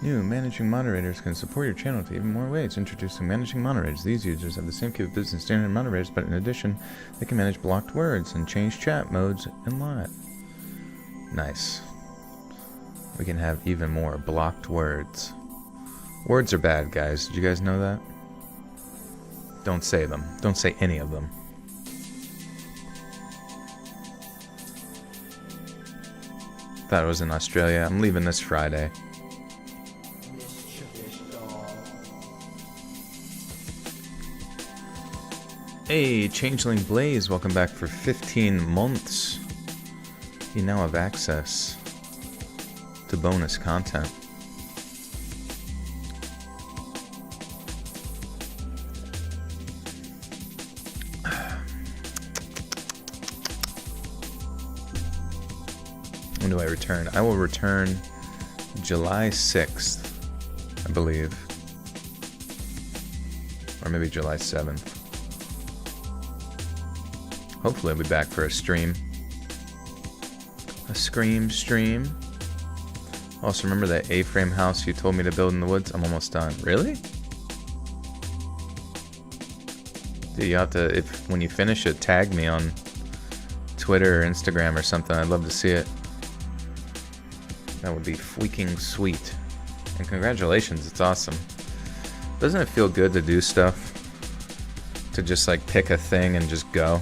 New managing moderators can support your channel to even more ways. Introducing managing moderators. These users have the same capabilities as standard moderators, but in addition, they can manage blocked words and change chat modes and live. Nice. We can have even more blocked words. Words are bad, guys. Did you guys know that? Don't say them. Don't say any of them. Thought it was in Australia. I'm leaving this Friday. Hey, Changeling Blaze, welcome back for 15 months. You now have access to bonus content. When do I return? I will return July 6th, I believe. Or maybe July 7th. Hopefully I'll be back for a stream. A scream stream. Also, remember that A-frame house you told me to build in the woods? I'm almost done. Really? Dude, you have to, when you finish it, tag me on Twitter or Instagram or something. I'd love to see it. That would be freaking sweet. And congratulations, it's awesome. Doesn't it feel good to do stuff? To just like pick a thing and just go?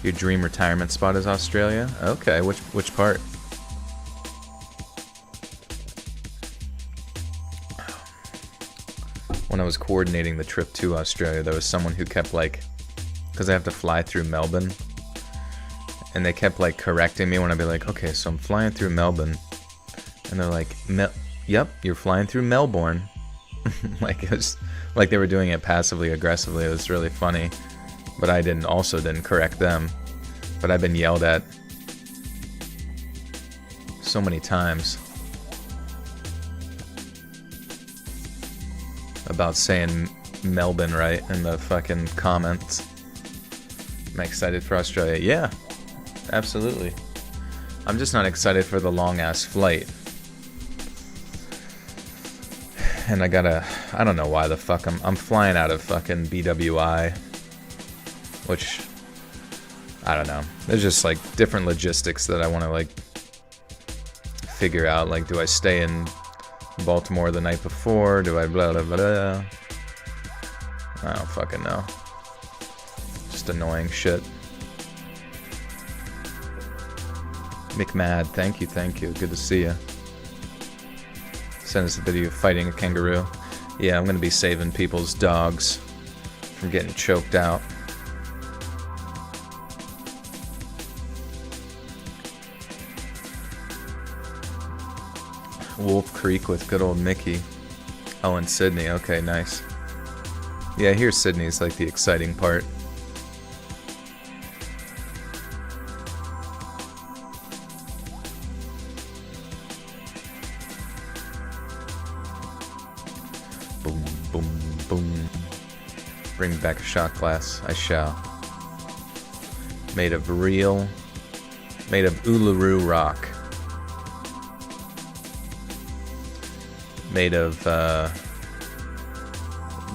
Your dream retirement spot is Australia? Okay, which part? When I was coordinating the trip to Australia, there was someone who kept like, because I have to fly through Melbourne, and they kept like correcting me when I'd be like, okay, so I'm flying through Melbourne, and they're like, yep, you're flying through Melbourne. Like it was like they were doing it passively aggressively. It was really funny. But I also didn't correct them. But I've been yelled at so many times about saying Melbourne right in the fucking comments. Am I excited for Australia? Yeah, absolutely. I'm just not excited for the long ass flight. And I don't know why the fuck I'm flying out of fucking BWI. Which, I don't know. There's just like different logistics that I want to like figure out. Like, do I stay in Baltimore the night before? Do I blah blah blah? I don't fucking know. Just annoying shit. McMad, thank you. Good to see you. Send us a video of fighting a kangaroo. Yeah, I'm gonna be saving people's dogs from getting choked out. Wolf Creek with good old Mickey. Oh, in Sydney. Okay, nice. Yeah, here Sydney's like the exciting part. Boom, boom, boom. Bring back a shot glass. I shall. Made of Uluru rock. Made of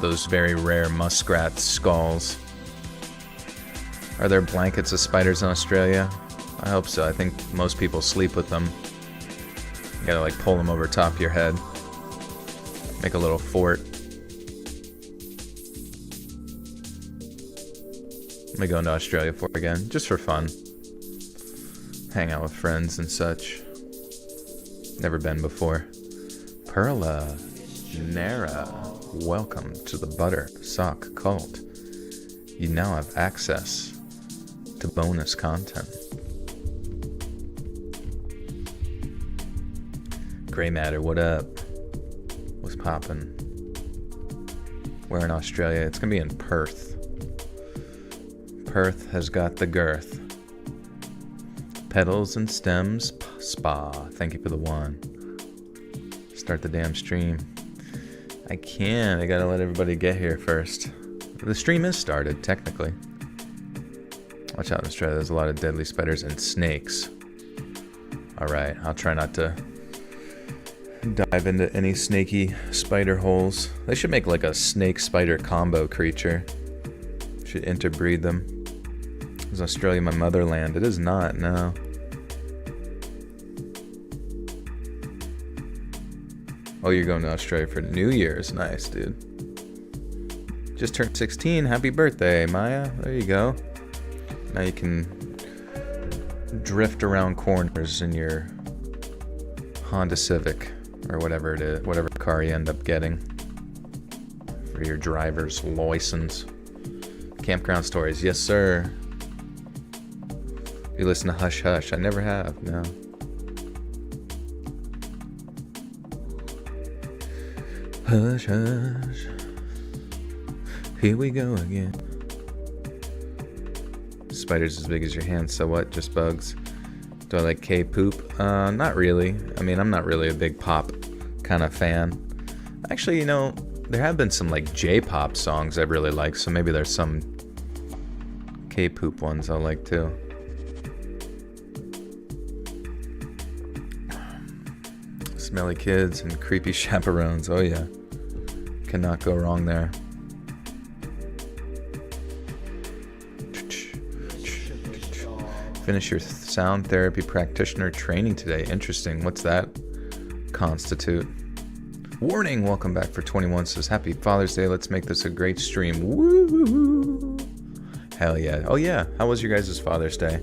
those very rare muskrat skulls. Are there blankets of spiders in Australia? I hope so. I think most people sleep with them. You gotta like pull them over top of your head. Make a little fort. Let me go into Australia for again, just for fun. Hang out with friends and such. Never been before. Perla Nara, welcome to the Butter Sock Cult. You now have access to bonus content. Grey Matter, what up? What's poppin'? We're in Australia. It's gonna be in Perth. Perth has got the girth. Petals and stems spa. Thank you for the one. Start the damn stream. I can't. I gotta let everybody get here first. The stream is started, technically. Watch out in Australia. There's a lot of deadly spiders and snakes. Alright, I'll try not to dive into any snaky spider holes. They should make like a snake-spider combo creature. Should interbreed them. Is Australia my motherland? It is not, no. Oh, you're going to Australia for New Year's. Nice, dude. Just turned 16. Happy birthday, Maya. There you go. Now you can drift around corners in your Honda Civic or whatever it is, whatever car you end up getting for your driver's license. Campground stories, yes sir. You listen to Hush Hush? I never have, no. Hush hush, here we go again. Spiders as big as your hand, so what? Just bugs. Do I like K-poop? Not really. I mean, I'm not really a big pop kind of fan. Actually, you know, there have been some like J-pop songs I really like, so maybe there's some K-poop ones I like too. Smelly kids and creepy chaperones. Oh yeah. Cannot go wrong there. Finish your sound therapy practitioner training today. Interesting. What's that constitute? Warning! Welcome back for 21. Says Happy Father's Day. Let's make this a great stream. Woo! Hell yeah. Oh yeah. How was your guys' Father's Day?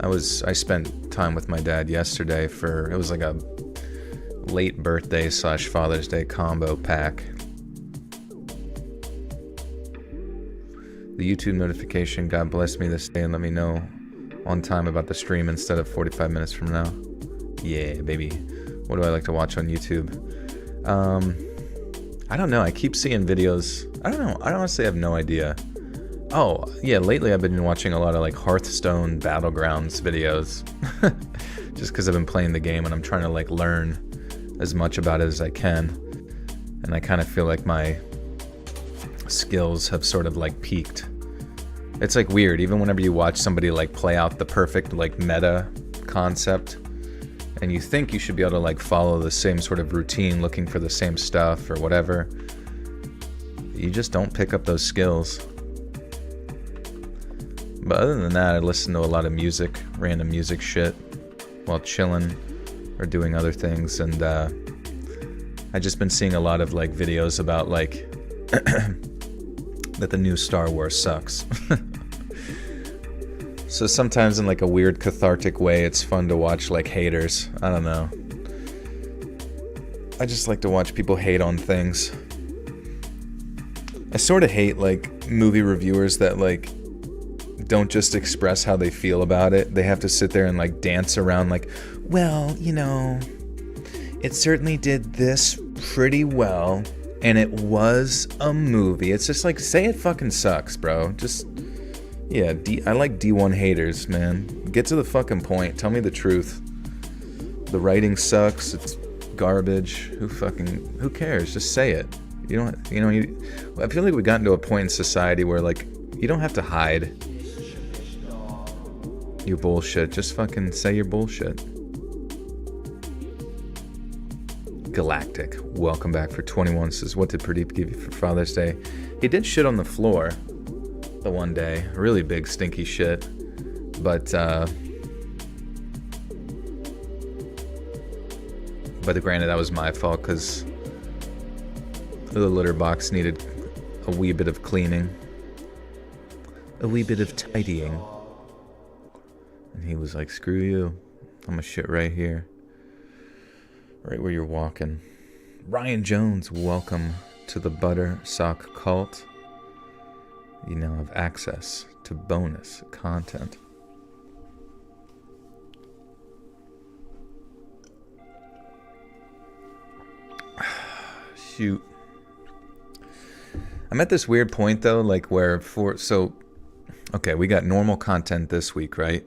I spent time with my dad yesterday it was like a late birthday / Father's Day combo pack. The YouTube notification, God bless me this day and let me know on time about the stream instead of 45 minutes from now. Yeah, baby. What do I like to watch on YouTube? I don't know. I keep seeing videos. I don't know. I honestly have no idea. Oh, yeah, lately I've been watching a lot of like Hearthstone Battlegrounds videos. Just because I've been playing the game and I'm trying to like learn as much about it as I can. And I kind of feel like my skills have sort of like peaked. It's like weird, even whenever you watch somebody like play out the perfect like meta concept, and you think you should be able to like follow the same sort of routine, looking for the same stuff or whatever, you just don't pick up those skills. But other than that, I listen to a lot of music, random music shit, while chilling or doing other things, and I've just been seeing a lot of like videos about like that the new Star Wars sucks. So sometimes in like a weird cathartic way, it's fun to watch like haters. I don't know. I just like to watch people hate on things. I sort of hate like movie reviewers that like don't just express how they feel about it. They have to sit there and like dance around like, well, you know, it certainly did this pretty well, and it was a movie. It's just like, say it fucking sucks, bro. Just, yeah, I like D1 haters, man. Get to the fucking point. Tell me the truth. The writing sucks. It's garbage. Who cares? Just say it. You don't, you know, I feel like we've gotten to a point in society where like, you don't have to hide your bullshit. Just fucking say your bullshit. Galactic, welcome back for 21. Says, what did Pradeep give you for Father's Day? He did shit on the floor the one day. Really big stinky shit. But granted, that was my fault because the litter box needed a wee bit of cleaning. A wee bit of tidying. And he was like, screw you. I'm gonna shit right here. Right where you're walking. Ryan Jones, welcome to the Butter Sock Cult. You now have access to bonus content. Shoot. I'm at this weird point though, like where okay, we got normal content this week, right?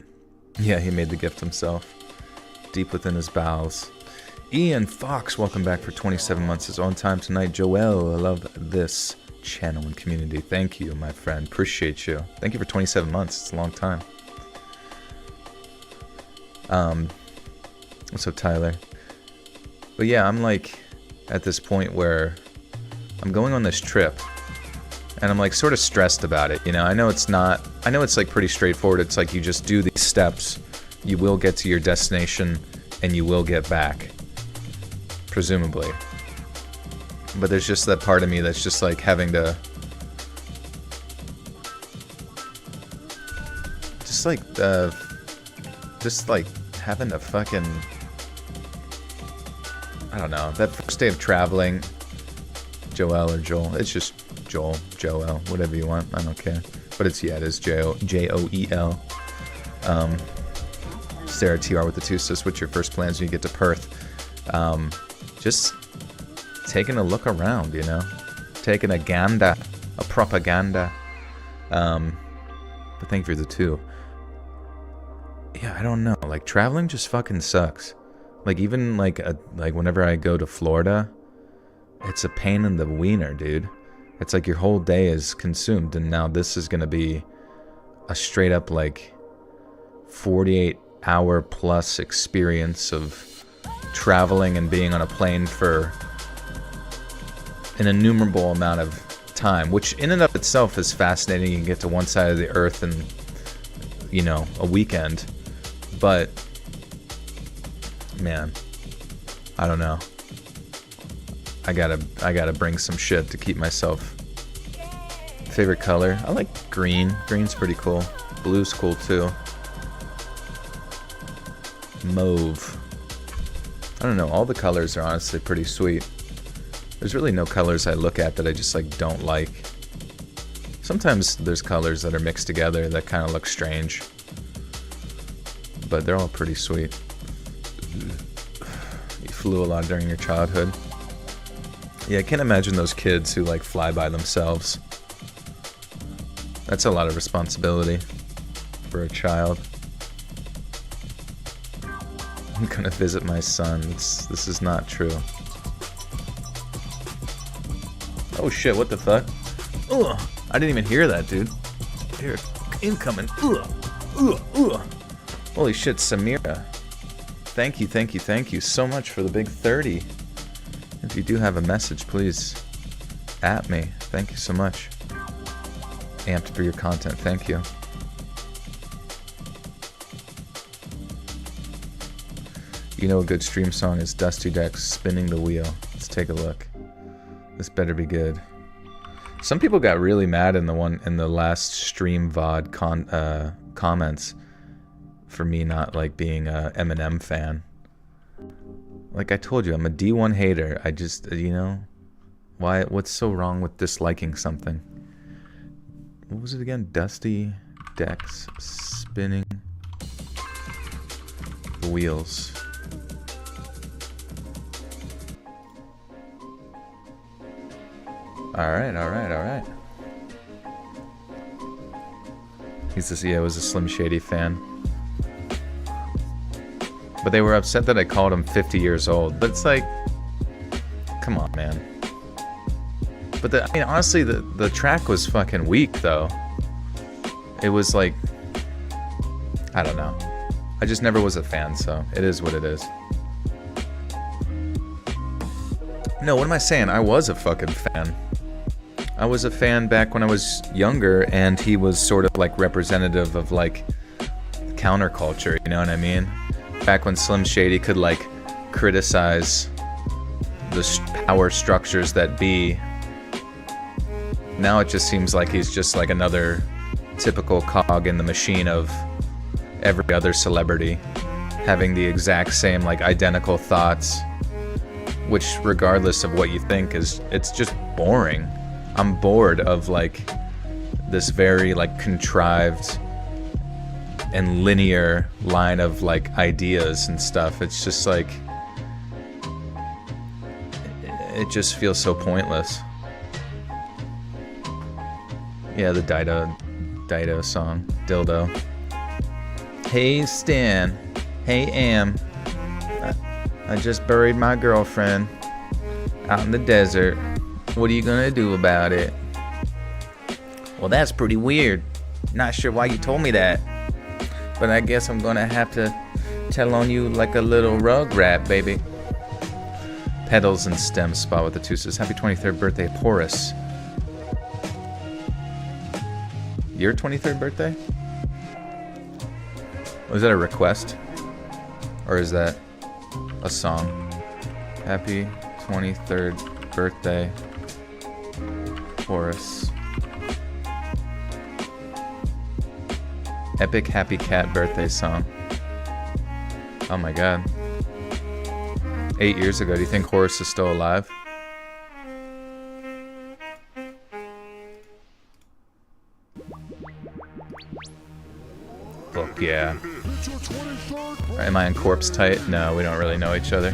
Yeah, he made the gift himself. Deep within his bowels. Ian Fox, welcome back for 27 months. Is on time tonight. Joel, I love this channel and community. Thank you, my friend. Appreciate you. Thank you for 27 months. It's a long time. What's up, Tyler? But yeah, I'm like at this point where I'm going on this trip and I'm like sort of stressed about it. You know, I know it's like pretty straightforward. It's like you just do these steps, you will get to your destination and you will get back, presumably. But there's just that part of me that's just like having to just like having to fucking, I don't know, that first day of traveling, Joel or Joel, it's just Joel, whatever you want, I don't care. But it's, yeah, it is Joel. Sarah TR with the two sis, what's your first plans when you get to Perth? Just taking a look around, you know? Taking a propaganda. But thank you for the two. Yeah, I don't know. Like, traveling just fucking sucks. Like, even, like whenever I go to Florida, it's a pain in the wiener, dude. It's like your whole day is consumed, and now this is gonna be a straight up, like, 48-hour plus experience of traveling and being on a plane for an innumerable amount of time, which in and of itself is fascinating. You can get to one side of the earth in, you know, a weekend. But, man, I don't know. I gotta bring some shit to keep myself. Favorite color? I like green. Green's pretty cool. Blue's cool too. Mauve. I don't know. All the colors are honestly pretty sweet. There's really no colors I look at that I just like don't like. Sometimes there's colors that are mixed together that kind of look strange. But they're all pretty sweet. You flew a lot during your childhood. Yeah, I can't imagine those kids who like fly by themselves. That's a lot of responsibility for a child. I'm gonna visit my son. This is not true. Oh shit, what the fuck? Ugh, I didn't even hear that, dude. Here, incoming. Ugh. Holy shit, Samira. Thank you so much for the big 30. If you do have a message, please at me. Thank you so much. Amped for your content. Thank you. You know a good stream song is Dusty Dex Spinning the Wheel. Let's take a look. This better be good. Some people got really mad in the last stream VOD comments for me not like being a Eminem fan. Like I told you, I'm a D1 hater. I just, you know, what's so wrong with disliking something? What was it again? Dusty Dex Spinning the Wheels. Alright. He was a Slim Shady fan. But they were upset that I called him 50 years old. But it's like, come on, man. But I mean, honestly, the track was fucking weak, though. It was like, I don't know. I just never was a fan, so it is what it is. No, what am I saying? I was a fucking fan. I was a fan back when I was younger, and he was sort of like representative of like counterculture, you know what I mean? Back when Slim Shady could like criticize the power structures that be. Now it just seems like he's just like another typical cog in the machine of every other celebrity having the exact same like identical thoughts, which regardless of what you think it's just boring. I'm bored of like this very like contrived and linear line of like ideas and stuff. It's just like, it just feels so pointless. Yeah, the Dido song, Dildo. Hey Stan, hey Am, I just buried my girlfriend out in the desert. What are you gonna do about it? Well, that's pretty weird. Not sure why you told me that, but I guess I'm gonna have to tell on you like a little rug rat, baby. Petals and stems spot with the two says, happy 23rd birthday, Porus. Your 23rd birthday? Was that a request? Or is that a song? Happy 23rd birthday, Porus. Epic Happy Cat birthday song. Oh my god. 8 years ago. Do you think Horace is still alive? Fuck yeah. Am I in corpse tight? No, we don't really know each other.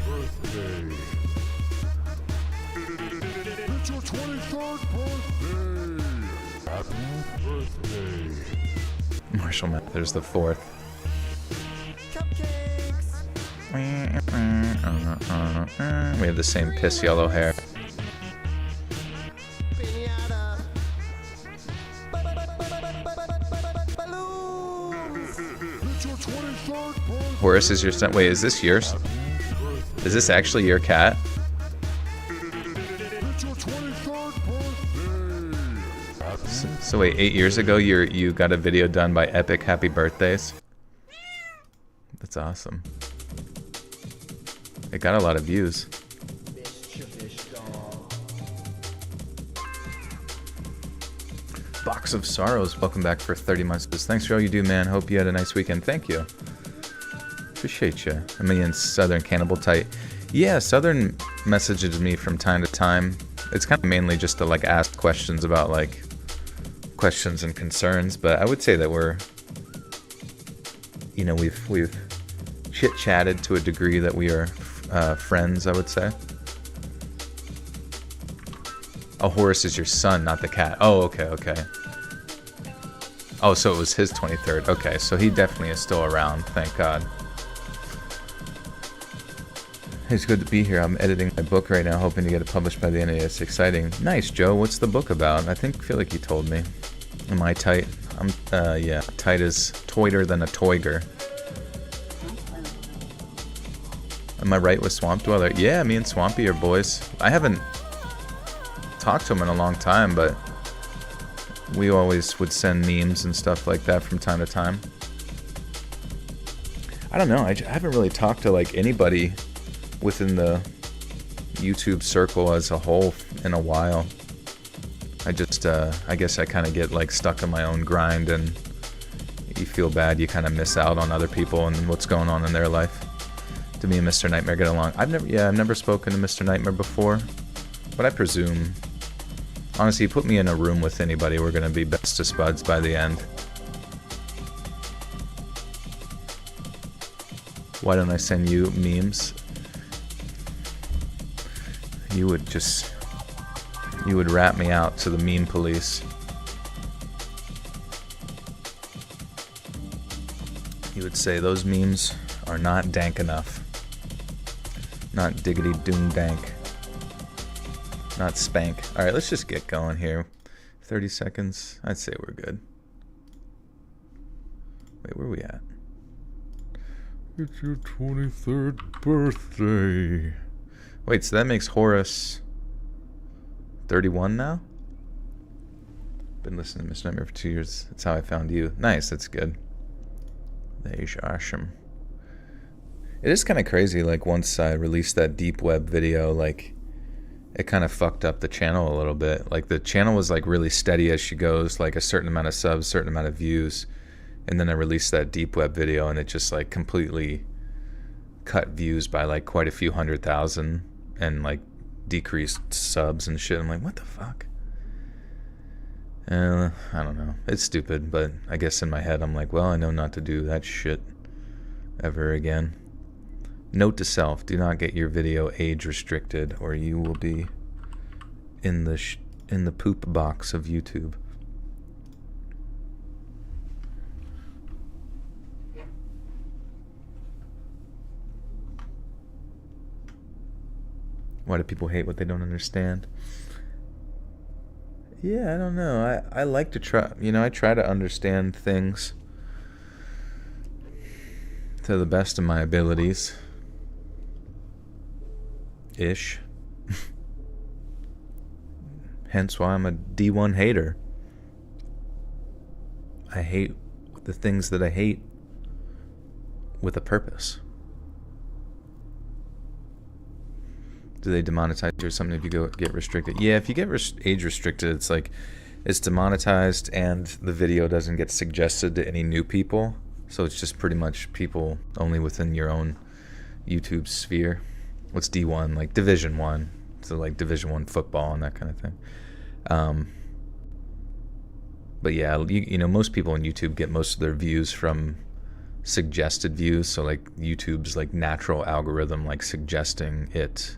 Marshall Mathers the fourth. We have the same piss yellow hair. Horace is your son. Wait, is this yours? Is this actually your cat? So wait, 8 years ago you got a video done by Epic Happy Birthdays? That's awesome. It got a lot of views. Box of Sorrows, welcome back for 30 months. Thanks for all you do, man. Hope you had a nice weekend. Thank you. Appreciate you. I'm in Southern Cannibal Tight. Yeah, Southern messages me from time to time. It's kind of mainly just to like ask questions about like questions and concerns, but I would say that we're, you know, we've chit-chatted to a degree that we are friends, I would say. Oh, Horace is your son, not the cat. Oh, okay. Oh, so it was his 23rd. Okay, so he definitely is still around, thank God. It's good to be here. I'm editing my book right now, hoping to get it published by the end of the year. It's exciting. Nice, Joe. What's the book about? I feel like you told me. Am I tight? Yeah. Tight is toiter than a toiger. Am I right with Swamp Dweller? Yeah, me and Swampy are boys. I haven't talked to him in a long time, but we always would send memes and stuff like that from time to time. I don't know. I haven't really talked to like anybody within the YouTube circle as a whole in a while. I just, I guess I kind of get like stuck in my own grind, and you feel bad. You kind of miss out on other people and what's going on in their life. Do me and Mr. Nightmare get along? I've never spoken to Mr. Nightmare before, but I presume, honestly, you put me in a room with anybody, we're gonna be best of spuds by the end. Why don't I send you memes? You would rat me out to the meme police. You would say those memes are not dank enough. Not diggity doom dank. Not spank. Alright, let's just get going here. 30 seconds. I'd say we're good. Wait, where are we at? It's your 23rd birthday. Wait, so that makes Horace 31 now? Been listening to Mr. Nightmare for 2 years. That's how I found you. Nice, that's good. There's awesome. It is kind of crazy, like once I released that deep web video, like it kind of fucked up the channel a little bit. Like the channel was like really steady as she goes, like a certain amount of subs, certain amount of views. And then I released that deep web video and it just like completely cut views by like quite a few 100,000 and like decreased subs and shit. I'm like, what the fuck? I don't know. It's stupid, but I guess in my head I'm like, well, I know not to do that shit ever again. Note to self, do not get your video age restricted or you will be in the poop box of YouTube. Why do people hate what they don't understand? Yeah, I don't know. I like to try, I try to understand things to the best of my abilities. ish. Hence why I'm a D1 hater. I hate the things that I hate with a purpose. Do they demonetize you or something if you get restricted? Yeah, if you get age restricted, it's like it's demonetized and the video doesn't get suggested to any new people. So it's just pretty much people only within your own YouTube sphere. What's D1? Like Division 1. So like Division 1 football and that kind of thing. But yeah, you know, most people on YouTube get most of their views from suggested views. So like YouTube's like natural algorithm, like suggesting it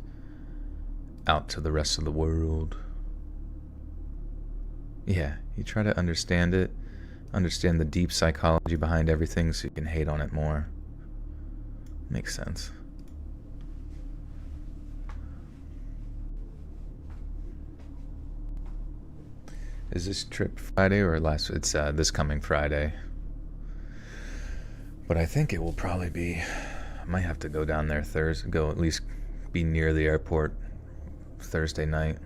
out to the rest of the world. Yeah, you try to understand it, understand the deep psychology behind everything so you can hate on it more. Makes sense. Is this trip Friday or last? It's this coming Friday. But I think it will probably be, I might have to go down there Thursday, go at least be near the airport Thursday night.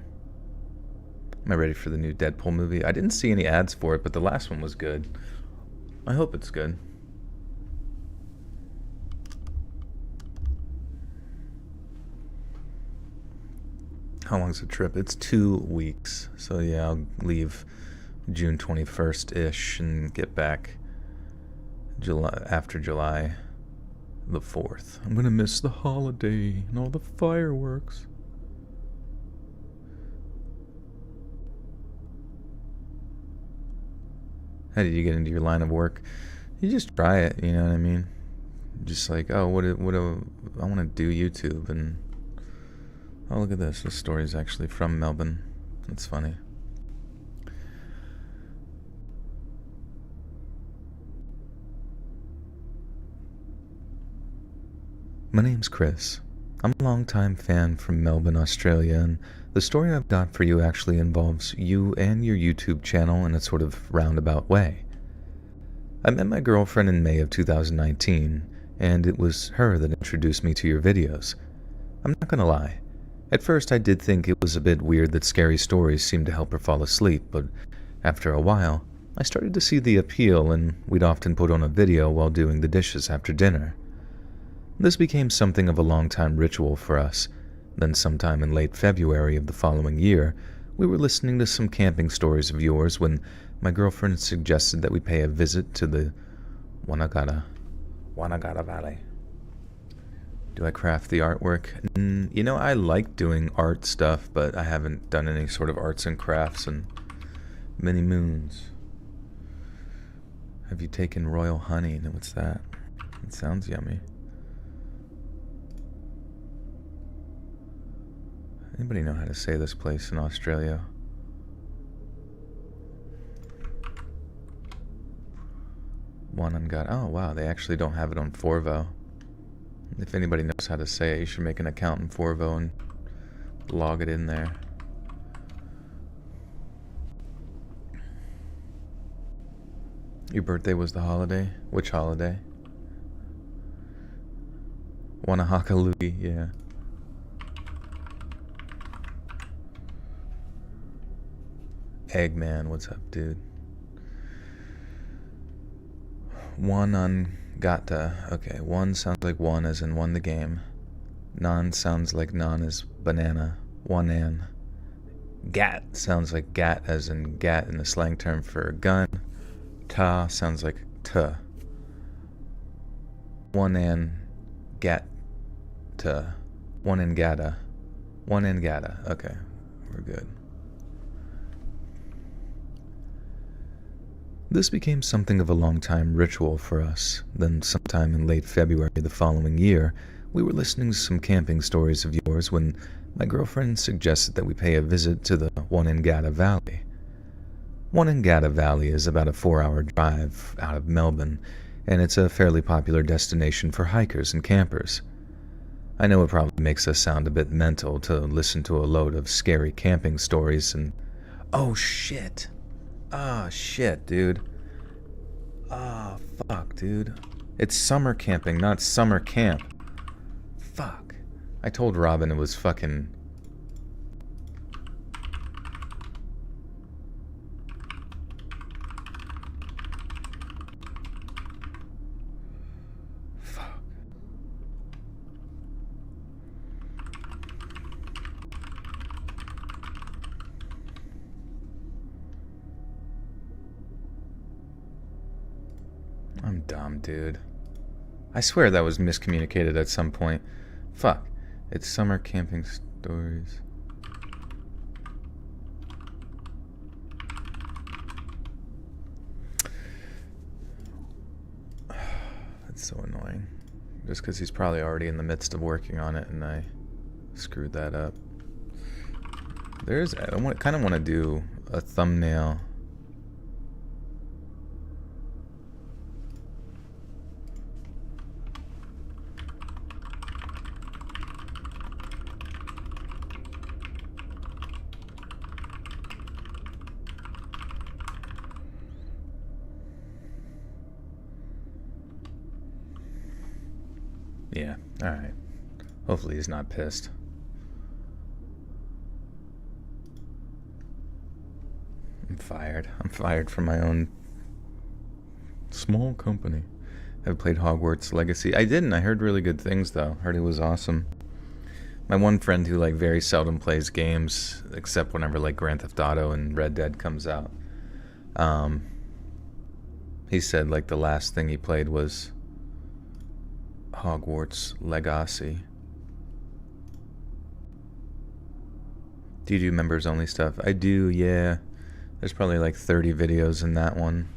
Am I ready for the new Deadpool movie? I didn't see any ads for it, but the last one was good. I hope it's good. How long's the trip? It's 2 weeks. So yeah, I'll leave June 21st-ish and get back after July the 4th. I'm gonna miss the holiday and all the fireworks. How did you get into your line of work? You just try it, you know what I mean? Just like, oh, what do I want to do YouTube, and oh, look at this. This story is actually from Melbourne. That's funny. My name's Chris. I'm a longtime fan from Melbourne, Australia, and the story I've got for you actually involves you and your YouTube channel in a sort of roundabout way. I met my girlfriend in May of 2019, and it was her that introduced me to your videos. I'm not gonna lie. At first I did think it was a bit weird that scary stories seemed to help her fall asleep, but after a while, I started to see the appeal, and we'd often put on a video while doing the dishes after dinner. This became something of a long-time ritual for us. Then sometime in late February of the following year, we were listening to some camping stories of yours when my girlfriend suggested that we pay a visit to the Wanagata Valley. Do I craft the artwork? You know, I like doing art stuff, but I haven't done any sort of arts and crafts in many moons. Have you taken royal honey? No, what's that? It sounds yummy. Anybody know how to say this place in Australia? Wanangata. Oh, wow, they actually don't have it on Forvo. If anybody knows how to say it, you should make an account in Forvo and log it in there. Your birthday was the holiday? Which holiday? Wanahakalui, yeah. Eggman, what's up, dude? Wanangata. Okay, one sounds like one as in won the game. Non sounds like non as banana. Wanan. Gat sounds like gat as in gat in the slang term for gun. Ta sounds like ta. Wanan gat ta. Wanangata. Wanangata. Okay, we're good. This became something of a long-time ritual for us. Then sometime in late February the following year, we were listening to some camping stories of yours when my girlfriend suggested that we pay a visit to the Wanangata Valley. Wanangata Valley is about a 4-hour drive out of Melbourne, and it's a fairly popular destination for hikers and campers. I know it probably makes us sound a bit mental to listen to a load of scary camping stories and... Oh, shit! Ah, shit, dude. Ah, fuck, dude. It's summer camping, not summer camp. Fuck. I told Robin it was fucking... Fuck. I'm dumb, dude. I swear that was miscommunicated at some point. Fuck. It's summer camping stories. That's so annoying. Just because he's probably already in the midst of working on it and I screwed that up. I kind of want to do a thumbnail. Yeah, alright. Hopefully he's not pissed. I'm fired. I'm fired from my own small company. I've played Hogwarts Legacy. I didn't. I heard really good things, though. Heard it was awesome. My one friend who, like, very seldom plays games, except whenever, like, Grand Theft Auto and Red Dead comes out. He said, like, the last thing he played was Hogwarts Legacy. Do you do members only stuff? I do, yeah. There's probably like 30 videos in that one.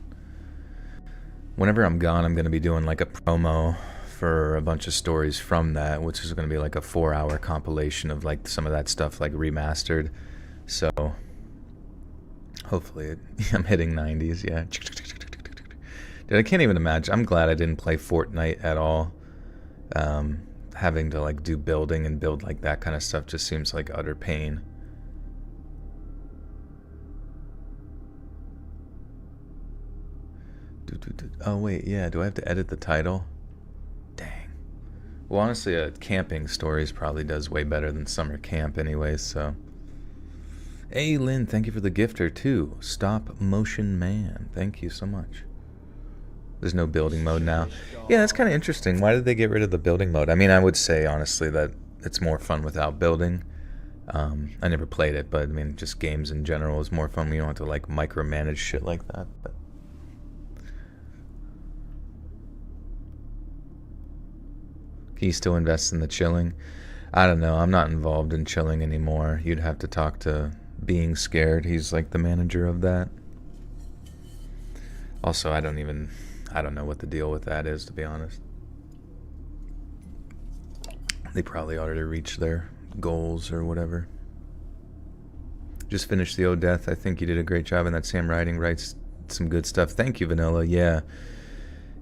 Whenever I'm gone, I'm going to be doing like a promo for a bunch of stories from that, which is going to be like a 4-hour compilation of like some of that stuff like remastered. So hopefully I'm hitting 90s, yeah. Dude, I can't even imagine. I'm glad I didn't play Fortnite at all. Having to like do building and build like that kind of stuff just seems like utter pain. Oh wait, yeah, do I have to edit the title? Dang. Well, honestly, camping stories probably does way better than summer camp anyways, so. Hey Lynn, thank you for the gifter too. Stop Motion Man, thank you so much. There's no building mode now. Yeah, that's kind of interesting. Why did they get rid of the building mode? I mean, I would say, honestly, that it's more fun without building. I never played it, but, I mean, just games in general is more fun when you don't have to, like, micromanage shit like that. But can you still invest in the chilling? I don't know. I'm not involved in chilling anymore. You'd have to talk to Being Scared. He's, like, the manager of that. Also, I don't know what the deal with that is, to be honest. They probably already reached their goals or whatever. Just finished the Death. I think you did a great job in that. Sam Riding writes some good stuff. Thank you, Vanilla. Yeah,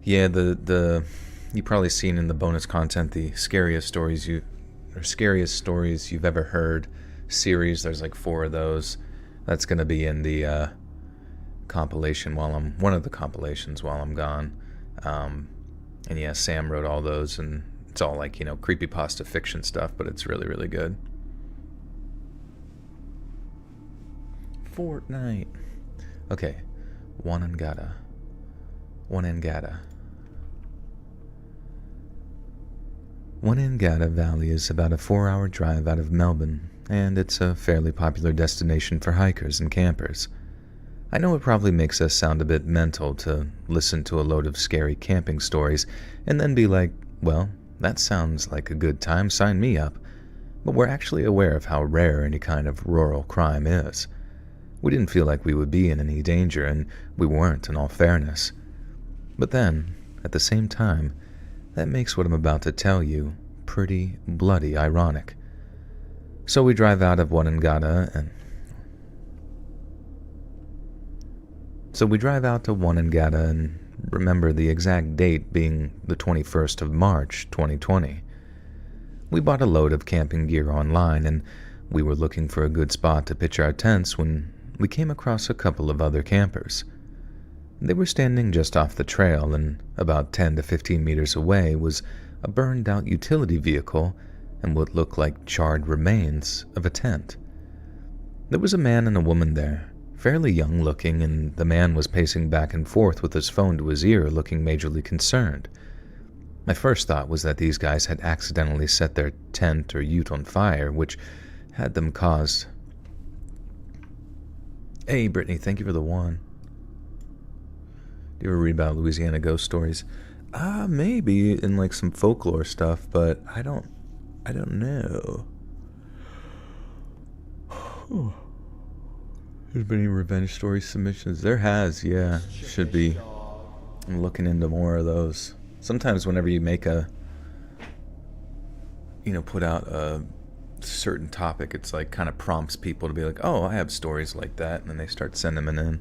the you probably seen in the bonus content the scariest stories you've ever heard series. There's like 4 of those. That's gonna be in the compilation one of the compilations while I'm gone. And yeah, Sam wrote all those, and it's all like, creepypasta fiction stuff, but it's really, really good. Fortnite. Okay. Wanangata. Wanangata Valley is about a 4-hour drive out of Melbourne, and it's a fairly popular destination for hikers and campers. I know it probably makes us sound a bit mental to listen to a load of scary camping stories and then be like, well, that sounds like a good time, sign me up. But we're actually aware of how rare any kind of rural crime is. We didn't feel like we would be in any danger, and we weren't, in all fairness. But then, at the same time, that makes what I'm about to tell you pretty bloody ironic. So we drive out of Wanangata and remember the exact date being the 21st of March, 2020. We bought a load of camping gear online, and we were looking for a good spot to pitch our tents when we came across a couple of other campers. They were standing just off the trail, and about 10 to 15 meters away was a burned-out utility vehicle, and what looked like charred remains of a tent. There was a man and a woman there, fairly young looking, and the man was pacing back and forth with his phone to his ear, looking majorly concerned. My first thought was that these guys had accidentally set their tent or ute on fire, which had them caused... Hey, Brittany, thank you for the one. Do you ever read about Louisiana ghost stories? Maybe in like some folklore stuff, but I don't know. There's been any revenge story submissions? There has, yeah. Should be. I'm looking into more of those. Sometimes whenever you make put out a certain topic, it's like kind of prompts people to be like, oh, I have stories like that, and then they start sending them in.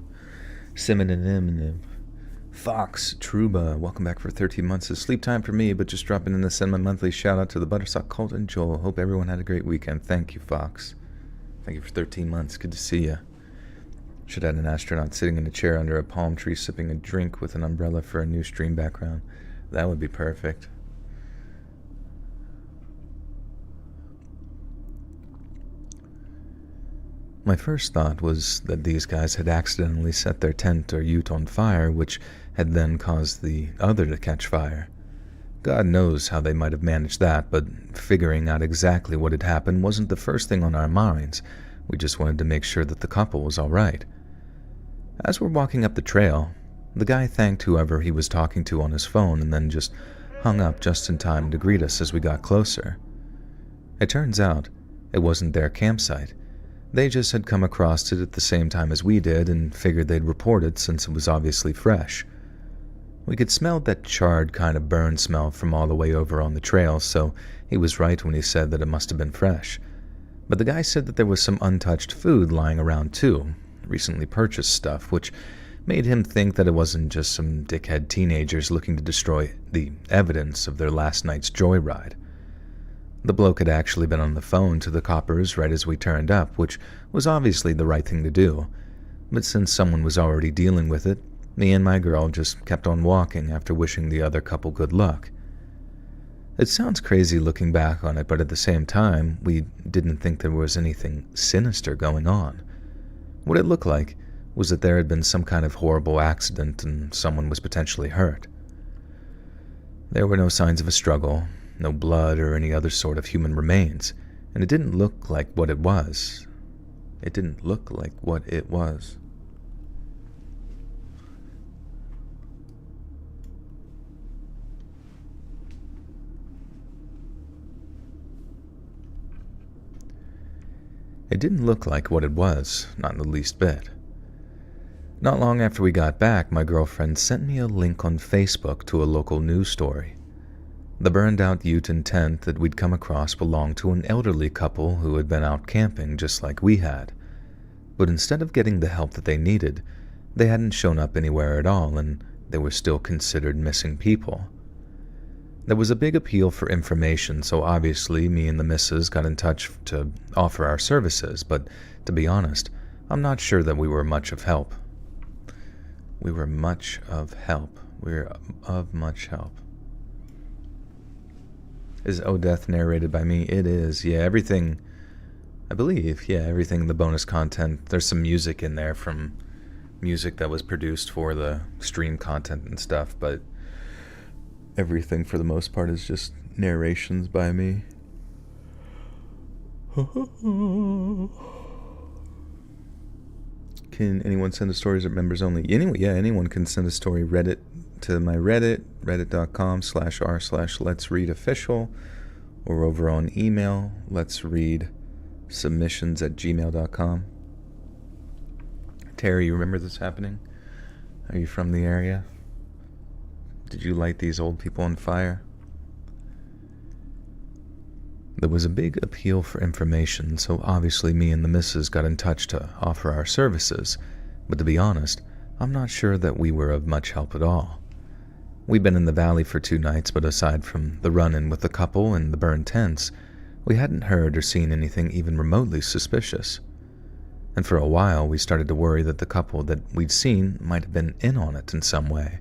Fox Truba, welcome back for 13 months of sleep time for me, but just dropping in to send my monthly shout out to the Buttersock Cult and Joel. Hope everyone had a great weekend. Thank you, Fox. Thank you for 13 months. Good to see you. Should have had an astronaut sitting in a chair under a palm tree sipping a drink with an umbrella for a new stream background. That would be perfect. My first thought was that these guys had accidentally set their tent or ute on fire, which had then caused the other to catch fire. God knows how they might have managed that, but figuring out exactly what had happened wasn't the first thing on our minds. We just wanted to make sure that the couple was all right. As we're walking up the trail, the guy thanked whoever he was talking to on his phone and then just hung up just in time to greet us as we got closer. It turns out it wasn't their campsite. They just had come across it at the same time as we did and figured they'd report it since it was obviously fresh. We could smell that charred kind of burn smell from all the way over on the trail, so he was right when he said that it must have been fresh. But the guy said that there was some untouched food lying around too, recently purchased stuff, which made him think that it wasn't just some dickhead teenagers looking to destroy the evidence of their last night's joyride. The bloke had actually been on the phone to the coppers right as we turned up, which was obviously the right thing to do. But since someone was already dealing with it, me and my girl just kept on walking after wishing the other couple good luck. It sounds crazy looking back on it, but at the same time, we didn't think there was anything sinister going on. What it looked like was that there had been some kind of horrible accident and someone was potentially hurt. There were no signs of a struggle, no blood or any other sort of human remains, and it didn't look like what it was. It didn't look like what it was. It didn't look like what it was, not in the least bit. Not long after we got back, my girlfriend sent me a link on Facebook to a local news story. The burned-out ute and tent that we'd come across belonged to an elderly couple who had been out camping just like we had. But instead of getting the help that they needed, they hadn't shown up anywhere at all, and they were still considered missing people. There was a big appeal for information, so obviously me and the missus got in touch to offer our services, but to be honest, I'm not sure that we were much of help. We were of much help. Is Odeth narrated by me? It is, yeah, everything, I believe, yeah, everything, the bonus content, there's some music in there from music that was produced for the stream content and stuff, but everything for the most part is just narrations by me. Can anyone send us stories at members only? Anyway, yeah, anyone can send a story to my Reddit, reddit.com/r/letsreadofficial, or over on email, letsreadsubmissions@gmail.com. Terry, you remember this happening? Are you from the area? Did you light these old people on fire? There was a big appeal for information, so obviously me and the missus got in touch to offer our services, but to be honest, I'm not sure that we were of much help at all. We'd been in the valley for 2 nights, but aside from the run-in with the couple and the burned tents, we hadn't heard or seen anything even remotely suspicious. And for a while, we started to worry that the couple that we'd seen might have been in on it in some way.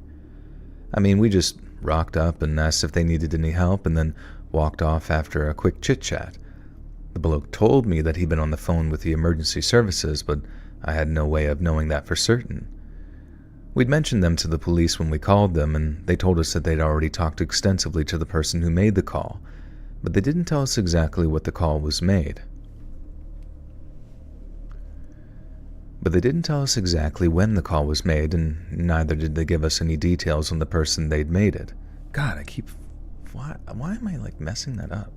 I mean, we just rocked up and asked if they needed any help, and then walked off after a quick chit-chat. The bloke told me that he'd been on the phone with the emergency services, but I had no way of knowing that for certain. We'd mentioned them to the police when we called them, and they told us that they'd already talked extensively to the person who made the call, but they didn't tell us exactly what the call was made. But they didn't tell us exactly when the call was made, and neither did they give us any details on the person they'd made it. God, why am I like messing that up?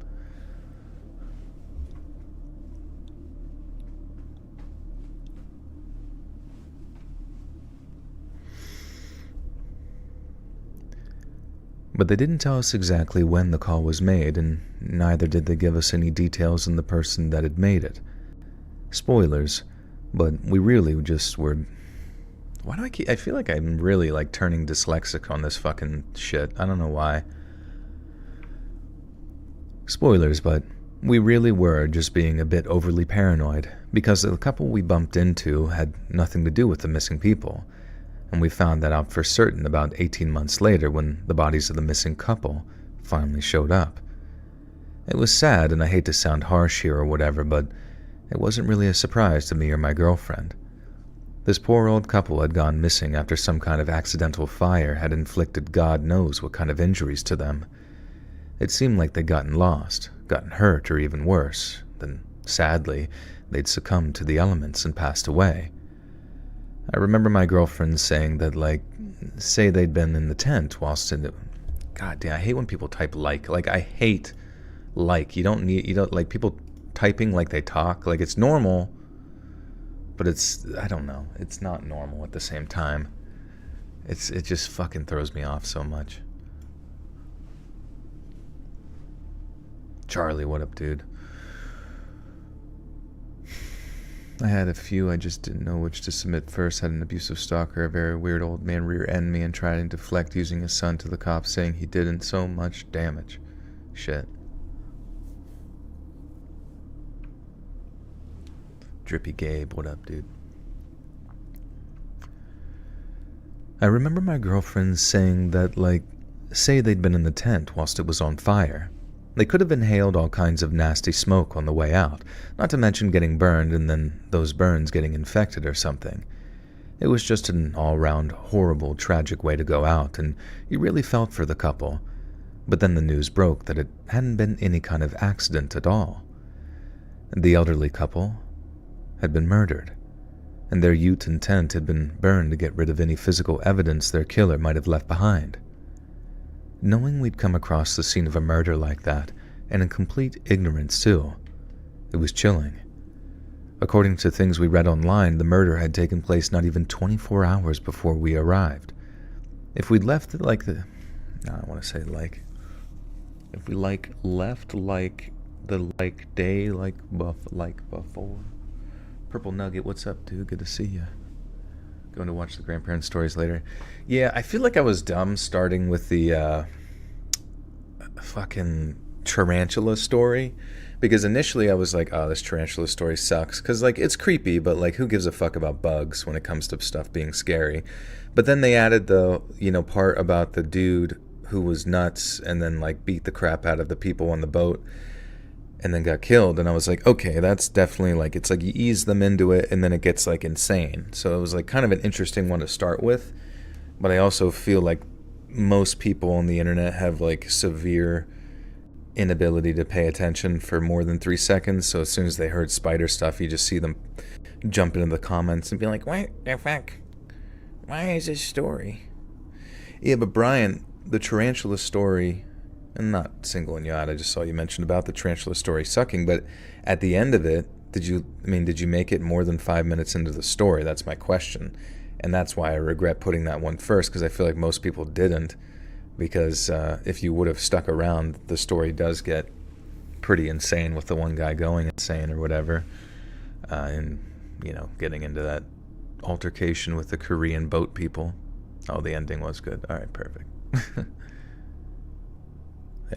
But they didn't tell us exactly when the call was made, and neither did they give us any details on the person that had made it. Spoilers, but we really just were... Why do I feel like I'm really like turning dyslexic on this fucking shit. I don't know why. Spoilers, but we really were just being a bit overly paranoid, because the couple we bumped into had nothing to do with the missing people. And we found that out for certain about 18 months later when the bodies of the missing couple finally showed up. It was sad, and I hate to sound harsh here or whatever, but it wasn't really a surprise to me or my girlfriend. This poor old couple had gone missing after some kind of accidental fire had inflicted God knows what kind of injuries to them. It seemed like they'd gotten lost, gotten hurt, or even worse. Then, sadly, they'd succumbed to the elements and passed away. I remember my girlfriend saying that, say they'd been in the tent whilst in the... God damn, I hate when people type like. I hate like. You don't like people typing like they talk. Like, it's normal, but I don't know. It's not normal at the same time. It just fucking throws me off so much. Charlie, what up, dude? I had a few, I just didn't know which to submit first. Had an abusive stalker, a very weird old man rear-end me and tried to deflect using his son to the cops, saying he didn't so much damage. Shit. Drippy Gabe, what up, dude? I remember my girlfriend saying that, say they'd been in the tent whilst it was on fire. They could have inhaled all kinds of nasty smoke on the way out, not to mention getting burned and then those burns getting infected or something. It was just an all-round horrible, tragic way to go out, and you really felt for the couple. But then the news broke that it hadn't been any kind of accident at all. The elderly couple had been murdered, and their ute and tent had been burned to get rid of any physical evidence their killer might have left behind. Knowing we'd come across the scene of a murder like that, and in complete ignorance too, it was chilling. According to things we read online, the murder had taken place not even 24 hours before we arrived. If we'd left it if we left the day before. Purple Nugget, what's up, dude? Good to see you. Going to watch the grandparents' stories later. Yeah, I feel like I was dumb starting with the fucking tarantula story, because initially I was like, oh, this tarantula story sucks, because it's creepy, but who gives a fuck about bugs when it comes to stuff being scary? But then they added the part about the dude who was nuts and then beat the crap out of the people on the boat and then got killed, and I was like, okay, that's definitely it's you ease them into it and then it gets insane. So it was kind of an interesting one to start with, but I also feel like most people on the internet have severe inability to pay attention for more than 3 seconds. So as soon as they heard spider stuff, you just see them jump into the comments and be like, what the fuck? Why is this story? Yeah, but Brian, the tarantula story, and not singling you out, I just saw you mention about the tarantula story sucking, but at the end of it, did you make it more than 5 minutes into the story? That's my question. And that's why I regret putting that one first, because I feel like most people didn't, because if you would have stuck around, the story does get pretty insane with the one guy going insane or whatever, and getting into that altercation with the Korean boat people. Oh, the ending was good. All right, perfect.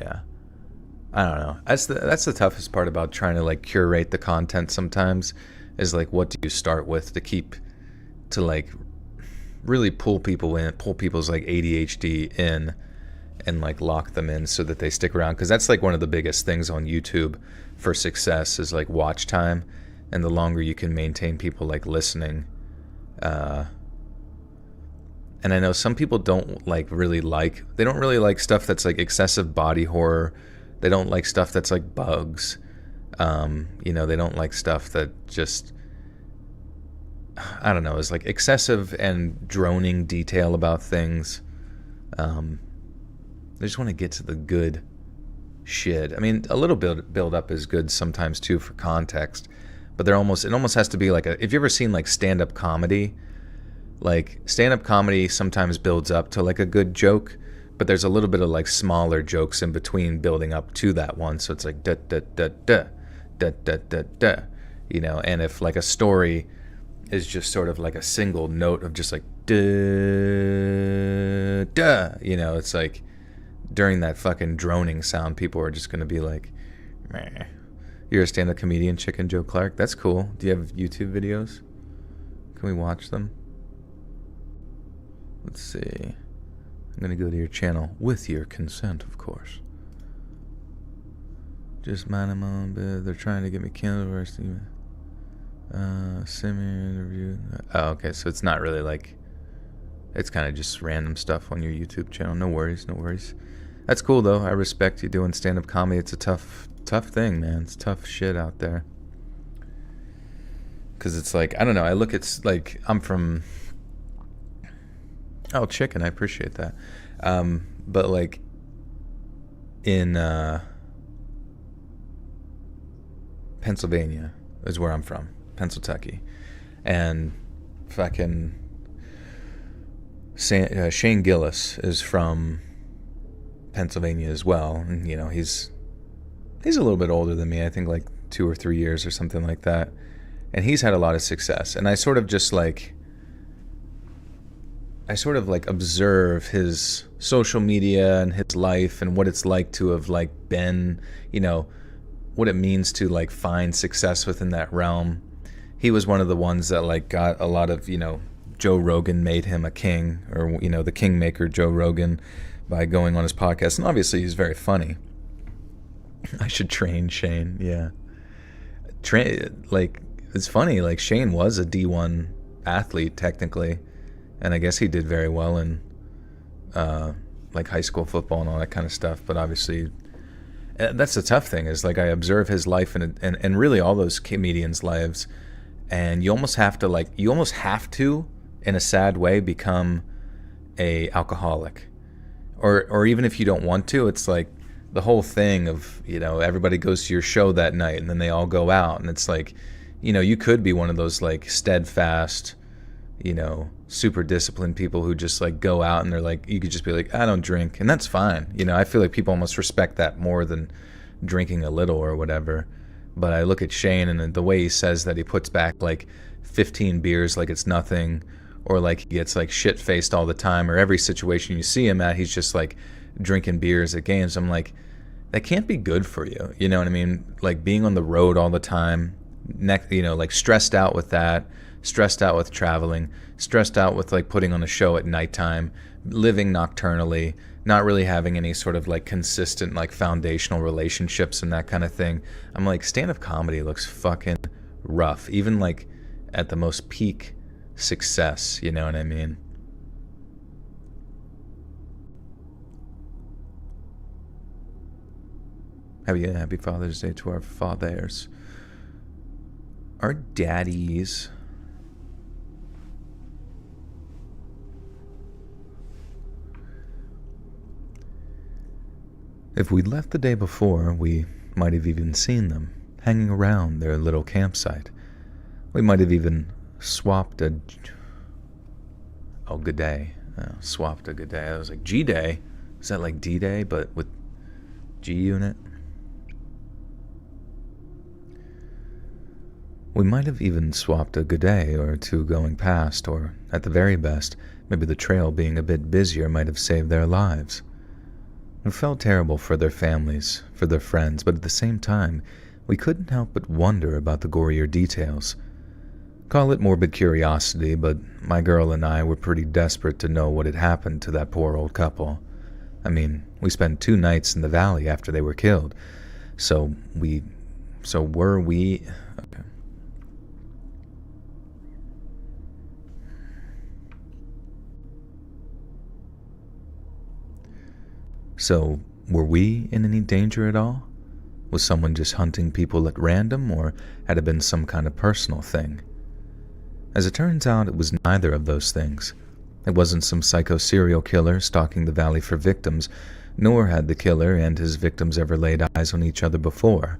Yeah, I don't know. That's the toughest part about trying to curate the content sometimes, is what do you start with to really pull people in, pull people's ADHD in, and like lock them in so that they stick around, because that's like one of the biggest things on YouTube for success is like watch time, and the longer you can maintain people like listening. And I know some people don't really like stuff that's like excessive body horror. They don't like stuff that's like bugs. They don't like stuff that just, I don't know, is like excessive and droning detail about things. They just want to get to the good shit. I mean, a little build up is good sometimes too for context, but it almost has to be like if you ever seen like stand-up comedy, like stand-up comedy sometimes builds up to like a good joke, but there's a little bit of like smaller jokes in between building up to that one. So it's like da da da da da da da da, and if like a story is just sort of like a single note of just like da da, it's like during that fucking droning sound, people are just going to be like, meh. You're a stand-up comedian, Chicken Joe Clark? That's cool. Do you have YouTube videos? Can we watch them? Let's see. I'm going to go to your channel with your consent, of course. Just mind my own bed. They're trying to get me killed. Semi interview. Oh, okay. So it's not really like, it's kind of just random stuff on your YouTube channel. No worries. That's cool though. I respect you doing stand-up comedy. It's a tough thing, man. It's tough shit out there. Cause it's like, I don't know. I look at like, I'm from, oh, chicken. I appreciate that. But like in Pennsylvania is where I'm from, Pennsylvania, and fucking Shane Gillis is from Pennsylvania as well, and he's a little bit older than me. I think like 2 or 3 years or something like that, and he's had a lot of success. And I sort of observe his social media and his life and what it's like to have like been, what it means to like find success within that realm. He was one of the ones that like got a lot of, Joe Rogan made him a king, or the kingmaker Joe Rogan, by going on his podcast. And obviously he's very funny. I should train Shane. Yeah. It's funny, like Shane was a D1 athlete technically, and I guess he did very well in like high school football and all that kind of stuff. But obviously that's the tough thing, is like I observe his life and really all those comedians' lives, and you almost have to in a sad way become a alcoholic, or even if you don't want to, it's like the whole thing of everybody goes to your show that night and then they all go out, and it's like you could be one of those like steadfast super disciplined people who just like go out and they're like, you could just be like, I don't drink, and that's fine. I feel like people almost respect that more than drinking a little or whatever. But I look at Shane and the way he says that he puts back like 15 beers like it's nothing, or like he gets like shit-faced all the time, or every situation you see him at, he's just like drinking beers at games. I'm like, that can't be good for you. You know what I mean? Like being on the road all the time, like stressed out with that, stressed out with traveling, stressed out with like putting on a show at nighttime, living nocturnally, not really having any sort of like consistent like foundational relationships and that kind of thing. I'm like, stand-up comedy looks fucking rough, even like at the most peak success, you know what I mean? Happy Father's Day to our fathers, our daddies. If we'd left the day before, we might have even seen them hanging around their little campsite. We might have even swapped a... Oh, good day. Swapped a good day. I was like, G-Day? Is that like D-Day, but with G-Unit? We might have even swapped a good day or two going past, or at the very best, maybe the trail being a bit busier might have saved their lives. It felt terrible for their families, for their friends, but at the same time, we couldn't help but wonder about the gorier details. Call it morbid curiosity, but my girl and I were pretty desperate to know what had happened to that poor old couple. I mean, we spent 2 nights in the valley after they were killed. So were we... Okay. So, were we in any danger at all? Was someone just hunting people at random, or had it been some kind of personal thing? As it turns out, it was neither of those things. It wasn't some psycho serial killer stalking the valley for victims, nor had the killer and his victims ever laid eyes on each other before.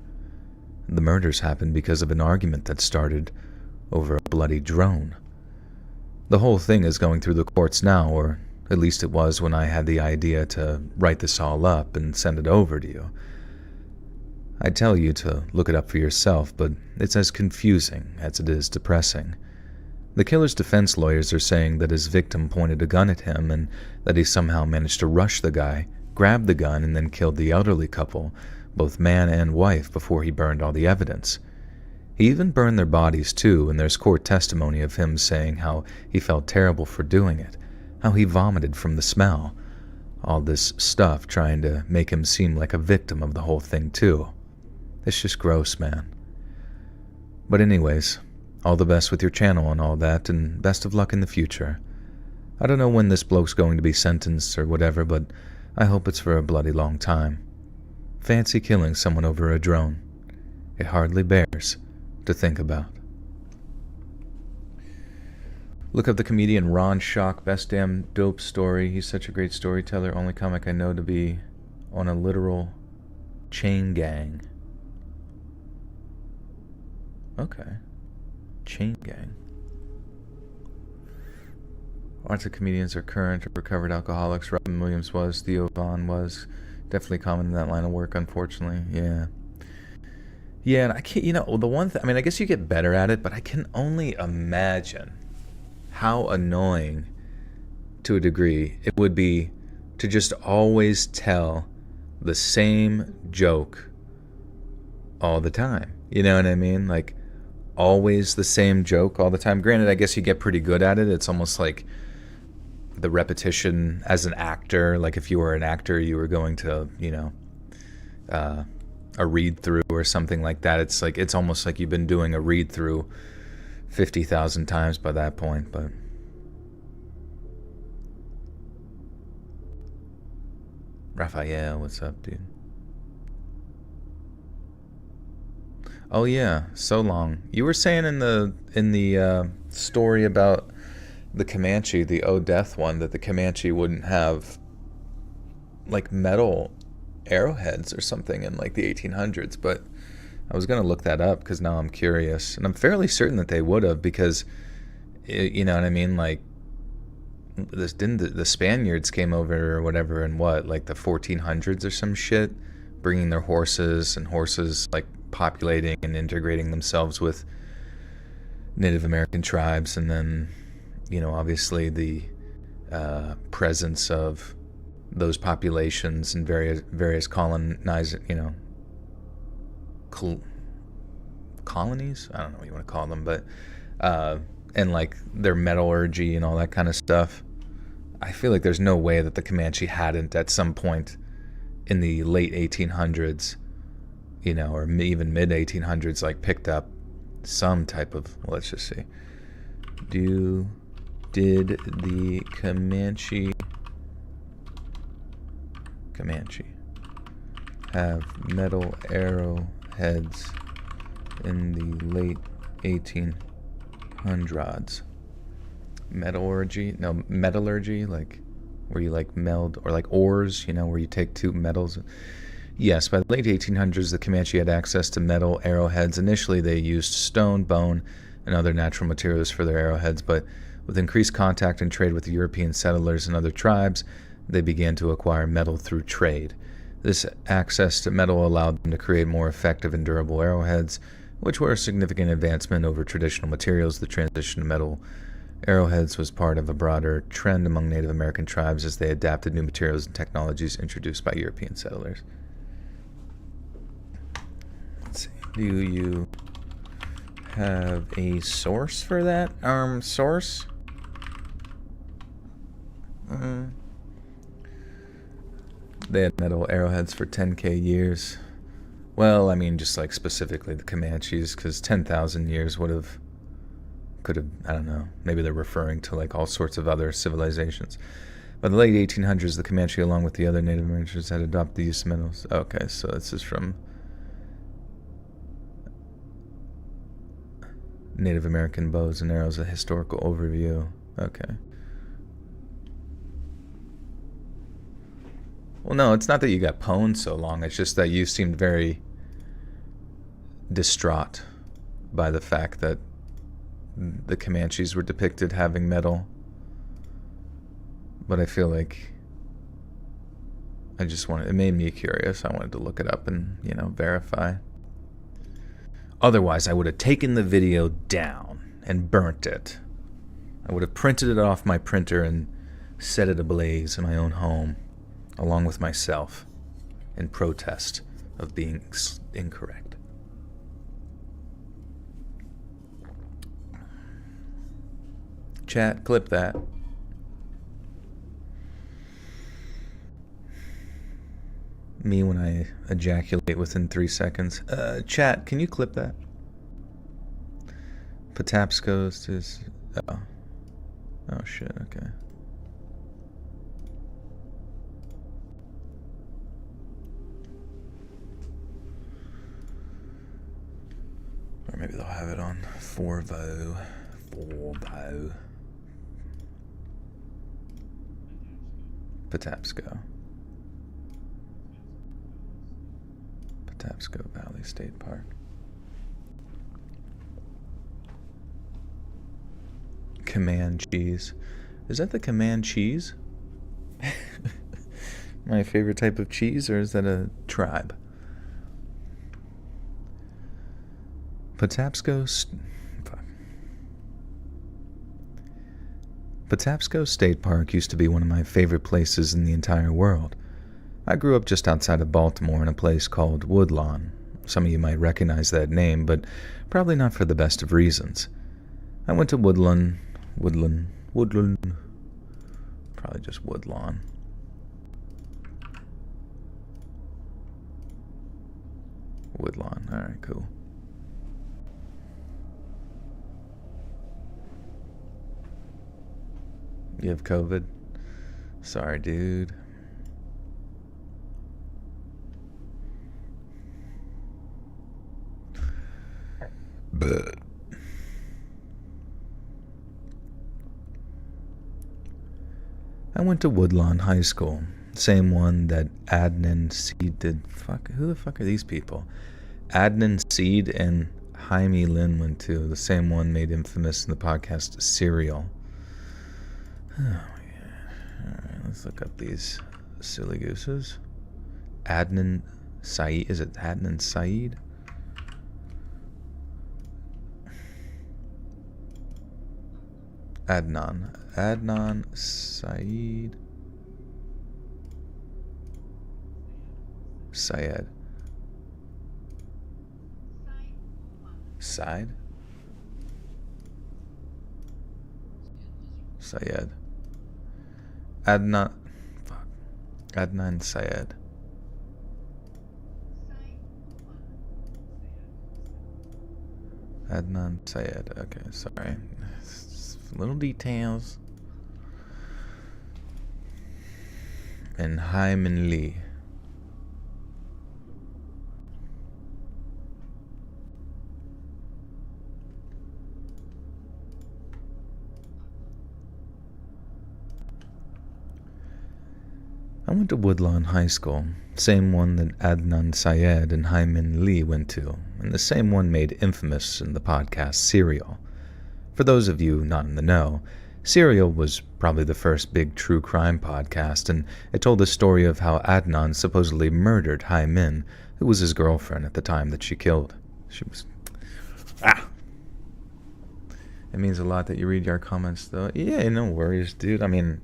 The murders happened because of an argument that started over a bloody drone. The whole thing is going through the courts now, or at least it was when I had the idea to write this all up and send it over to you. I'd tell you to look it up for yourself, but it's as confusing as it is depressing. The killer's defense lawyers are saying that his victim pointed a gun at him and that he somehow managed to rush the guy, grab the gun, and then killed the elderly couple, both man and wife, before he burned all the evidence. He even burned their bodies too, and there's court testimony of him saying how he felt terrible for doing it, how he vomited from the smell. All this stuff trying to make him seem like a victim of the whole thing too. It's just gross, man. But anyways, all the best with your channel and all that, and best of luck in the future. I don't know when this bloke's going to be sentenced or whatever, but I hope it's for a bloody long time. Fancy killing someone over a drone. It hardly bears to think about. Look up the comedian Ron Schock, best damn dope story. He's such a great storyteller, only comic I know to be on a literal chain gang. Okay. Chain gang. Lots of comedians are current or recovered alcoholics. Robin Williams was. Theo Vaughn was. Definitely common in that line of work, unfortunately. Yeah. Yeah, and I can't, the one thing, I mean, I guess you get better at it, but I can only imagine how annoying, to a degree, it would be to just always tell the same joke all the time. You know what I mean? Like, always the same joke all the time. Granted, I guess you get pretty good at it. It's almost like the repetition as an actor. Like if you were an actor, you were going to, a read through or something like that. It's like, it's almost like you've been doing a read through 50,000 times by that point. But Raphael, what's up, dude? Oh yeah, so long. You were saying in the story about the Comanche, the O Death one, that the Comanche wouldn't have like metal arrowheads or something in like the 1800s, but I was gonna look that up because now I'm curious, and I'm fairly certain that they would have, because you know what I mean. Like, this didn't the Spaniards came over or whatever in what, like the 1400s or some shit, bringing their horses, and horses like populating and integrating themselves with Native American tribes, and then obviously the presence of those populations and various colonizing, colonies, I don't know what you want to call them, but and like their metallurgy and all that kind of stuff. I feel like there's no way that the Comanche hadn't at some point in the late 1800s, or even mid 1800s, like picked up some type of, let's just see, did the Comanche have metal arrowheads in the late 1800s? Metallurgy, like where you like meld, or like ores, where you take two metals. Yes, by the late 1800s, the Comanche had access to metal arrowheads. Initially, they used stone, bone, and other natural materials for their arrowheads, but with increased contact and trade with the European settlers and other tribes, they began to acquire metal through trade. This access to metal allowed them to create more effective and durable arrowheads, which were a significant advancement over traditional materials. The transition to metal arrowheads was part of a broader trend among Native American tribes as they adapted new materials and technologies introduced by European settlers. Let's see. Do you have a source for that? Source? They had metal arrowheads for 10K years. Well, I mean, just like specifically the Comanches, because 10,000 years could have, I don't know, maybe they're referring to like all sorts of other civilizations. By the late 1800s, the Comanche, along with the other Native Americans, had adopted the use of metals. Okay, so this is from Native American Bows and Arrows, a historical overview. Okay. Well, no, it's not that you got pwned so long. It's just that you seemed very distraught by the fact that the Comanches were depicted having metal. But I feel like it made me curious. I wanted to look it up and, verify. Otherwise, I would have taken the video down and burnt it. I would have printed it off my printer and set it ablaze in my own home, along with myself, in protest of being incorrect. Chat, clip that. Me when I ejaculate within 3 seconds. Chat, can you clip that? Patapsco's is... Oh shit, okay. Or maybe they'll have it on 4vo. Patapsco Valley State Park. Comanches. Is that the Comanches? My favorite type of cheese, or is that a tribe? Patapsco State Park used to be one of my favorite places in the entire world. I grew up just outside of Baltimore in a place called Woodlawn. Some of you might recognize that name, but probably not for the best of reasons. I went to Woodlawn, probably just Woodlawn. Woodlawn, alright, cool. You have COVID? Sorry, dude. But I went to Woodlawn High School. Same one that Adnan Seed did. Who the fuck are these people? Adnan Seed and Jaime Lin went to. The same one made infamous in the podcast Serial. Oh my god. Alright, let's look up these silly gooses. Adnan Saeed. Is it Adnan Saeed? Adnan Saeed. Syed. Syed? Syed. Adnan. Fuck. Adnan Syed. Adnan Syed. Okay, sorry. Little details. And Hyman Lee. I went to Woodlawn High School, same one that Adnan Syed and Hyman Lee went to, and the same one made infamous in the podcast Serial. For those of you not in the know, Serial was probably the first big true crime podcast, and it told the story of how Adnan supposedly murdered Hai Min, who was his girlfriend at the time that she killed. She was... It means a lot that you read your comments, though. Yeah, no worries, dude. I mean,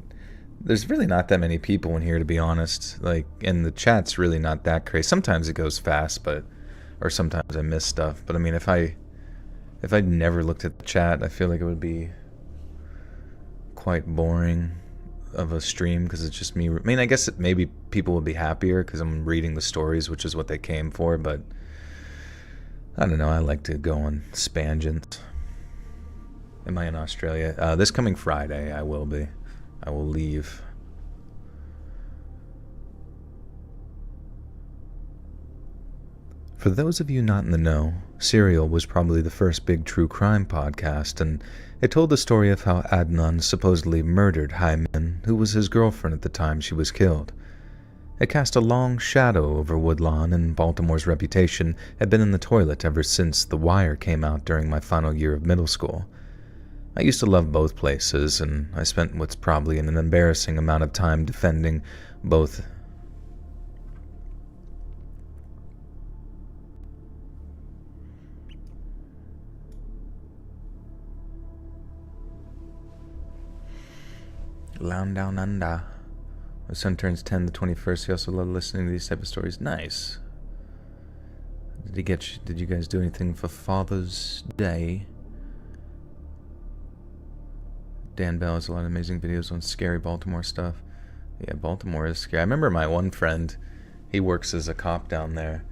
there's really not that many people in here, to be honest. Like, and the chat's really not that crazy. Sometimes it goes fast, or sometimes I miss stuff. But I mean, if I'd never looked at the chat, I feel like it would be quite boring. of a stream because it's just me. I mean, I guess maybe people would be happier because I'm reading the stories, which is what they came for, but I don't know. I like to go on Spangent. Am I in Australia? This coming Friday, I will be. I will leave. For those of you not in the know, Serial was probably the first big true crime podcast, and it told the story of how Adnan supposedly murdered Hyman, who was his girlfriend at the time she was killed. It cast a long shadow over Woodlawn, and Baltimore's reputation had been in the toilet ever since The Wire came out during my final year of middle school. I used to love both places, and I spent what's probably an embarrassing amount of time defending both. Lounge Down Under. My son turns 10 the 21st. He also loved listening to these type of stories. Nice. Did you guys do anything for Father's Day? Dan Bell has a lot of amazing videos on scary Baltimore stuff. Yeah, Baltimore is scary. I remember my one friend, he works as a cop down there.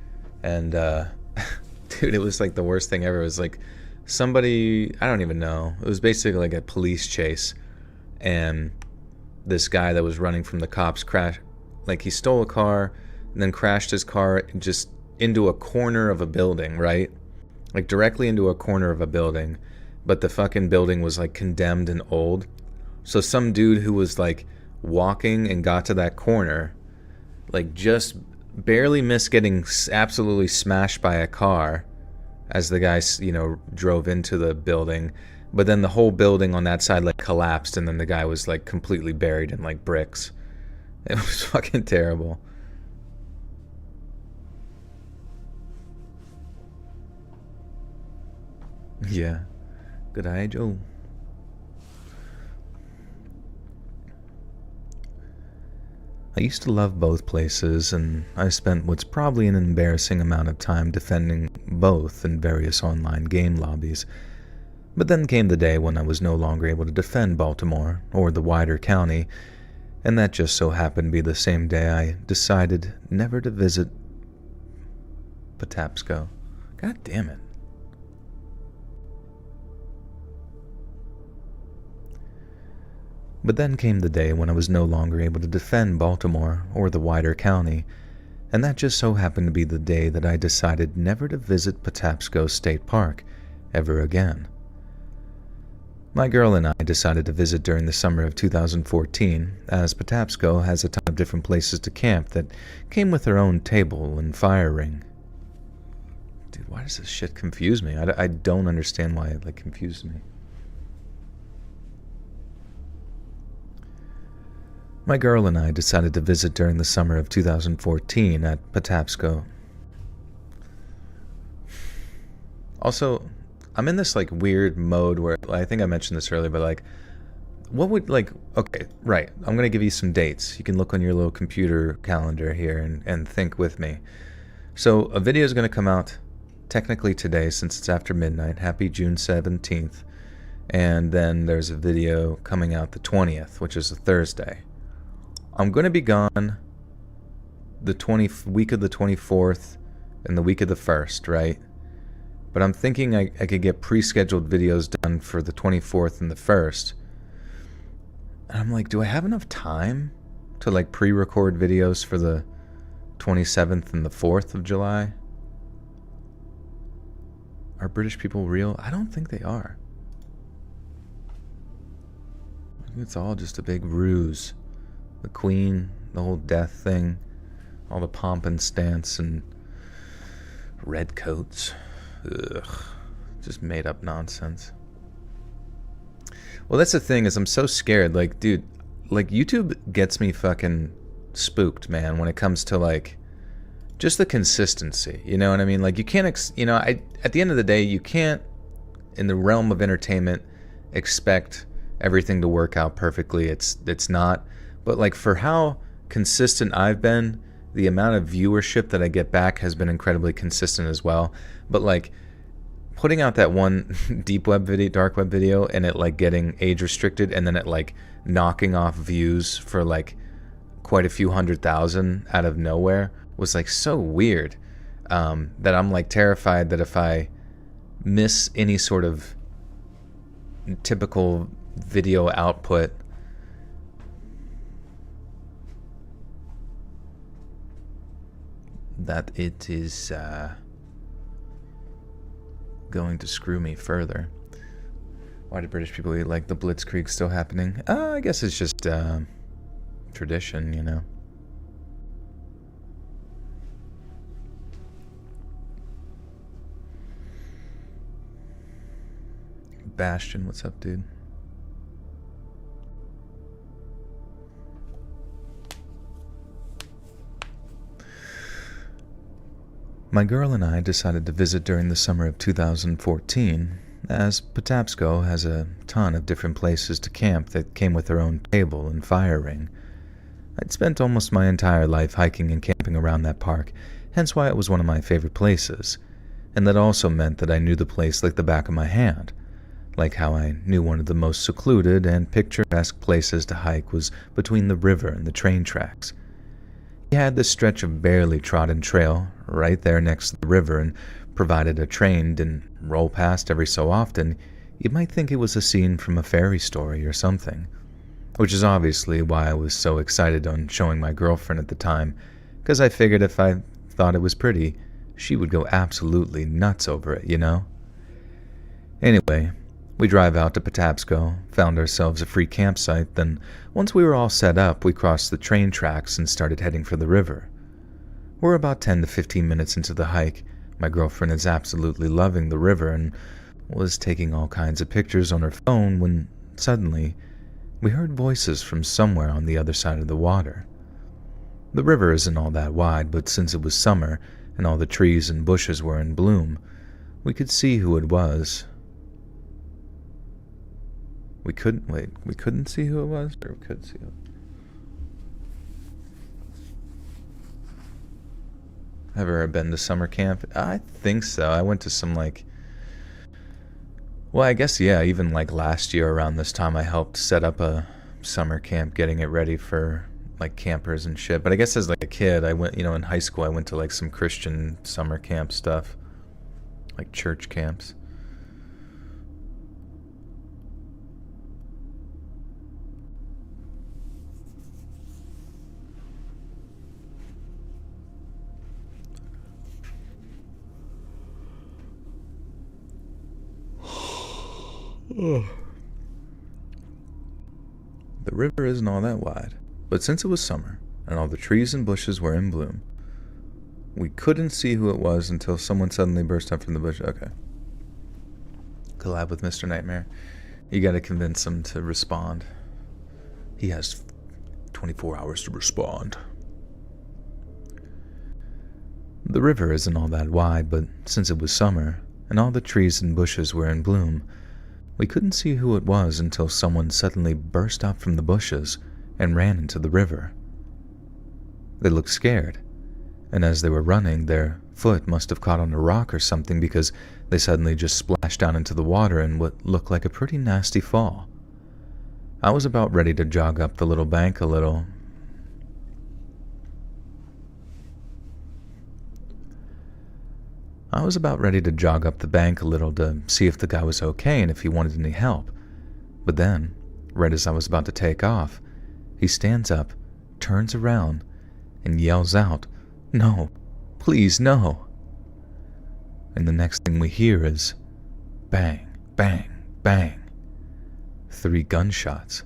And, dude, it was like the worst thing ever. It was like somebody, I don't even know. It was basically like a police chase. And this guy that was running from the cops he stole a car and then crashed his car just into a corner of a building, right? Like directly into a corner of a building, but the fucking building was like condemned and old. So some dude who was like walking and got to that corner, like just barely missed getting absolutely smashed by a car as the guy, drove into the building. But then the whole building on that side like collapsed, and then the guy was like completely buried in like bricks. It was fucking terrible. Yeah. Good eye, Joe. I used to love both places, and I spent what's probably an embarrassing amount of time defending both in various online game lobbies. But then came the day when I was no longer able to defend Baltimore or the wider county, and that just so happened to be the same day I decided never to visit Patapsco. God damn it. But then came the day when I was no longer able to defend Baltimore or the wider county, and that just so happened to be the day that I decided never to visit Patapsco State Park ever again. My girl and I decided to visit during the summer of 2014, as Patapsco has a ton of different places to camp that came with their own table and fire ring. Dude, why does this shit confuse me? I don't understand why it confuses me. My girl and I decided to visit during the summer of 2014 at Patapsco. Also, I'm in this weird mode where I think I mentioned this earlier, but what would okay, right, I'm gonna give you some dates. You can look on your little computer calendar here and think with me. So a video is gonna come out technically today since it's after midnight. Happy June 17th. And then there's a video coming out the 20th, which is a Thursday. I'm gonna be gone the week of the 24th and the week of the 1st, right? But I'm thinking I could get pre-scheduled videos done for the 24th and the 1st. And I'm like, do I have enough time to pre-record videos for the 27th and the 4th of July? Are British people real? I don't think they are. I think it's all just a big ruse. The Queen, the whole death thing, all the pomp and stance and red coats. Ugh, just made up nonsense. Well, that's the thing, is I'm so scared. Dude, YouTube gets me fucking spooked, man, when it comes to just the consistency. You know what I mean? You can't, at the end of the day, you can't, in the realm of entertainment, expect everything to work out perfectly. It's not. But for how consistent I've been, the amount of viewership that I get back has been incredibly consistent as well. But putting out that one deep web video, dark web video, and it like getting age restricted, and then it like knocking off views for like quite a few 100,000 out of nowhere was like so weird, that I'm like terrified that if I miss any sort of typical video output, that it is going to screw me further. Why do British people eat like the Blitzkrieg still happening? I guess it's just tradition, you know. Bastion, what's up, dude? My girl and I decided to visit during the summer of 2014, as Patapsco has a ton of different places to camp that came with their own table and fire ring. I'd spent almost my entire life hiking and camping around that park, hence why it was one of my favorite places, and that also meant that I knew the place like the back of my hand, like how I knew one of the most secluded and picturesque places to hike was between the river and the train tracks. He had this stretch of barely trodden trail right there next to the river, and provided a train didn't roll past every so often, you might think it was a scene from a fairy story or something. Which is obviously why I was so excited on showing my girlfriend at the time, because I figured if I thought it was pretty, she would go absolutely nuts over it, you know? Anyway, we drive out to Patapsco, found ourselves a free campsite, then once we were all set up, we crossed the train tracks and started heading for the river. We're about 10 to 15 minutes into the hike. My girlfriend is absolutely loving the river and was taking all kinds of pictures on her phone when suddenly we heard voices from somewhere on the other side of the water. The river isn't all that wide, but since it was summer and all the trees and bushes were in bloom, we could see who it was. We couldn't see who it was, or we could see it? Have you ever been to summer camp? I think so. I went to some well, I guess, yeah, even like last year around this time I helped set up a summer camp, getting it ready for like campers and shit. But I guess as like a kid, I went, in high school I went to like some Christian summer camp stuff, like church camps. The river isn't all that wide, but since it was summer and all the trees and bushes were in bloom, we couldn't see who it was until someone suddenly burst up from the bush. Okay. Collab with Mr. Nightmare. You gotta convince him to respond. He has 24 hours to respond. The river isn't all that wide, but since it was summer and all the trees and bushes were in bloom, we couldn't see who it was until someone suddenly burst up from the bushes and ran into the river. They looked scared, and as they were running, their foot must have caught on a rock or something, because they suddenly just splashed down into the water in what looked like a pretty nasty fall. I was about ready to jog up the little bank a little. To see if the guy was okay and if he wanted any help. But then, right as I was about to take off, he stands up, turns around, and yells out, "No, please, no." And the next thing we hear is bang, bang, bang. 3 gunshots.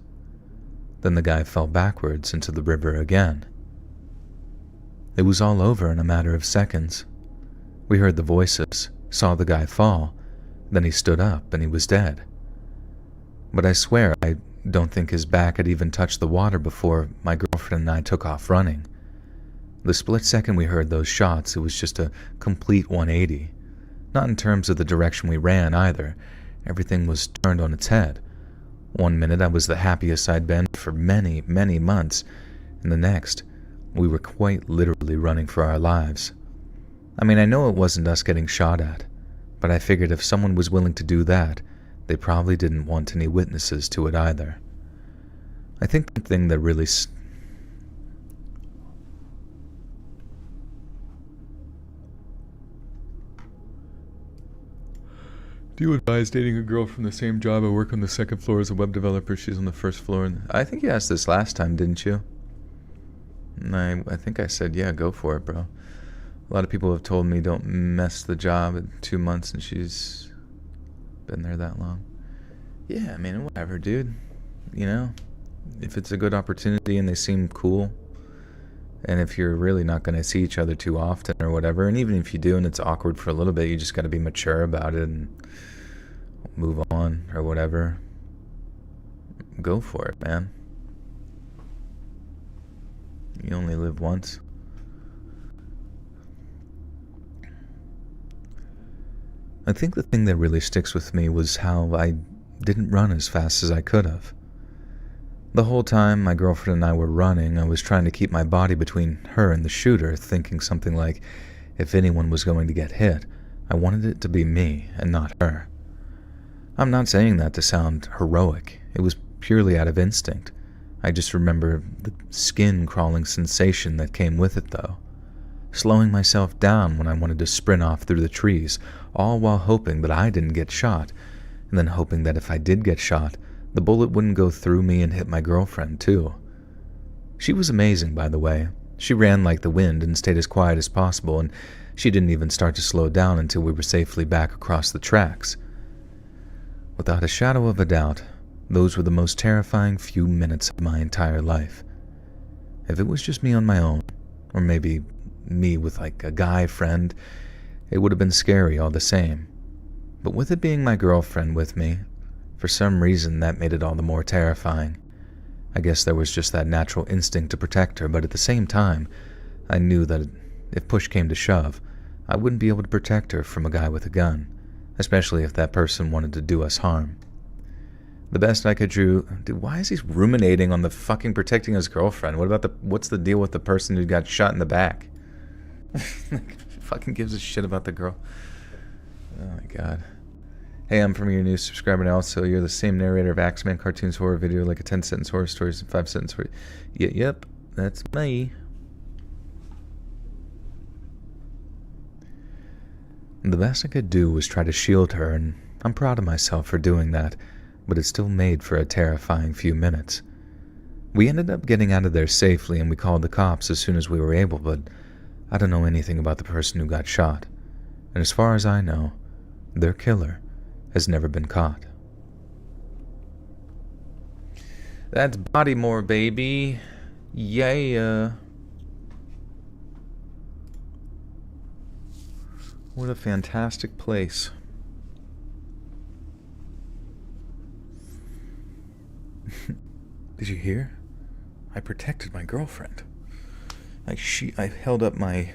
Then the guy fell backwards into the river again. It was all over in a matter of seconds. We heard the voices, saw the guy fall, then he stood up and he was dead. But I swear I don't think his back had even touched the water before my girlfriend and I took off running. The split second we heard those shots, it was just a complete 180. Not in terms of the direction we ran either. Everything was turned on its head. One minute I was the happiest I'd been for many, many months, and the next, we were quite literally running for our lives. I mean, I know it wasn't us getting shot at, But I figured if someone was willing to do that, they probably didn't want any witnesses to it either. I think the thing that really... Do you advise dating a girl from the same job? I work on the second floor as a web developer. She's on the first floor. I think you asked this last time, didn't you? And I think I said, yeah, go for it, bro. A lot of people have told me don't mess the job in 2 months, and she's been there that long. Yeah, I mean, whatever, dude. You know, if it's a good opportunity and they seem cool, and if you're really not going to see each other too often or whatever, and even if you do and it's awkward for a little bit, you just got to be mature about it and move on or whatever. Go for it, man. You only live once. I think the thing that really sticks with me was how I didn't run as fast as I could have. The whole time my girlfriend and I were running, I was trying to keep my body between her and the shooter, thinking something like, if anyone was going to get hit, I wanted it to be me and not her. I'm not saying that to sound heroic. It was purely out of instinct. I just remember the skin-crawling sensation that came with it, though. Slowing myself down when I wanted to sprint off through the trees, all while hoping that I didn't get shot, and then hoping that if I did get shot, the bullet wouldn't go through me and hit my girlfriend, too. She was amazing, by the way. She ran like the wind and stayed as quiet as possible, and she didn't even start to slow down until we were safely back across the tracks. Without a shadow of a doubt, those were the most terrifying few minutes of my entire life. If it was just me on my own, or maybe me with like a guy friend, it would have been scary all the same. But with it being my girlfriend with me, for some reason that made it all the more terrifying. I guess there was just that natural instinct to protect her, but at the same time, I knew that if push came to shove, I wouldn't be able to protect her from a guy with a gun, especially if that person wanted to do us harm. The best I could do... Dude, why is he ruminating on the fucking protecting his girlfriend? What's the deal with the person who got shot in the back? Fucking gives a shit about the girl. Oh my god. Hey, I'm from your new subscriber now, so you're the same narrator of Axeman Cartoons horror video, like a 10-sentence horror stories and 5-sentence horror... Yep, that's me. The best I could do was try to shield her, and I'm proud of myself for doing that, but it still made for a terrifying few minutes. We ended up getting out of there safely, and we called the cops as soon as we were able, but I don't know anything about the person who got shot. And as far as I know, their killer has never been caught. That's Bodymore, baby. Yeah. What a fantastic place. Did you hear? I protected my girlfriend. I held up my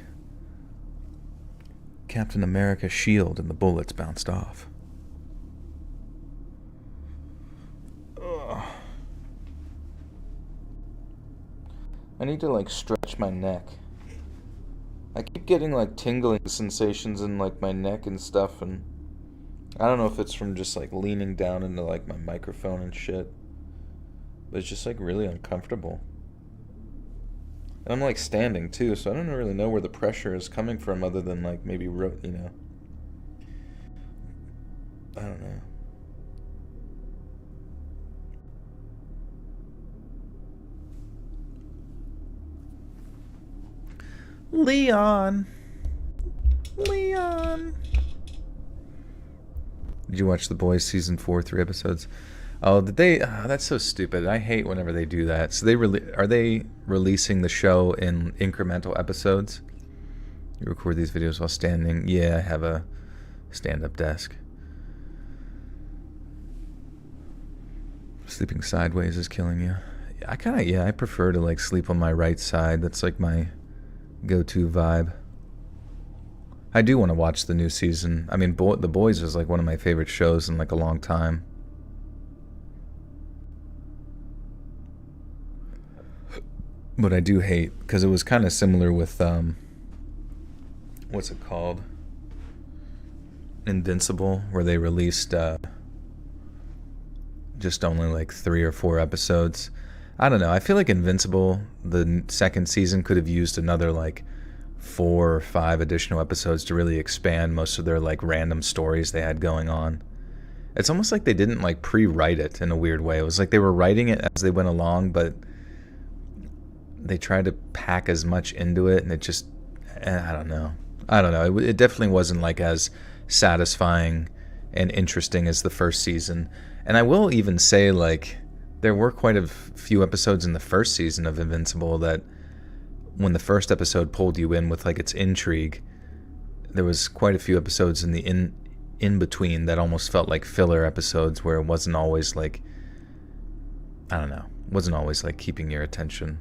Captain America shield and the bullets bounced off. Ugh. I need to like stretch my neck. I keep getting like tingling sensations in like my neck and stuff, and I don't know if it's from just like leaning down into like my microphone and shit, but it's just like really uncomfortable. And I'm like standing too, so I don't really know where the pressure is coming from other than like maybe, you know, I don't know. Leon. Did you watch The Boys season 4, 3 episodes? Oh, did they? Oh, that's so stupid. I hate whenever they do that. So are they releasing the show in incremental episodes? You record these videos while standing. Yeah, I have a stand-up desk. Sleeping sideways is killing you. I prefer to like sleep on my right side. That's like my go-to vibe. I do want to watch the new season. I mean, The Boys is like one of my favorite shows in like a long time. But I do hate, because it was kind of similar with, what's it called? Invincible, where they released just only like 3 or 4 episodes. I don't know. I feel like Invincible, the second season, could have used another like 4 or 5 additional episodes to really expand most of their like random stories they had going on. It's almost like they didn't like pre-write it in a weird way. It was like they were writing it as they went along, but they tried to pack as much into it, and it just, I don't know. It definitely wasn't like as satisfying and interesting as the first season. And I will even say, like, there were quite a few episodes in the first season of Invincible that when the first episode pulled you in with like its intrigue, there was quite a few episodes in the in between that almost felt like filler episodes where it wasn't always like, I don't know, wasn't always like keeping your attention.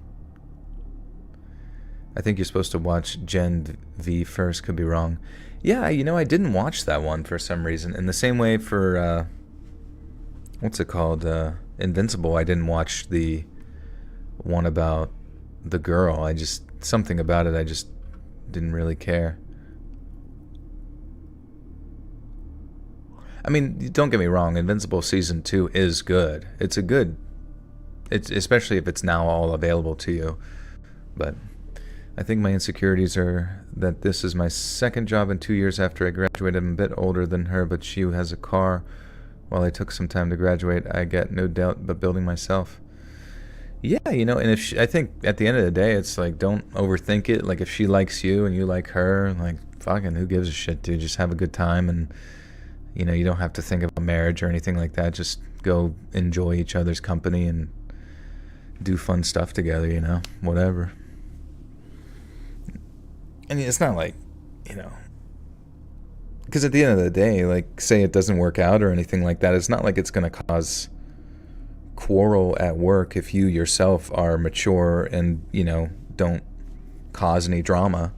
I think you're supposed to watch Gen V first, could be wrong. Yeah, I didn't watch that one for some reason. In the same way for, what's it called? Invincible, I didn't watch the one about the girl. Something about it, I just didn't really care. I mean, don't get me wrong, Invincible Season 2 is good. It's especially if it's now all available to you. But I think my insecurities are that this is my second job in 2 years after I graduated. I'm a bit older than her, but she has a car. While I took some time to graduate, I get no doubt but building myself. Yeah, and if I think at the end of the day, it's like, don't overthink it. Like, if she likes you and you like her, like, fucking who gives a shit, dude? Just have a good time, and you don't have to think about marriage or anything like that. Just go enjoy each other's company and do fun stuff together, whatever. I mean, it's not like, because at the end of the day, like, say it doesn't work out or anything like that, it's not like it's going to cause quarrel at work if you yourself are mature and, don't cause any drama.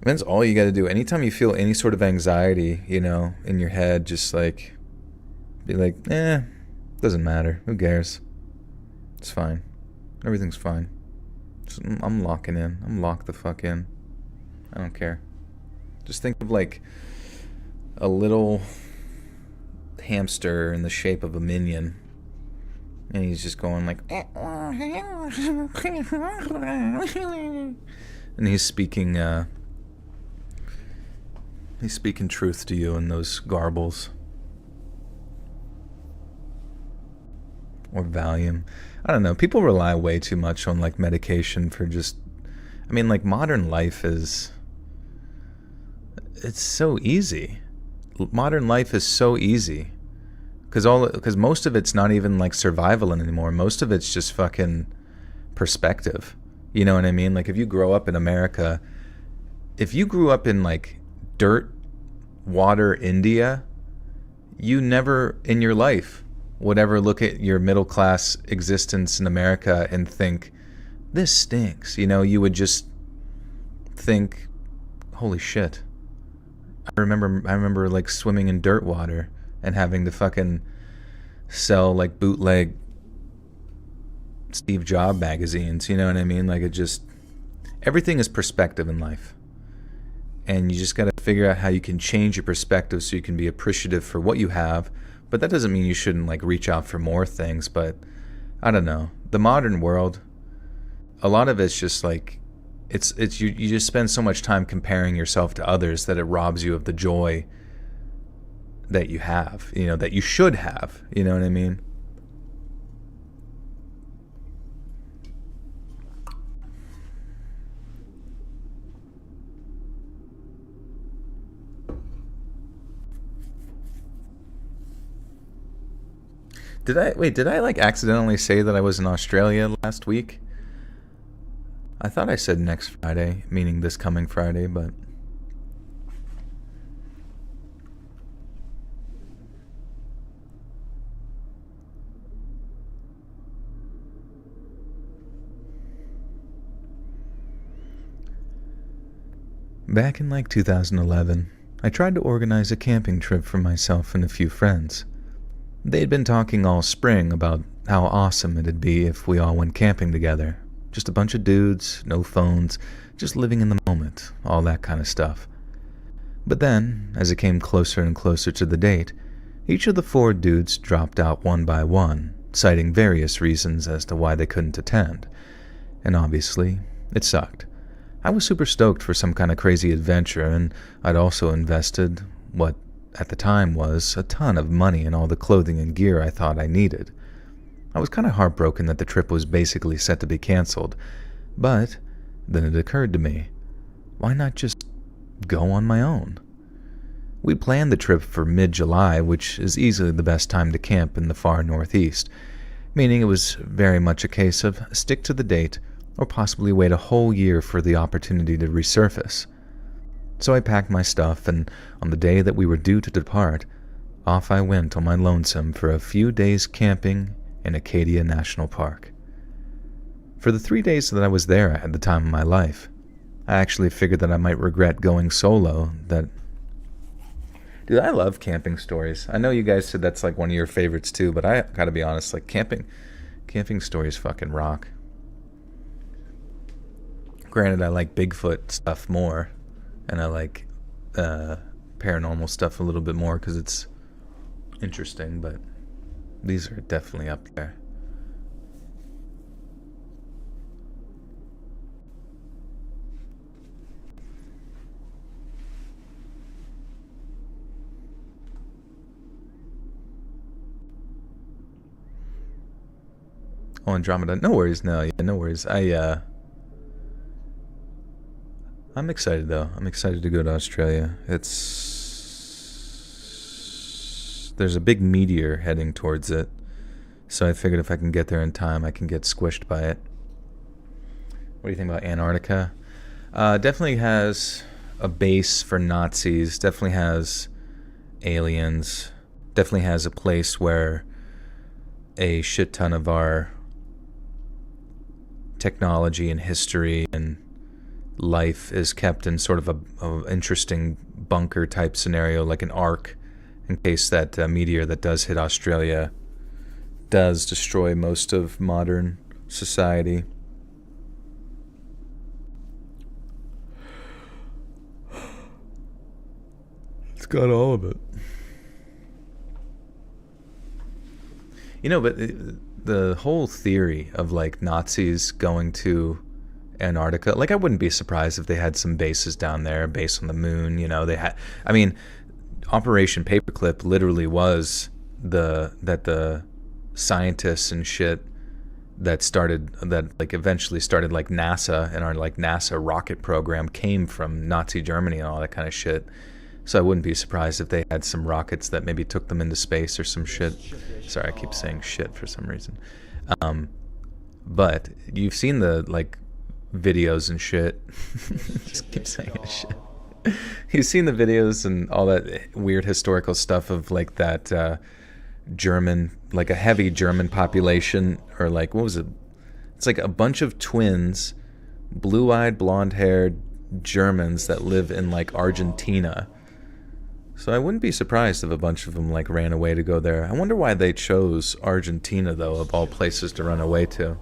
I mean, that's all you got to do. Anytime you feel any sort of anxiety, in your head, just like, be like, doesn't matter. Who cares? It's fine. Everything's fine. I'm locking in. I'm locked the fuck in. I don't care. Just think of like a little hamster in the shape of a minion, and he's just going like, and he's speaking truth to you in those garbles. Or Valium. I don't know. People rely way too much on like medication for just, I mean, like, modern life it's so easy. Modern life is so easy. Because most of it's not even like survival anymore. Most of it's just fucking perspective. You know what I mean? Like, if you grow up in America, if you grew up in like dirt, water, India, you never in your life would ever look at your middle class existence in America and think, this stinks. You would just think, holy shit. I remember like swimming in dirt water and having to fucking sell like bootleg Steve Jobs magazines, you know what I mean? Like, everything is perspective in life. And you just got to figure out how you can change your perspective so you can be appreciative for what you have. But that doesn't mean you shouldn't like reach out for more things. But I don't know. The modern world, a lot of it's just like, it's you just spend so much time comparing yourself to others that it robs you of the joy that you have, that you should have. You know what I mean? Did I like accidentally say that I was in Australia last week? I thought I said next Friday, meaning this coming Friday, but back in like 2011, I tried to organize a camping trip for myself and a few friends. They'd been talking all spring about how awesome it'd be if we all went camping together. Just a bunch of dudes, no phones, just living in the moment, all that kind of stuff. But then, as it came closer and closer to the date, each of the 4 dudes dropped out one by one, citing various reasons as to why they couldn't attend. And obviously, it sucked. I was super stoked for some kind of crazy adventure, and I'd also invested what at the time was a ton of money in all the clothing and gear I thought I needed. I was kind of heartbroken that the trip was basically set to be canceled, but then it occurred to me, why not just go on my own? We planned the trip for mid-July, which is easily the best time to camp in the far northeast, meaning it was very much a case of stick to the date or possibly wait a whole year for the opportunity to resurface. So I packed my stuff, and on the day that we were due to depart, off I went on my lonesome for a few days camping in Acadia National Park. For the 3 days that I was there, I had the time of my life. I actually figured that I might regret going solo. Dude, I love camping stories. I know you guys said that's like one of your favorites too, but I gotta be honest, like camping stories fucking rock. Granted, I like Bigfoot stuff more, and I like paranormal stuff a little bit more because it's interesting, but these are definitely up there. Oh, Andromeda. No worries. No, yeah, no worries. I'm excited though. I'm excited to go to Australia. There's a big meteor heading towards it, so I figured if I can get there in time, I can get squished by it. What do you think about Antarctica? Definitely has a base for Nazis. Definitely has aliens. Definitely has a place where a shit ton of our technology and history and life is kept in sort of a interesting bunker type scenario, like an ark, in case that meteor that does hit Australia does destroy most of modern society. It's got all of it. You know, but the whole theory of like Nazis going to Antarctica, like I wouldn't be surprised if they had some bases down there, a base on the moon. You know, they had. I mean, Operation Paperclip literally was the scientists and shit that like eventually started like NASA and our like NASA rocket program came from Nazi Germany and all that kind of shit. So I wouldn't be surprised if they had some rockets that maybe took them into space or some shit. Sorry, I keep saying shit for some reason. But you've seen the like videos and shit. Just keep saying shit. You've seen the videos and all that weird historical stuff of like that German, like a heavy German population, or like, what was it? It's like a bunch of twins, blue-eyed, blonde-haired Germans that live in like Argentina. So I wouldn't be surprised if a bunch of them like ran away to go there. I wonder why they chose Argentina though, of all places to run away to.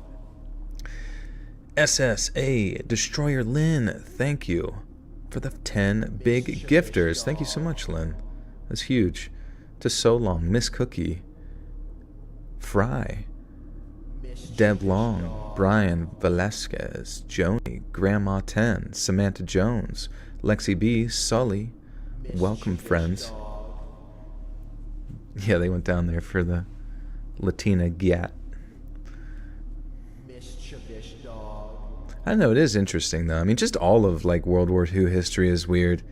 SSA Destroyer Lynn, thank you for the 10 big gifters. Thank you so much, Lynn. That's huge. To So Long, Miss Cookie, Fry, Deb Long, Brian Velasquez, Joni, Grandma 10, Samantha Jones, Lexi B, Sully. Welcome, friends. Yeah, they went down there for the Latina Gat. I don't know, it is interesting though. I mean, just all of like World War II history is weird.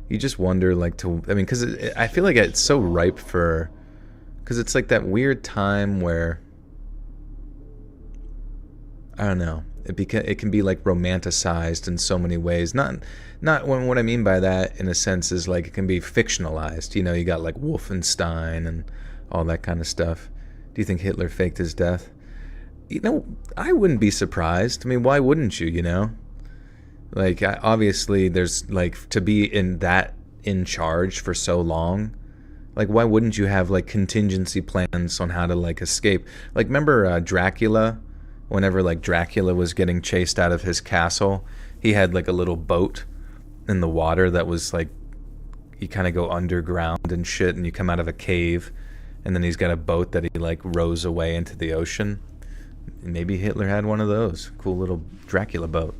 You just wonder like because I feel like it's so ripe for, because it's like that weird time where, I don't know, it can be like romanticized in so many ways. Not what I mean by that in a sense is like it can be fictionalized. You know, you got like Wolfenstein and all that kind of stuff. Do you think Hitler faked his death? You know, I wouldn't be surprised. I mean, why wouldn't you, you know? Like, obviously, there's, like, to be in charge for so long, like, why wouldn't you have, like, contingency plans on how to, like, escape? Like, remember Dracula? Whenever, like, Dracula was getting chased out of his castle, he had, like, a little boat in the water that was, like, you kind of go underground and shit, and you come out of a cave, and then he's got a boat that he like rows away into the ocean. Maybe Hitler had one of those. Cool little Dracula boat.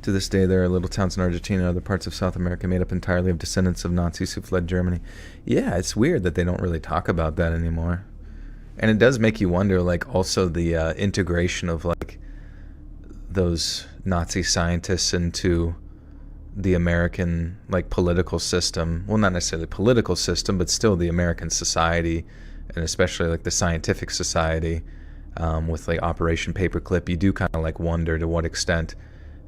To this day, there are little towns in Argentina and other parts of South America made up entirely of descendants of Nazis who fled Germany. Yeah, it's weird that they don't really talk about that anymore. And it does make you wonder, like, also the integration of, like, those Nazi scientists into the American, like, political system. Well, not necessarily political system, but still the American society, and especially, like, the scientific society, with, like, Operation Paperclip. You do kind of, like, wonder to what extent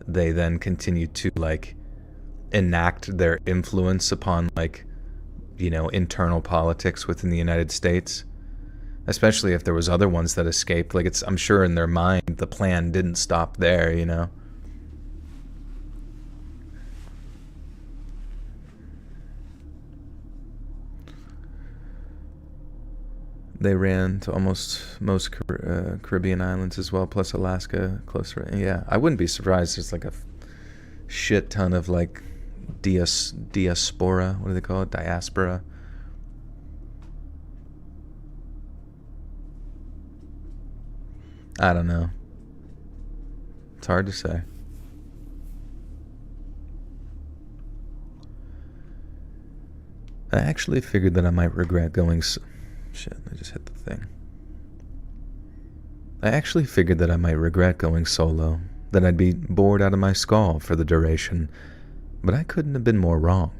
they then continue to, like, enact their influence upon, like, you know, internal politics within the United States. Especially if there was other ones that escaped. Like, I'm sure in their mind the plan didn't stop there, you know. They ran to almost most Caribbean islands as well, plus Alaska closer. Yeah, I wouldn't be surprised. There's like a shit ton of like diaspora. What do they call it? Diaspora. I don't know. It's hard to say. I actually figured that I might regret going... Shit, I just hit the thing. I actually figured that I might regret going solo, that I'd be bored out of my skull for the duration, but I couldn't have been more wrong.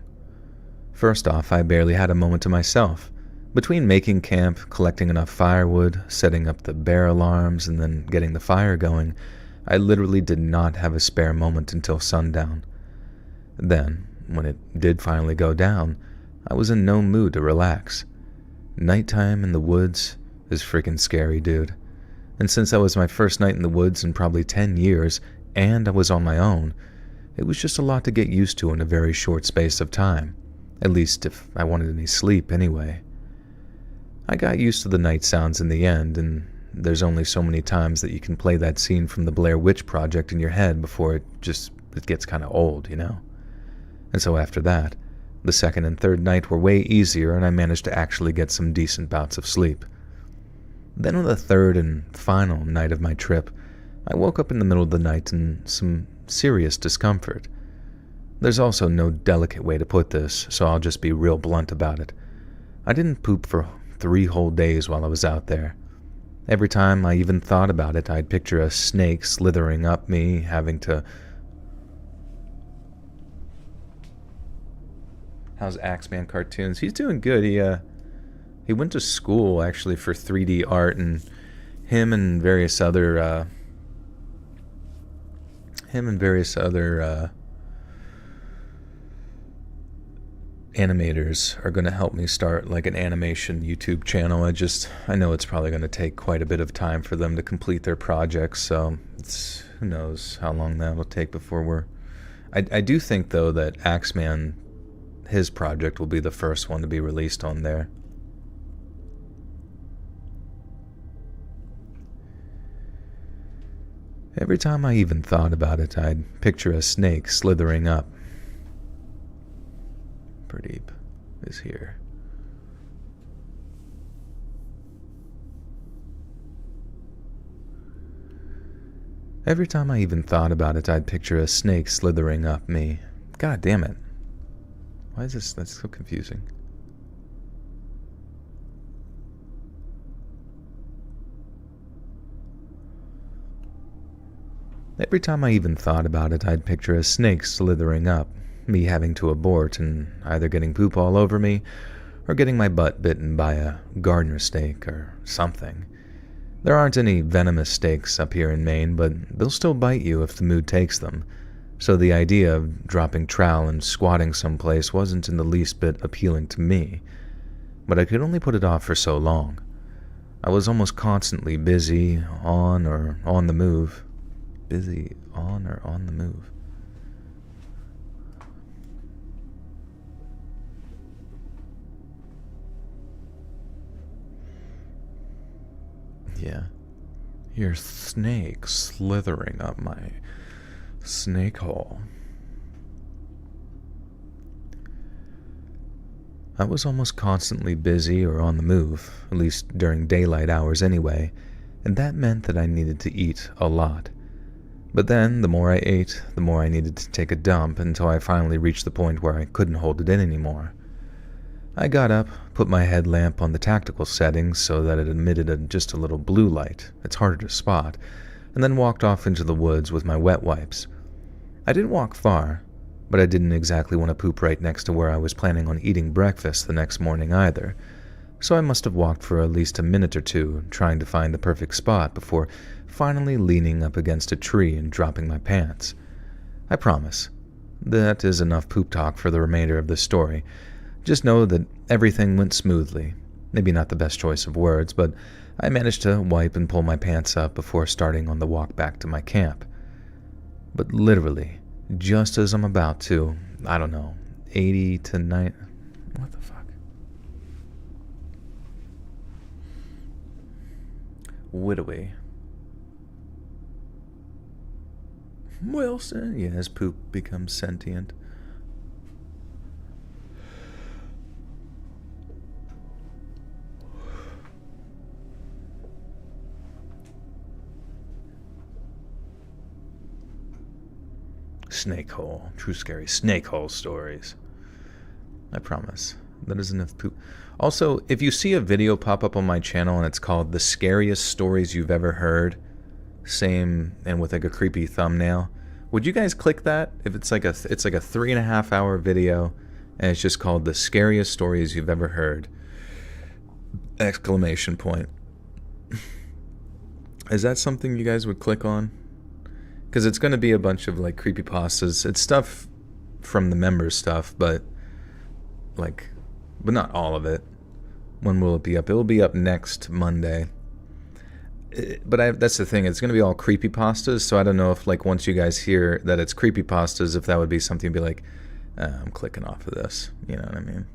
First off, I barely had a moment to myself. Between making camp, collecting enough firewood, setting up the bear alarms, and then getting the fire going, I literally did not have a spare moment until sundown. Then, when it did finally go down, I was in no mood to relax. Nighttime in the woods is freaking scary, dude. And since that was my first night in the woods in probably 10 years, and I was on my own, it was just a lot to get used to in a very short space of time. At least if I wanted any sleep anyway. I got used to the night sounds in the end, and there's only so many times that you can play that scene from the Blair Witch Project in your head before it gets kind of old, you know? And so after that, the second and third night were way easier, and I managed to actually get some decent bouts of sleep. Then on the third and final night of my trip, I woke up in the middle of the night in some serious discomfort. There's also no delicate way to put this, so I'll just be real blunt about it. I didn't poop for 3 whole days while I was out there. Every time I even thought about it, I'd picture a snake slithering up me, having to... How's Axeman Cartoons? He's doing good. He went to school actually for 3D art, and him and various other animators are going to help me start like an animation YouTube channel. I know it's probably going to take quite a bit of time for them to complete their projects, so who knows how long that'll take before I do think though that Axeman, his project will be the first one to be released on there. Every time I even thought about it, I'd picture a snake slithering up. Pradeep is here. Every time I even thought about it, I'd picture a snake slithering up me. God damn it. Why is this? That's so confusing. Every time I even thought about it, I'd picture a snake slithering up, me having to abort and either getting poop all over me or getting my butt bitten by a gardener snake or something. There aren't any venomous snakes up here in Maine, but they'll still bite you if the mood takes them. So the idea of dropping trowel and squatting someplace wasn't in the least bit appealing to me. But I could only put it off for so long. I was almost constantly busy, on or on the move. Busy, on or on the move. Yeah. Your snake slithering up my snake hole. I was almost constantly busy or on the move, at least during daylight hours anyway, and that meant that I needed to eat a lot. But then, the more I ate, the more I needed to take a dump until I finally reached the point where I couldn't hold it in anymore. I got up, put my headlamp on the tactical settings so that it emitted just a little blue light, it's harder to spot, and then walked off into the woods with my wet wipes. I didn't walk far, but I didn't exactly want to poop right next to where I was planning on eating breakfast the next morning either, so I must have walked for at least a minute or two trying to find the perfect spot before finally leaning up against a tree and dropping my pants. I promise, that is enough poop talk for the remainder of this story. Just know that everything went smoothly. Maybe not the best choice of words, but I managed to wipe and pull my pants up before starting on the walk back to my camp. But literally, just as I'm about to, 80 to 90... What the fuck? Widowy. Wilson, yes, poop becomes sentient. Snake hole. True scary snake hole stories. I promise. That is enough poop. Also, if you see a video pop up on my channel and it's called The Scariest Stories You've Ever Heard, same and with like a creepy thumbnail, would you guys click that? If it's like a 3.5 hour video and it's just called The Scariest Stories You've Ever Heard, ! Is that something you guys would click on? Because it's going to be a bunch of like creepypastas. It's stuff from the members stuff, but not all of it. When will it be up? It will be up next Monday. But that's the thing. It's going to be all creepypastas, so I don't know if like once you guys hear that it's creepypastas, if that would be something to be like, I'm clicking off of this. You know what I mean?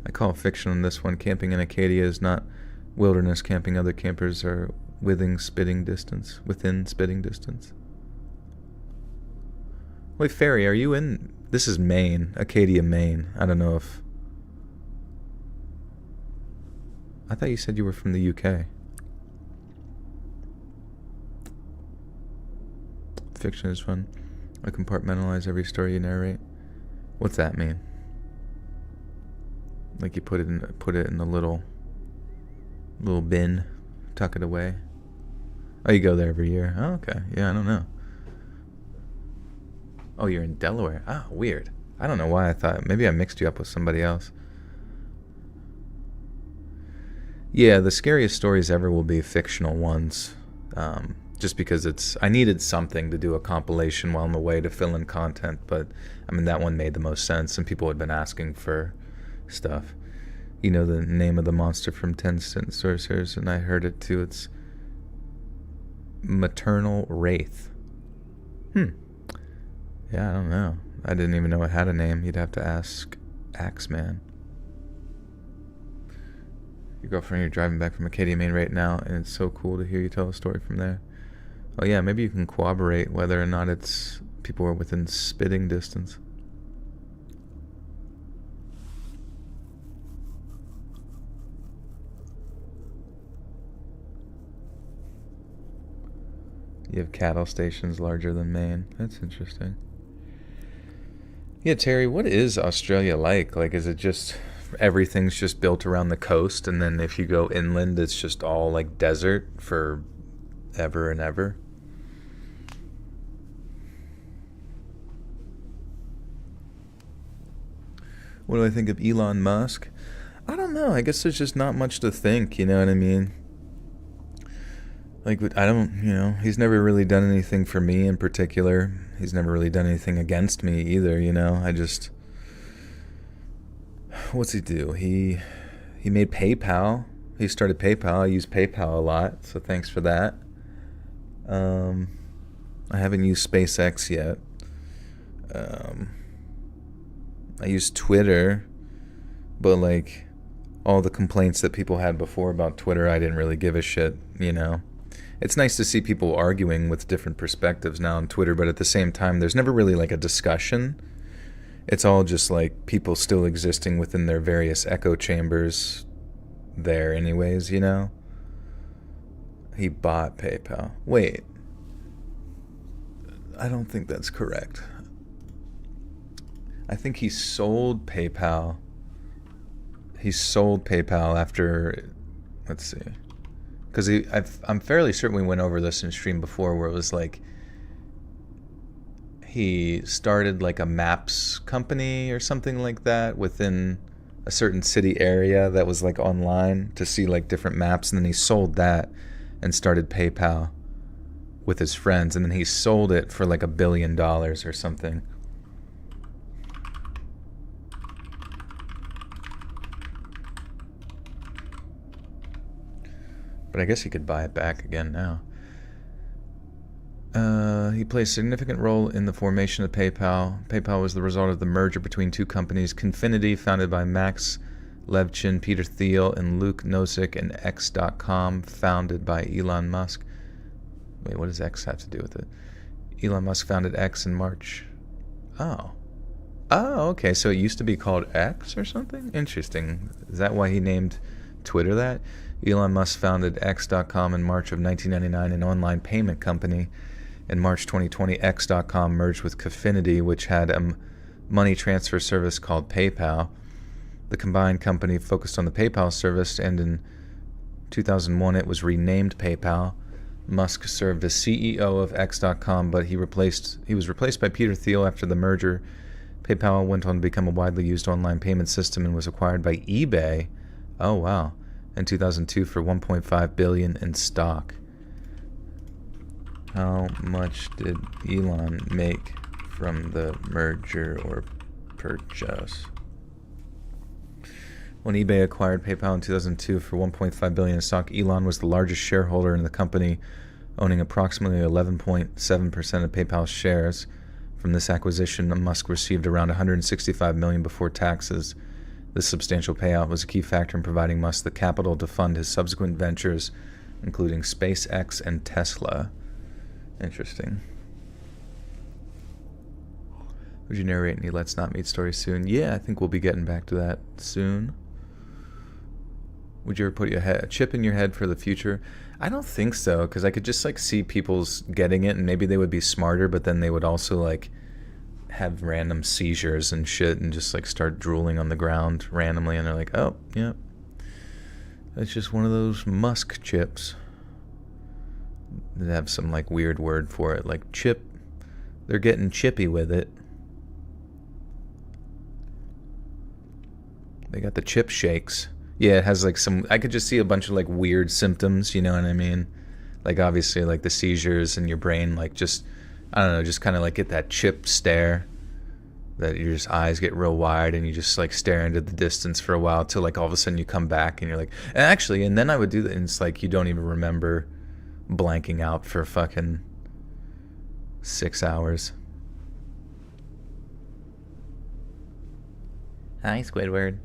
I call fiction on this one. Camping in Acadia is not wilderness camping. Other campers are within spitting distance. Wait, Ferry, are you in... This is Maine. Acadia, Maine. I don't know if... I thought you said you were from the UK. Fiction is fun. I compartmentalize every story you narrate. What's that mean? Like you put it in a little bin, tuck it away. Oh, you go there every year. Oh, okay. Yeah, I don't know. Oh, you're in Delaware. Ah, weird. I don't know why I thought. Maybe I mixed you up with somebody else. Yeah, the scariest stories ever will be fictional ones. Just because I needed something to do a compilation while I'm away to fill in content, but I mean that one made the most sense and people had been asking for stuff. You know the name of the monster from 10 Cent Sorcerers, and I heard it too. It's Maternal Wraith. Yeah, I don't know. I didn't even know it had a name. You'd have to ask Axeman. Your girlfriend, you're driving back from Acadia, Maine right now, and it's so cool to hear you tell a story from there. Oh yeah, maybe you can corroborate whether or not it's people are within spitting distance. You have cattle stations larger than Maine. That's interesting. Yeah, Terry, what is Australia like? Like, is it just everything's just built around the coast, and then if you go inland, it's just all like desert for ever and ever? What do I think of Elon Musk? I don't know. I guess there's just not much to think, you know what I mean? Like, I don't, he's never really done anything for me in particular. He's never really done anything against me either, what's he do? He made PayPal. He started PayPal. I use PayPal a lot, so thanks for that. I haven't used SpaceX yet. I use Twitter, but like all the complaints that people had before about Twitter, I didn't really give a shit, It's nice to see people arguing with different perspectives now on Twitter, but at the same time, there's never really like a discussion. It's all just like people still existing within their various echo chambers there anyways, you know? He bought PayPal. Wait. I don't think that's correct. I think he sold PayPal. He sold PayPal after, let's see. Because I'm fairly certain we went over this in stream before, where it was like he started like a maps company or something like that within a certain city area that was like online to see like different maps, and then he sold that and started PayPal with his friends, and then he sold it for like $1 billion or something. But I guess he could buy it back again now. He played a significant role in the formation of PayPal. PayPal was the result of the merger between two companies, Confinity, founded by Max Levchin, Peter Thiel, and Luke Nosek, and X.com, founded by Elon Musk. Wait, what does X have to do with it? Elon Musk founded X in March. Oh, okay, so it used to be called X or something? Interesting. Is that why he named Twitter that? Elon Musk founded X.com in March of 1999, an online payment company. In March 2020, X.com merged with Confinity, which had a money transfer service called PayPal. The combined company focused on the PayPal service, and in 2001 it was renamed PayPal. Musk served as CEO of X.com, but he was replaced by Peter Thiel after the merger. PayPal went on to become a widely used online payment system and was acquired by eBay. Oh, wow. In 2002 for $1.5 billion in stock. How much did Elon make from the merger or purchase? When eBay acquired PayPal in 2002 for $1.5 billion in stock, Elon was the largest shareholder in the company, owning approximately 11.7% of PayPal's shares. From this acquisition, Musk received around $165 million before taxes. This substantial payout was a key factor in providing Musk the capital to fund his subsequent ventures, including SpaceX and Tesla. Interesting. Would you narrate any Let's Not Meet stories soon? Yeah, I think we'll be getting back to that soon. Would you ever put a chip in your head for the future? I don't think so, because I could just like see people's getting it, and maybe they would be smarter, but then they would also like have random seizures and shit and just like start drooling on the ground randomly, and they're like, oh, yeah, that's just one of those Musk chips. They have some like weird word for it, like chip. They're getting chippy with it. They got the chip shakes. Yeah, it has like some, I could just see a bunch of like weird symptoms, you know what I mean? Like obviously like the seizures in your brain, like just, I don't know, just kind of like get that chip stare, that your just eyes get real wide and you just like stare into the distance for a while till like all of a sudden you come back and you're like, and then I would do that, and it's like you don't even remember blanking out for fucking 6 hours. Hi, Squidward.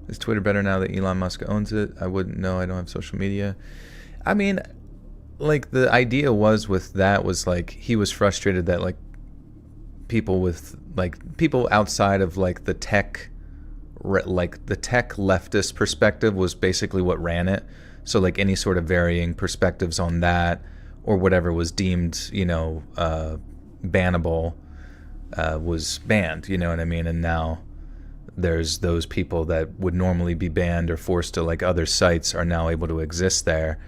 Is Twitter better now that Elon Musk owns it? I wouldn't know. I don't have social media. I mean, like the idea was with that was like he was frustrated that like people outside of like the tech leftist perspective was basically what ran it. So like any sort of varying perspectives on that or whatever was deemed, you know, bannable was banned, you know what I mean? And now there's those people that would normally be banned or forced to like other sites are now able to exist there.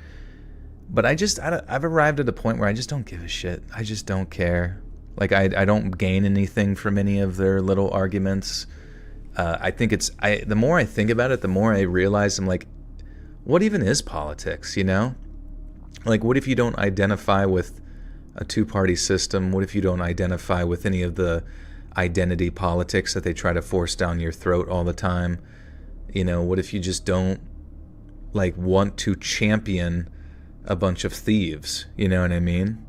But I've arrived at a point where I just don't give a shit. I just don't care. Like I don't gain anything from any of their little arguments. I think the more I think about it, the more I realize I'm like, what even is politics, you know? Like, what if you don't identify with a two-party system? What if you don't identify with any of the identity politics that they try to force down your throat all the time? You know, what if you just don't like want to champion a bunch of thieves? You know what I mean?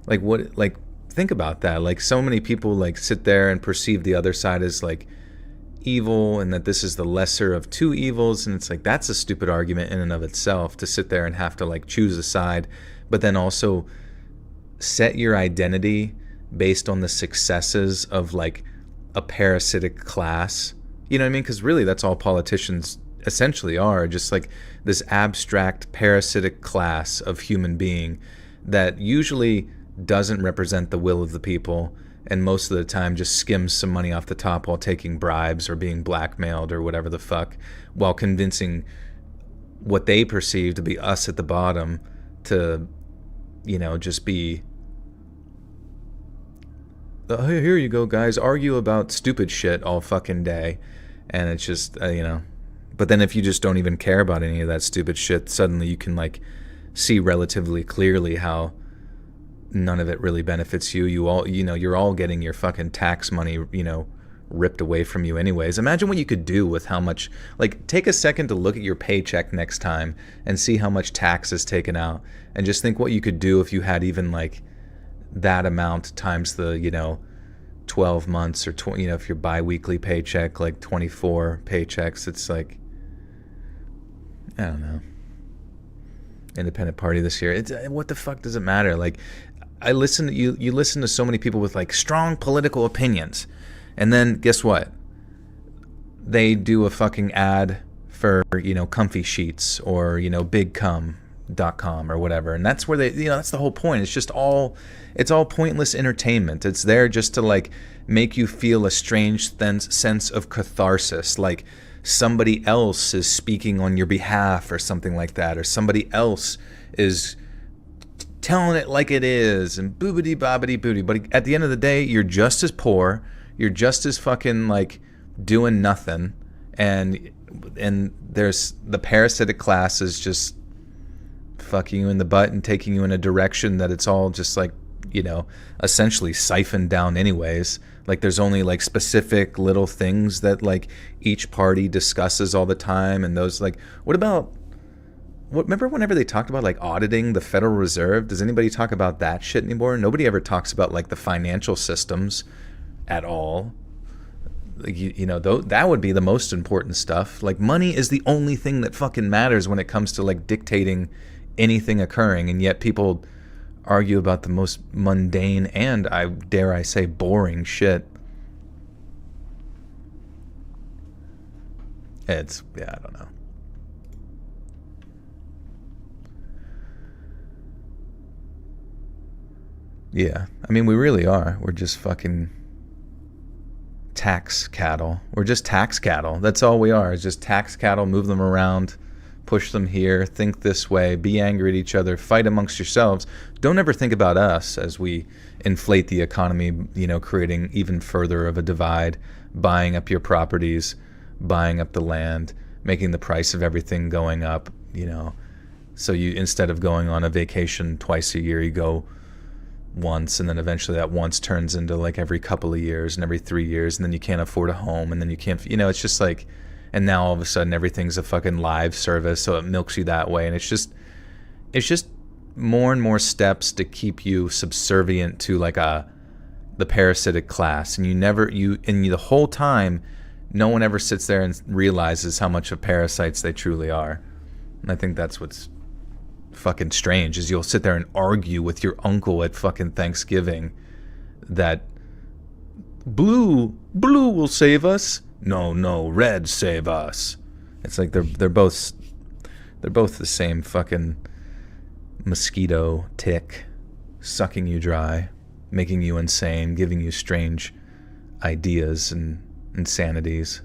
Like think about that. Like so many people like sit there and perceive the other side as like evil and that this is the lesser of two evils, and it's like that's a stupid argument in and of itself to sit there and have to like choose a side, but then also set your identity based on the successes of like a parasitic class. You know what I mean? Because really that's all politicians essentially are, just like this abstract parasitic class of human being that usually doesn't represent the will of the people, and most of the time just skims some money off the top while taking bribes or being blackmailed or whatever the fuck, while convincing what they perceive to be us at the bottom to, you know, just be, hey, here you go, guys, argue about stupid shit all fucking day. And it's just, you know, but then if you just don't even care about any of that stupid shit, suddenly you can like see relatively clearly how none of it really benefits you. You all, you know, you're all getting your fucking tax money, you know, ripped away from you anyways. Imagine what you could do with how much, like, take a second to look at your paycheck next time and see how much tax is taken out, and just think what you could do if you had even like that amount times the, you know, 12 months or you know, if your bi-weekly paycheck, like 24 paychecks, it's like, I don't know. Independent party this year. It's, what the fuck does it matter? Like, I listen to you listen to so many people with like strong political opinions, and then guess what? They do a fucking ad for, you know, comfy sheets or, you know, bigcum.com or whatever, and that's where they, you know, that's the whole point. It's just all, it's all pointless entertainment. It's there just to like make you feel a strange sense of catharsis, like somebody else is speaking on your behalf or something like that, or somebody else is telling it like it is, and boobity bobbity booty. But at the end of the day, you're just as poor, you're just as fucking like doing nothing, and there's the parasitic class is just fucking you in the butt and taking you in a direction that it's all just like, you know, essentially siphoned down anyways. Like there's only like specific little things that like each party discusses all the time, and those like, what about, what, remember whenever they talked about like auditing the Federal Reserve? Does anybody talk about that shit anymore? Nobody ever talks about like the financial systems at all. Like, you know, that would be the most important stuff. Like money is the only thing that fucking matters when it comes to like dictating anything occurring, and yet people argue about the most mundane and, I dare I say, boring shit. It's, yeah, I don't know. Yeah, I mean, we really are. We're just fucking tax cattle. We're just tax cattle. That's all we are, is just tax cattle. Move them around, push them here, think this way, be angry at each other, fight amongst yourselves. Don't ever think about us as we inflate the economy, you know, creating even further of a divide, buying up your properties, buying up the land, making the price of everything going up, you know. So you, instead of going on a vacation twice a year, you go once, and then eventually that once turns into like every couple of years and every 3 years, and then you can't afford a home, and then you can't, you know, it's just like, and now all of a sudden everything's a fucking live service, so it milks you that way, and it's just more and more steps to keep you subservient to like the parasitic class, and the whole time no one ever sits there and realizes how much of parasites they truly are. And I think that's what's fucking strange, is you'll sit there and argue with your uncle at fucking Thanksgiving that blue will save us. No, red save us. It's like they're both the same fucking mosquito tick, sucking you dry, making you insane, giving you strange ideas and insanities.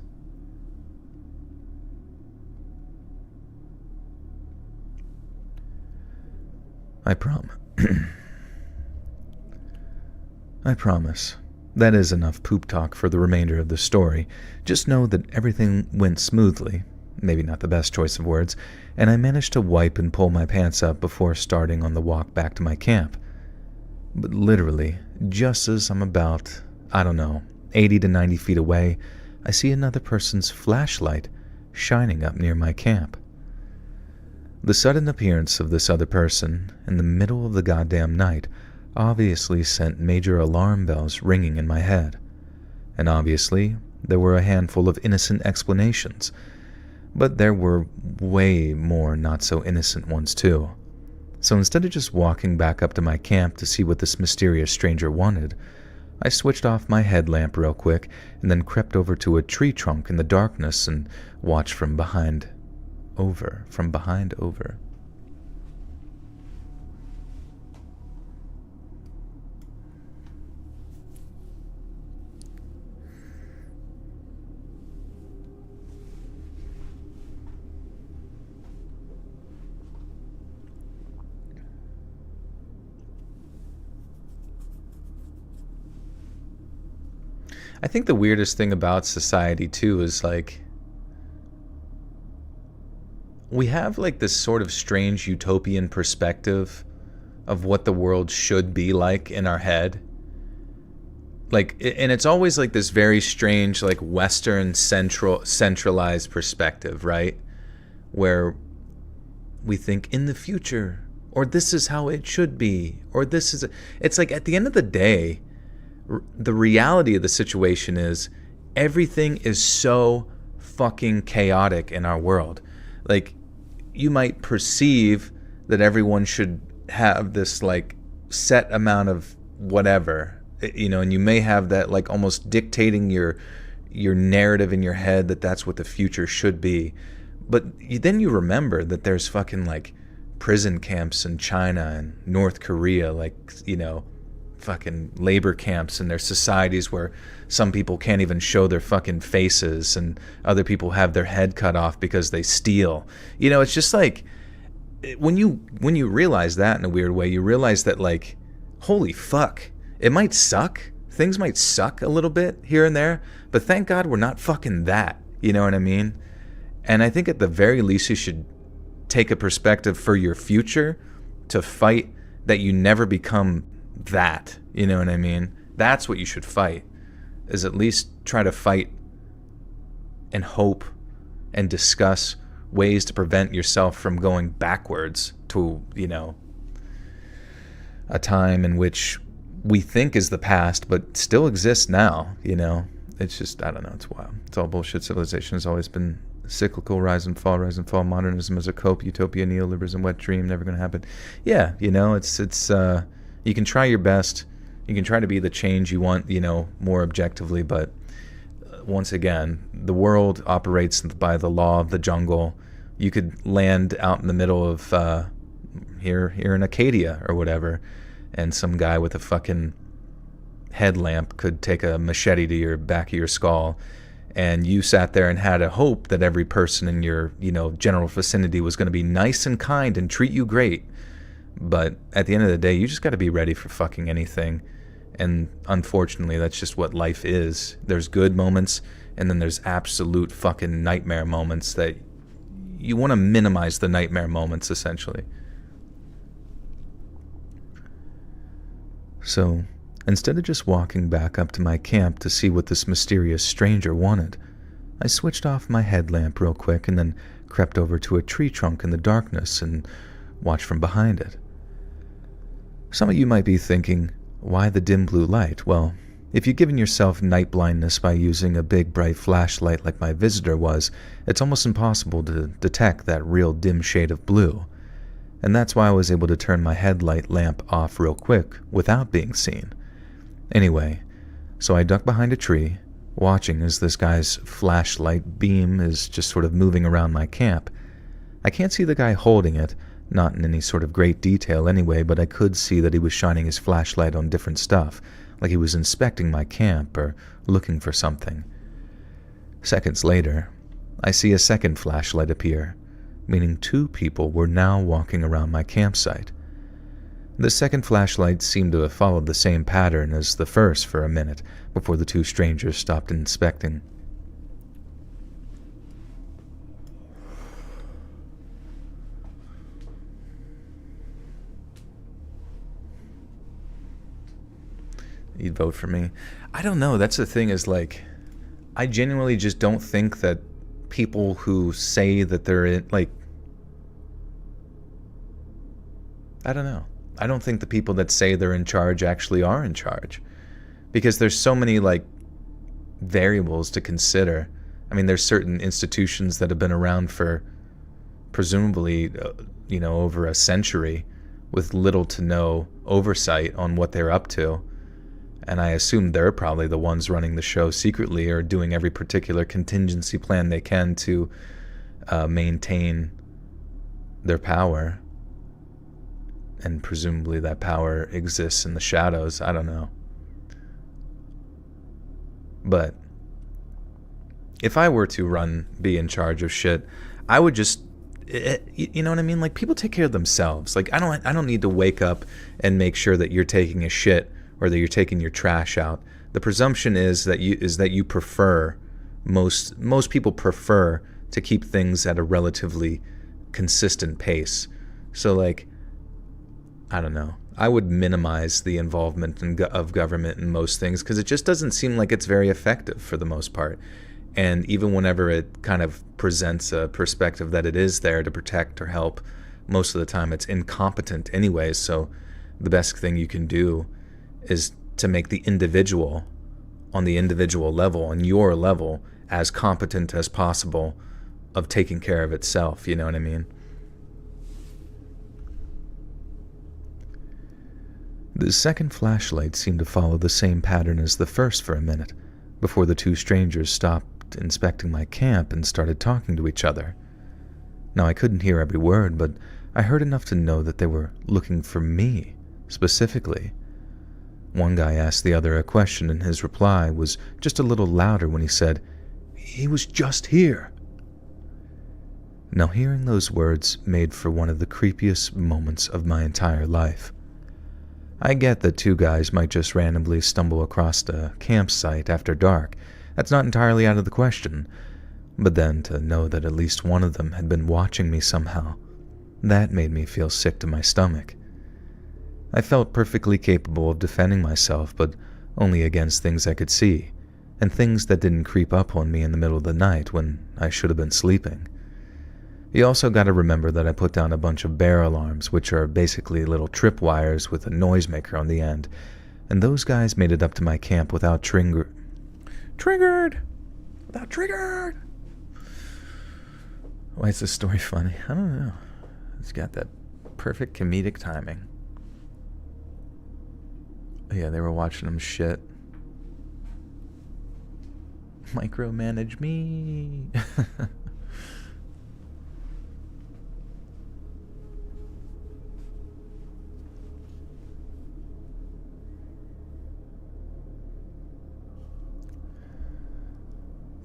I promise. That is enough poop talk for the remainder of the story. Just know that everything went smoothly, maybe not the best choice of words, and I managed to wipe and pull my pants up before starting on the walk back to my camp. But literally, just as I'm about, 80 to 90 feet away, I see another person's flashlight shining up near my camp. The sudden appearance of this other person in the middle of the goddamn night obviously sent major alarm bells ringing in my head. And obviously, there were a handful of innocent explanations, but there were way more not-so-innocent ones too. So instead of just walking back up to my camp to see what this mysterious stranger wanted, I switched off my headlamp real quick and then crept over to a tree trunk in the darkness and watched from behind over. I think the weirdest thing about society too is like we have like this sort of strange utopian perspective of what the world should be like in our head. Like, and it's always like this very strange, like Western centralized perspective, right? Where we think in the future, or this is how it should be, or this is, it's like at the end of the day, the reality of the situation is everything is so fucking chaotic in our world. Like, you might perceive that everyone should have this like set amount of whatever, you know, and you may have that like almost dictating your narrative in your head that that's what the future should be. But then you remember that there's fucking like prison camps in China and North Korea, like, you know, fucking labor camps, and there's societies where some people can't even show their fucking faces and other people have their head cut off because they steal. You know, it's just like when you realize that in a weird way, you realize that like, holy fuck, it might suck. Things might suck a little bit here and there, but thank God we're not fucking that. You know what I mean? And I think at the very least you should take a perspective for your future to fight that you never become that. You know what I mean? That's what you should fight, is at least try to fight and hope and discuss ways to prevent yourself from going backwards to, you know, a time in which we think is the past but still exists now. You know, it's just, I don't know, it's wild. It's all bullshit. Civilization has always been cyclical, rise and fall. Modernism as a cope, utopia, neoliberalism, wet dream, never gonna happen. Yeah, you know, it's you can try your best, you can try to be the change you want, you know, more objectively, but once again, the world operates by the law of the jungle. You could land out in the middle of here in Acadia or whatever, and some guy with a fucking headlamp could take a machete to your back of your skull, and you sat there and had a hope that every person in your, you know, general vicinity was going to be nice and kind and treat you great. But at the end of the day, you just got to be ready for fucking anything. And unfortunately, that's just what life is. There's good moments, and then there's absolute fucking nightmare moments that you want to minimize the nightmare moments, essentially. So, instead of just walking back up to my camp to see what this mysterious stranger wanted, I switched off my headlamp real quick and then crept over to a tree trunk in the darkness and watched from behind it. Some of you might be thinking, why the dim blue light? Well, if you've given yourself night blindness by using a big bright flashlight like my visitor was, it's almost impossible to detect that real dim shade of blue. And that's why I was able to turn my headlight lamp off real quick without being seen. Anyway, so I ducked behind a tree, watching as this guy's flashlight beam is just sort of moving around my camp. I can't see the guy holding it, not in any sort of great detail anyway, but I could see that he was shining his flashlight on different stuff, like he was inspecting my camp or looking for something. Seconds later, I see a second flashlight appear, meaning 2 people were now walking around my campsite. The second flashlight seemed to have followed the same pattern as the first for a minute before the 2 strangers stopped inspecting. You'd vote for me? I don't know. That's the thing, is like, I genuinely just don't think that people who say that they're in, like, I don't know. I don't think the people that say they're in charge actually are in charge. Because there's so many, like, variables to consider. I mean, there's certain institutions that have been around for presumably, over a century with little to no oversight on what they're up to. And I assume they're probably the ones running the show secretly or doing every particular contingency plan they can to maintain their power. And presumably that power exists in the shadows. I don't know. But if I were to be in charge of shit, I would just, you know what I mean? Like, people take care of themselves. Like, I don't need to wake up and make sure that you're taking a shit or that you're taking your trash out. The presumption is that you prefer, most people prefer to keep things at a relatively consistent pace. So, like, I don't know. I would minimize the involvement of government in most things because it just doesn't seem like it's very effective for the most part. And even whenever it kind of presents a perspective that it is there to protect or help, most of the time it's incompetent anyways. So the best thing you can do is to make the individual, on the individual level, on your level, as competent as possible of taking care of itself. You know what I mean? The second flashlight seemed to follow the same pattern as the first for a minute, before the two strangers stopped inspecting my camp and started talking to each other. Now, I couldn't hear every word, but I heard enough to know that they were looking for me, specifically. One guy asked the other a question, and his reply was just a little louder when he said, "He was just here." Now, hearing those words made for one of the creepiest moments of my entire life. I get that two guys might just randomly stumble across a campsite after dark. That's not entirely out of the question. But then to know that at least one of them had been watching me somehow, that made me feel sick to my stomach. I felt perfectly capable of defending myself, but only against things I could see, and things that didn't creep up on me in the middle of the night when I should have been sleeping. You also got to remember that I put down a bunch of bear alarms, which are basically little tripwires with a noisemaker on the end, and those guys made it up to my camp without triggered. Why is this story funny? I don't know. It's got that perfect comedic timing. Yeah, they were watching them shit. Micromanage me.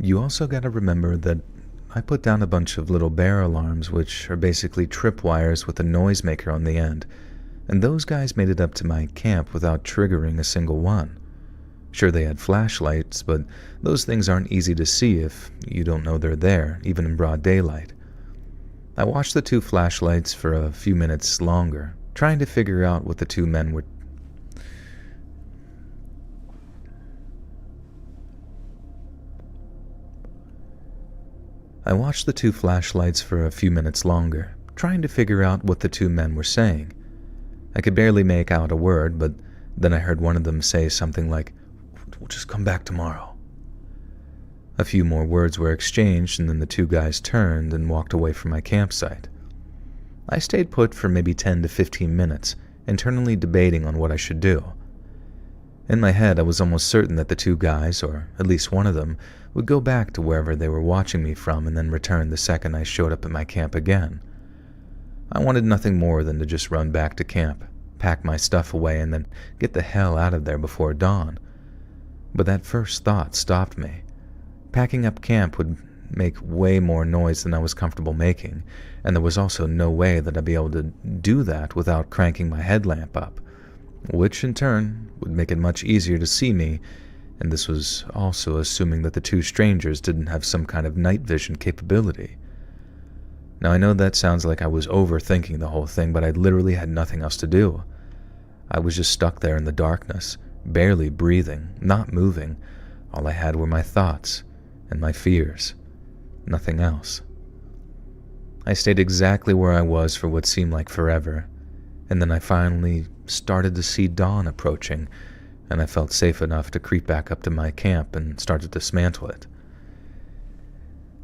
You also got to remember that I put down a bunch of little bear alarms, which are basically tripwires with a noisemaker on the end, and those guys made it up to my camp without triggering a single one. Sure, they had flashlights, but those things aren't easy to see if you don't know they're there, even in broad daylight. I watched the two flashlights for a few minutes longer, trying to figure out what the two men were. I watched the two flashlights for a few minutes longer, trying to figure out what the two men were saying. I could barely make out a word, but then I heard one of them say something like, "We'll just come back tomorrow." A few more words were exchanged, and then the two guys turned and walked away from my campsite. I stayed put for maybe 10 to 15 minutes, internally debating on what I should do. In my head, I was almost certain that the two guys, or at least one of them, would go back to wherever they were watching me from and then return the second I showed up at my camp again. I wanted nothing more than to just run back to camp, pack my stuff away, and then get the hell out of there before dawn. But that first thought stopped me. Packing up camp would make way more noise than I was comfortable making, and there was also no way that I'd be able to do that without cranking my headlamp up, which in turn would make it much easier to see me, and this was also assuming that the two strangers didn't have some kind of night vision capability. Now, I know that sounds like I was overthinking the whole thing, but I literally had nothing else to do. I was just stuck there in the darkness, barely breathing, not moving. All I had were my thoughts and my fears. Nothing else. I stayed exactly where I was for what seemed like forever, and then I finally started to see dawn approaching, and I felt safe enough to creep back up to my camp and start to dismantle it.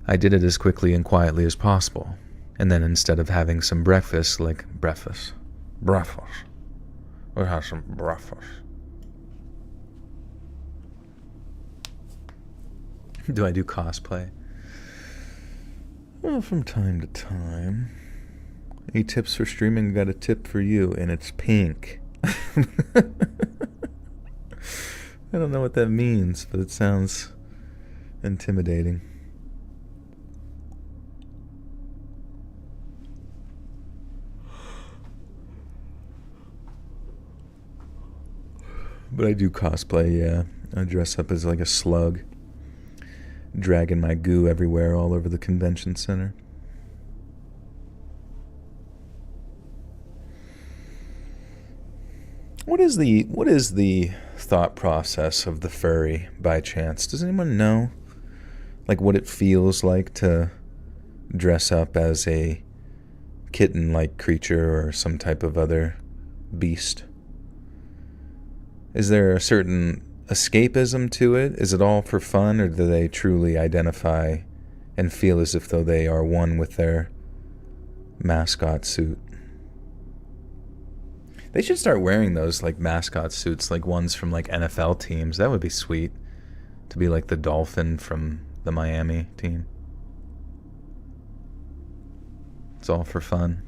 I did it as quickly and quietly as possible, and then instead of having some breakfast, we'll have some breakfast. Do I do cosplay? Well, from time to time. Any tips for streaming? Got a tip for you, and it's pink. I don't know what that means, but it sounds intimidating. But I do cosplay, yeah. I dress up as like a slug, dragging my goo everywhere all over the convention center. What is the thought process of the furry, by chance? Does anyone know? Like what it feels like to dress up as a kitten-like creature or some type of other beast? Is there a certain escapism to it? Is it all for fun, or do they truly identify and feel as if though they are one with their mascot suit? They should start wearing those like mascot suits, like ones from like NFL teams. That would be sweet, to be like the dolphin from the Miami team. It's all for fun.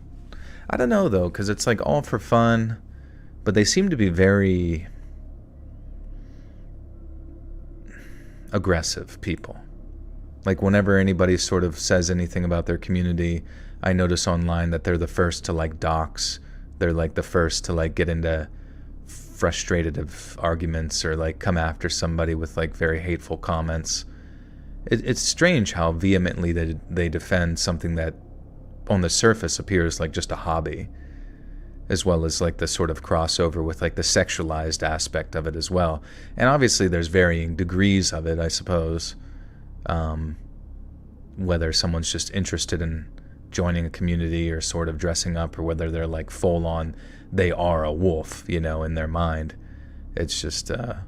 I don't know though, because it's like all for fun, but they seem to be very aggressive people. Like whenever anybody sort of says anything about their community, I notice online that they're the first to like dox. They're like the first to like get into frustrated arguments or like come after somebody with like very hateful comments. It's strange how vehemently they defend something that on the surface appears like just a hobby, as well as like the sort of crossover with like the sexualized aspect of it as well. And obviously there's varying degrees of it, I suppose, whether someone's just interested in joining a community or sort of dressing up, or whether they're like full on, they are a wolf, you know, in their mind. It's just, I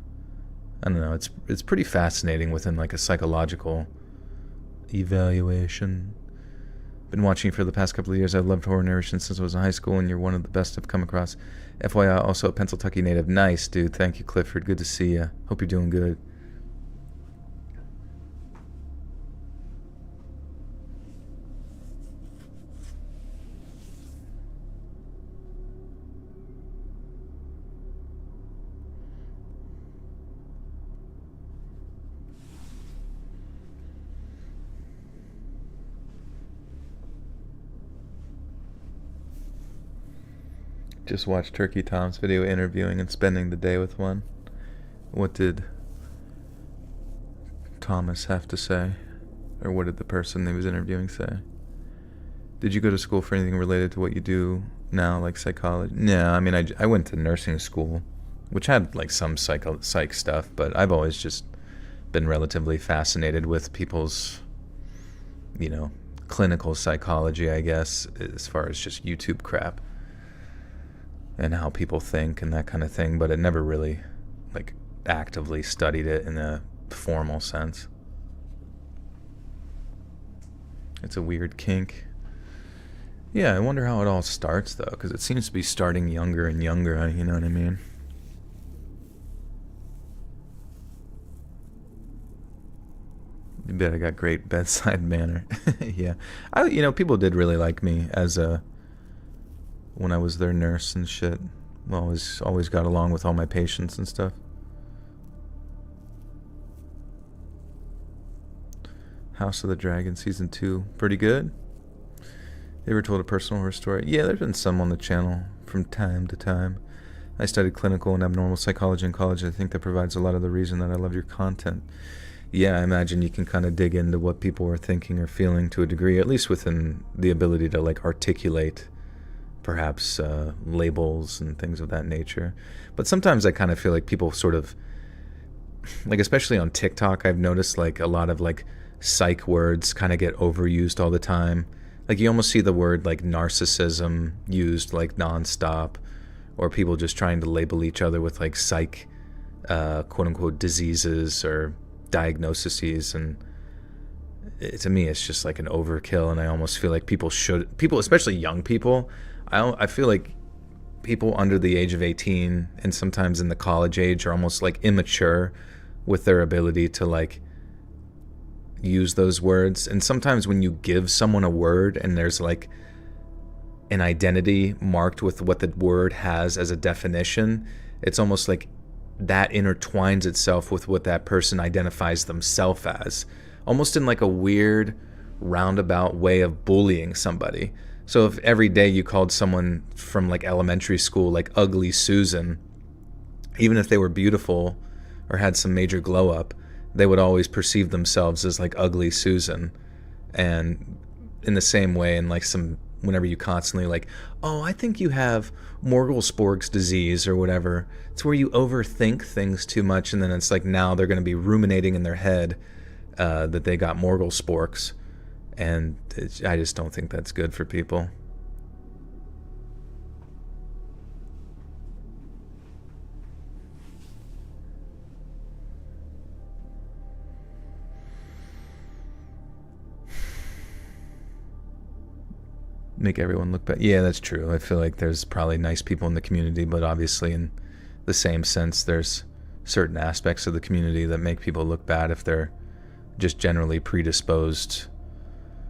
don't know, it's pretty fascinating within like a psychological evaluation. Been watching you for the past couple of years. I've loved horror narration since I was in high school, and you're one of the best I've come across. FYI, also a Pennsylvania native. Nice, dude. Thank you, Clifford. Good to see you. Hope you're doing good. Just watched Turkey Tom's video interviewing and spending the day with one. What did Thomas have to say? Or what did the person he was interviewing say? Did you go to school for anything related to what you do now, like psychology? No, I mean, I went to nursing school, which had like some psych stuff, but I've always just been relatively fascinated with people's, you know, clinical psychology, I guess, as far as just YouTube crap and how people think and that kind of thing, but it never really like actively studied it in a formal sense. It's a weird kink. Yeah, I wonder how it all starts though, because it seems to be starting younger and younger, you know what I mean? You bet I got great bedside manner. Yeah. People did really like me as when I was their nurse and shit. Always got along with all my patients and stuff. House of the Dragon Season 2. Pretty good. You ever told a personal horror story? Yeah, there's been some on the channel from time to time. I studied clinical and abnormal psychology in college. I think that provides a lot of the reason that I love your content. Yeah, I imagine you can kind of dig into what people are thinking or feeling to a degree, at least within the ability to like articulate perhaps labels and things of that nature. But sometimes I kind of feel like people sort of, like especially on TikTok, I've noticed like a lot of like psych words kind of get overused all the time. Like you almost see the word like narcissism used like nonstop, or people just trying to label each other with like psych quote-unquote diseases or diagnoses, and to me it's just like an overkill, and I almost feel like people, especially young people, I feel like people under the age of 18 and sometimes in the college age are almost like immature with their ability to like use those words. And sometimes when you give someone a word and there's like an identity marked with what the word has as a definition, it's almost like that intertwines itself with what that person identifies themselves as, almost in like a weird roundabout way of bullying somebody. So if every day you called someone from like elementary school like Ugly Susan, even if they were beautiful or had some major glow up, they would always perceive themselves as like Ugly Susan. And in the same way, and like whenever you constantly like, oh, I think you have Morgulsborg's disease or whatever, it's where you overthink things too much, and then it's like now they're going to be ruminating in their head that they got Morgulsborg's, and I just don't think that's good for people. Make everyone look bad. Yeah, that's true. I feel like there's probably nice people in the community, but obviously in the same sense, there's certain aspects of the community that make people look bad if they're just generally predisposed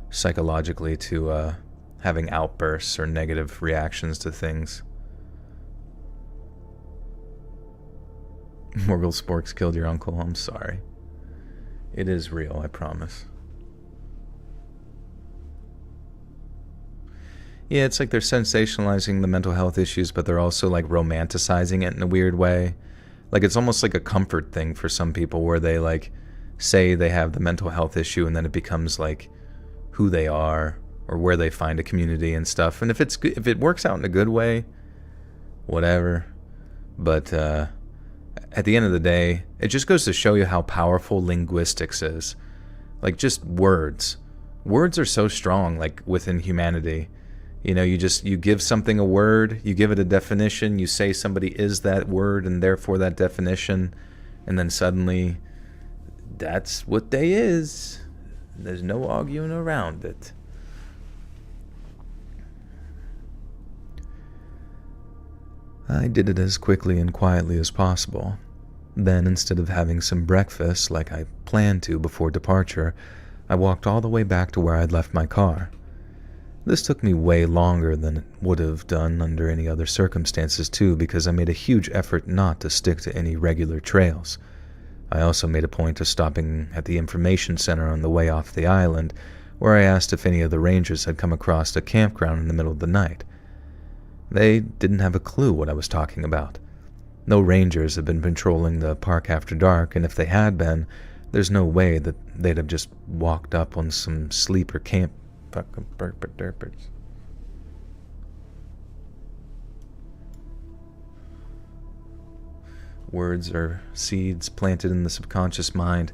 psychologically to having outbursts or negative reactions to things. Morgulsborg's killed your uncle. I'm sorry. It is real, I promise. Yeah, it's like they're sensationalizing the mental health issues, but they're also like romanticizing it in a weird way. Like it's almost like a comfort thing for some people where they like say they have the mental health issue and then it becomes like who they are or where they find a community and stuff. And if it works out in a good way, whatever. But at the end of the day, it just goes to show you how powerful linguistics is. Like just words. Words are so strong, like within humanity. You know, you give something a word, you give it a definition, you say somebody is that word and therefore that definition, and then suddenly that's what they is. There's no arguing around it. I did it as quickly and quietly as possible. Then, instead of having some breakfast like I planned to before departure, I walked all the way back to where I'd left my car. This took me way longer than it would have done under any other circumstances too, because I made a huge effort not to stick to any regular trails. I also made a point of stopping at the information center on the way off the island, where I asked if any of the rangers had come across a campground in the middle of the night. They didn't have a clue what I was talking about. No rangers had been patrolling the park after dark, and if they had been, there's no way that they'd have just walked up on some sleeper camp. Fucking burp-a-derpers. Words are seeds planted in the subconscious mind.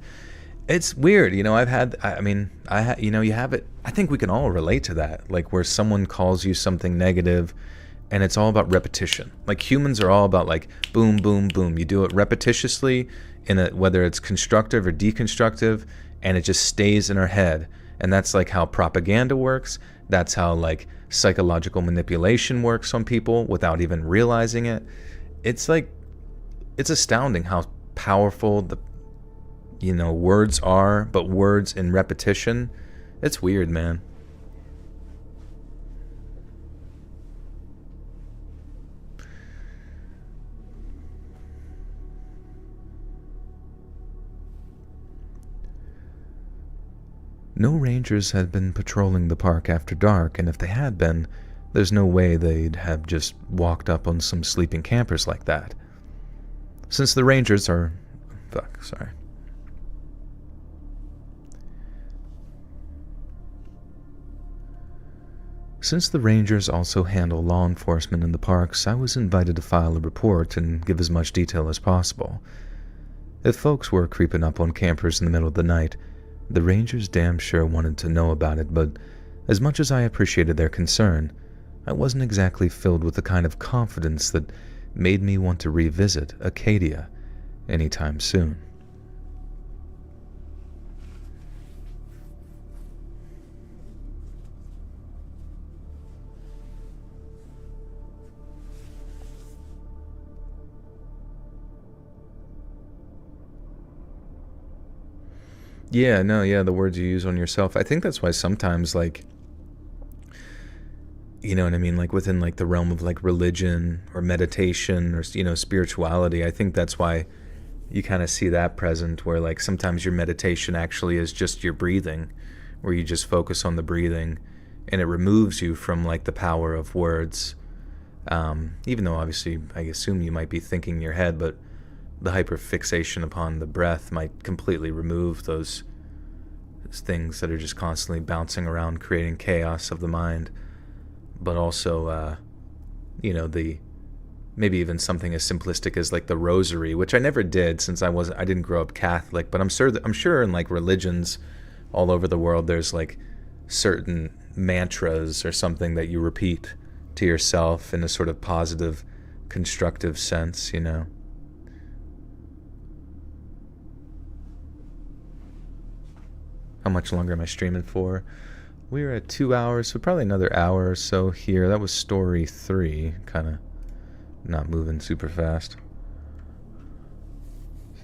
It's weird, you know. You have it. I think we can all relate to that, like where someone calls you something negative, and it's all about repetition. Like humans are all about like boom, boom, boom. You do it repetitiously, whether it's constructive or deconstructive, and it just stays in our head. And that's like how propaganda works. That's how like psychological manipulation works on people without even realizing it. It's astounding how powerful the words are, but words in repetition, it's weird, man. No rangers had been patrolling the park after dark, and if they had been, there's no way they'd have just walked up on some sleeping campers like that. Since the rangers are... Since the rangers also handle law enforcement in the parks, I was invited to file a report and give as much detail as possible. If folks were creeping up on campers in the middle of the night, the rangers damn sure wanted to know about it, but as much as I appreciated their concern, I wasn't exactly filled with the kind of confidence that made me want to revisit Acadia anytime soon. Yeah, no, yeah, the words you use on yourself. I think that's why sometimes, like, you know what I mean, like within like the realm of like religion or meditation or spirituality, I think that's why you kind of see that present, where like sometimes your meditation actually is just your breathing, where you just focus on the breathing, and it removes you from like the power of words. Even though obviously I assume you might be thinking in your head, but the hyperfixation upon the breath might completely remove those things that are just constantly bouncing around, creating chaos of the mind. But also, the maybe even something as simplistic as like the rosary, which I never did since I didn't grow up Catholic. But I'm sure in like religions all over the world, there's like certain mantras or something that you repeat to yourself in a sort of positive, constructive sense, How much longer am I streaming for? We're at 2 hours, so probably another hour or so here. That was story 3, kind of not moving super fast.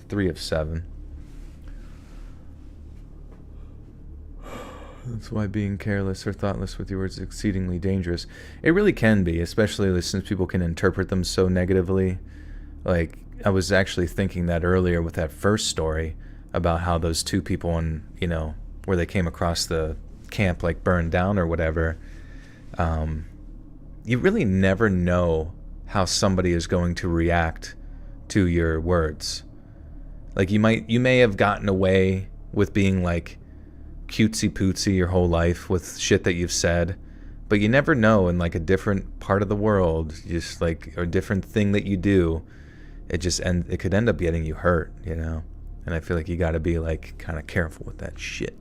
3 of 7. That's why being careless or thoughtless with your words is exceedingly dangerous. It really can be, especially since people can interpret them so negatively. Like, I was actually thinking that earlier with that first story about how those two people where they came across the camp like burned down or whatever. You really never know how somebody is going to react to your words. Like you may have gotten away with being like cutesy pootsy your whole life with shit that you've said, but you never know in like a different part of the world, just like or a different thing that you do, it could end up getting you hurt, And I feel like you got to be like kind of careful with that shit.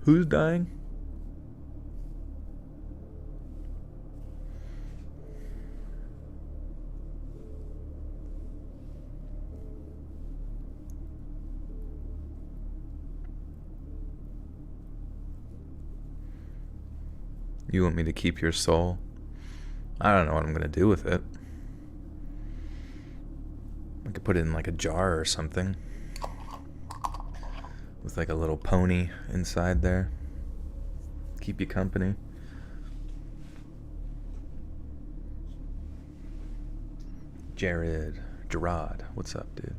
Who's dying? You want me to keep your soul? I don't know what I'm going to do with it. I could put it in like a jar or something. With like a little pony inside there. Keep you company. Gerard, what's up, dude?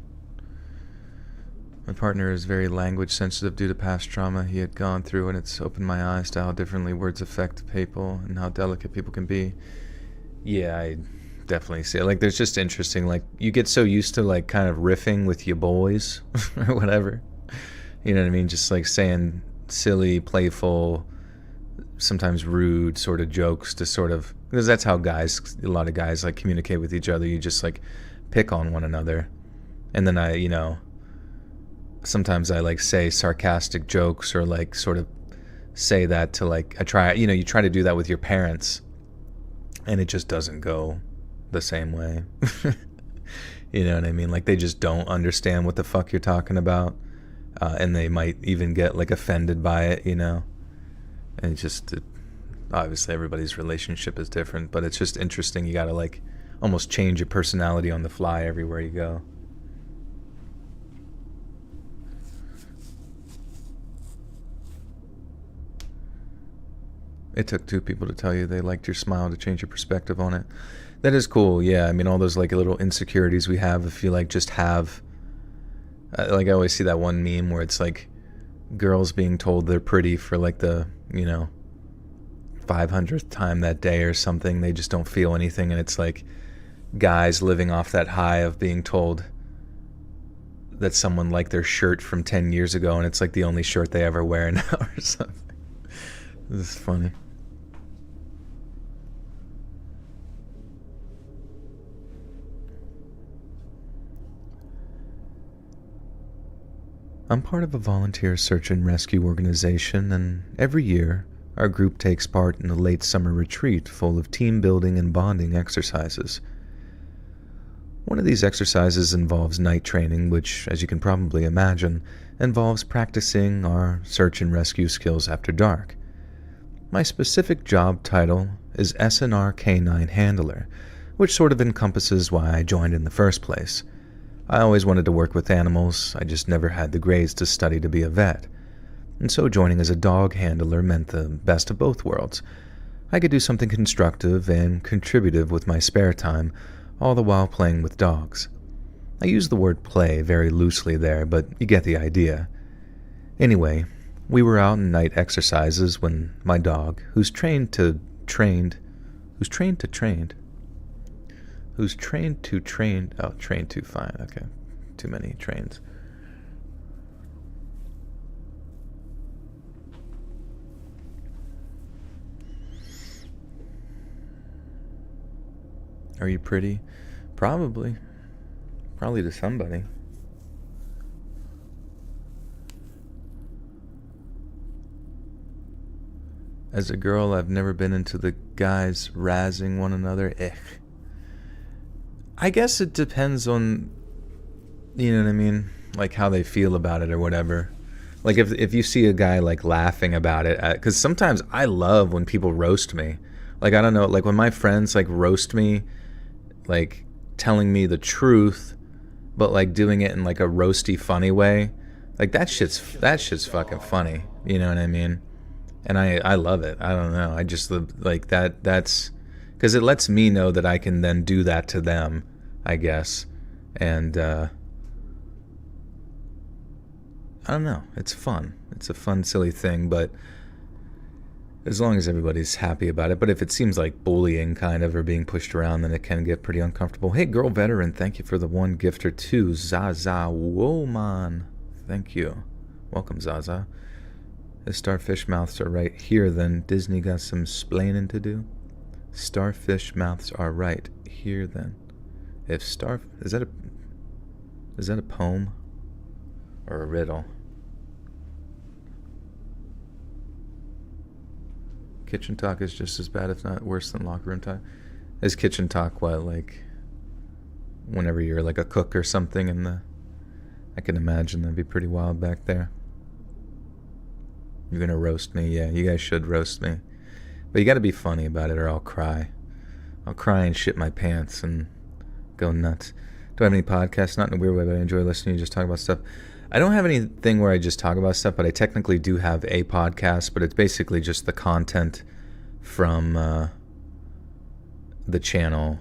My partner is very language sensitive due to past trauma he had gone through, and it's opened my eyes to how differently words affect people and how delicate people can be. Yeah, I definitely see it. Like, there's just interesting, like, you get so used to, like, kind of riffing with your boys or whatever. You know what I mean? Just, like, saying silly, playful, sometimes rude sort of jokes to sort of... Because that's how a lot of guys, like, communicate with each other. You just, like, pick on one another. And then sometimes I like say sarcastic jokes or like sort of say that to like you try to do that with your parents and it just doesn't go the same way. You know what I mean? Like they just don't understand what the fuck you're talking about, and they might even get like offended by it, and obviously everybody's relationship is different, but it's just interesting. You gotta like almost change your personality on the fly everywhere you go. It took 2 people to tell you they liked your smile to change your perspective on it. That is cool, yeah. I mean, all those like little insecurities we have, if you like just have... like I always see that one meme where it's like girls being told they're pretty for like the, 500th time that day or something. They just don't feel anything, and it's like guys living off that high of being told that someone liked their shirt from 10 years ago, and it's like the only shirt they ever wear now or something. This is funny. I'm part of a volunteer search and rescue organization, and every year, our group takes part in a late summer retreat full of team building and bonding exercises. One of these exercises involves night training, which, as you can probably imagine, involves practicing our search and rescue skills after dark. My specific job title is SNR K9 Handler, which sort of encompasses why I joined in the first place. I always wanted to work with animals, I just never had the grades to study to be a vet. And so joining as a dog handler meant the best of both worlds. I could do something constructive and contributive with my spare time, all the while playing with dogs. I use the word play very loosely there, but you get the idea. Anyway, we were out in night exercises when my dog, who's trained to train, fine, okay, too many trains. Are you pretty? Probably to somebody. As a girl, I've never been into the guys razzing one another. I guess it depends on, you know what I mean? Like how they feel about it or whatever. Like if you see a guy like laughing about it, because sometimes I love when people roast me. Like, I don't know, like when my friends like roast me, like telling me the truth, but like doing it in like a roasty funny way. Like that shit's fucking funny. You know what I mean? And I love it. I don't know. I just like that's because it lets me know that I can then do that to them, I guess. And I don't know. It's fun. It's a fun, silly thing, but as long as everybody's happy about it. But if it seems like bullying kind of or being pushed around, then it can get pretty uncomfortable. Hey, Girl Veteran, thank you for the one gift or two. Zaza Woman. Thank you. Welcome, Zaza. The starfish mouths are right here, then Disney got some splaining to do. Starfish mouths are right here, then. If is that a poem or a riddle? Kitchen talk is just as bad, if not worse, than locker room talk. Is kitchen talk what, like whenever you're like a cook or something in the... I can imagine that'd be pretty wild back there. You're gonna roast me? Yeah, you guys should roast me. But you gotta be funny about it or I'll cry. I'll cry and shit my pants and go nuts. Do I have any podcasts? Not in a weird way, but I enjoy listening to you just talk about stuff. I don't have anything where I just talk about stuff, but I technically do have a podcast, but it's basically just the content from the channel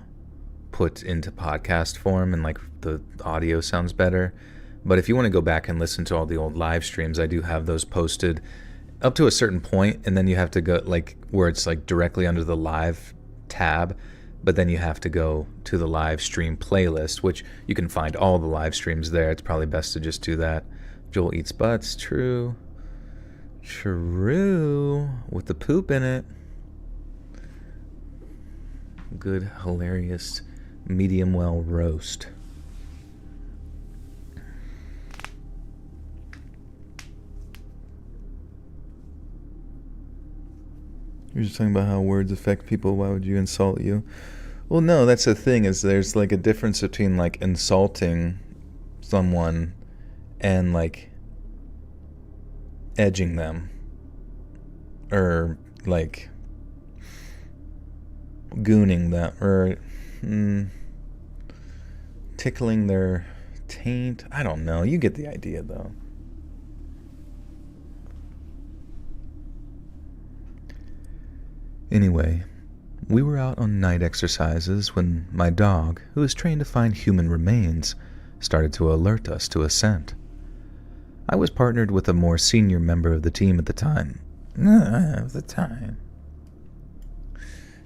put into podcast form, and like the audio sounds better. But if you want to go back and listen to all the old live streams, I do have those posted up to a certain point, and then you have to go like where it's like directly under the live tab, but then you have to go to the live stream playlist, which you can find all the live streams there. It's probably best to just do that. Joel eats butts. True, with the poop in it. Good, hilarious, medium well roast. You're just talking about how words affect people. Why would you insult you? Well, no, that's the thing, is there's like a difference between like insulting someone and like edging them or like gooning them or tickling their taint. I don't know. You get the idea though. Anyway, we were out on night exercises when my dog, who is trained to find human remains, started to alert us to a scent. I was partnered with a more senior member of the team at the time.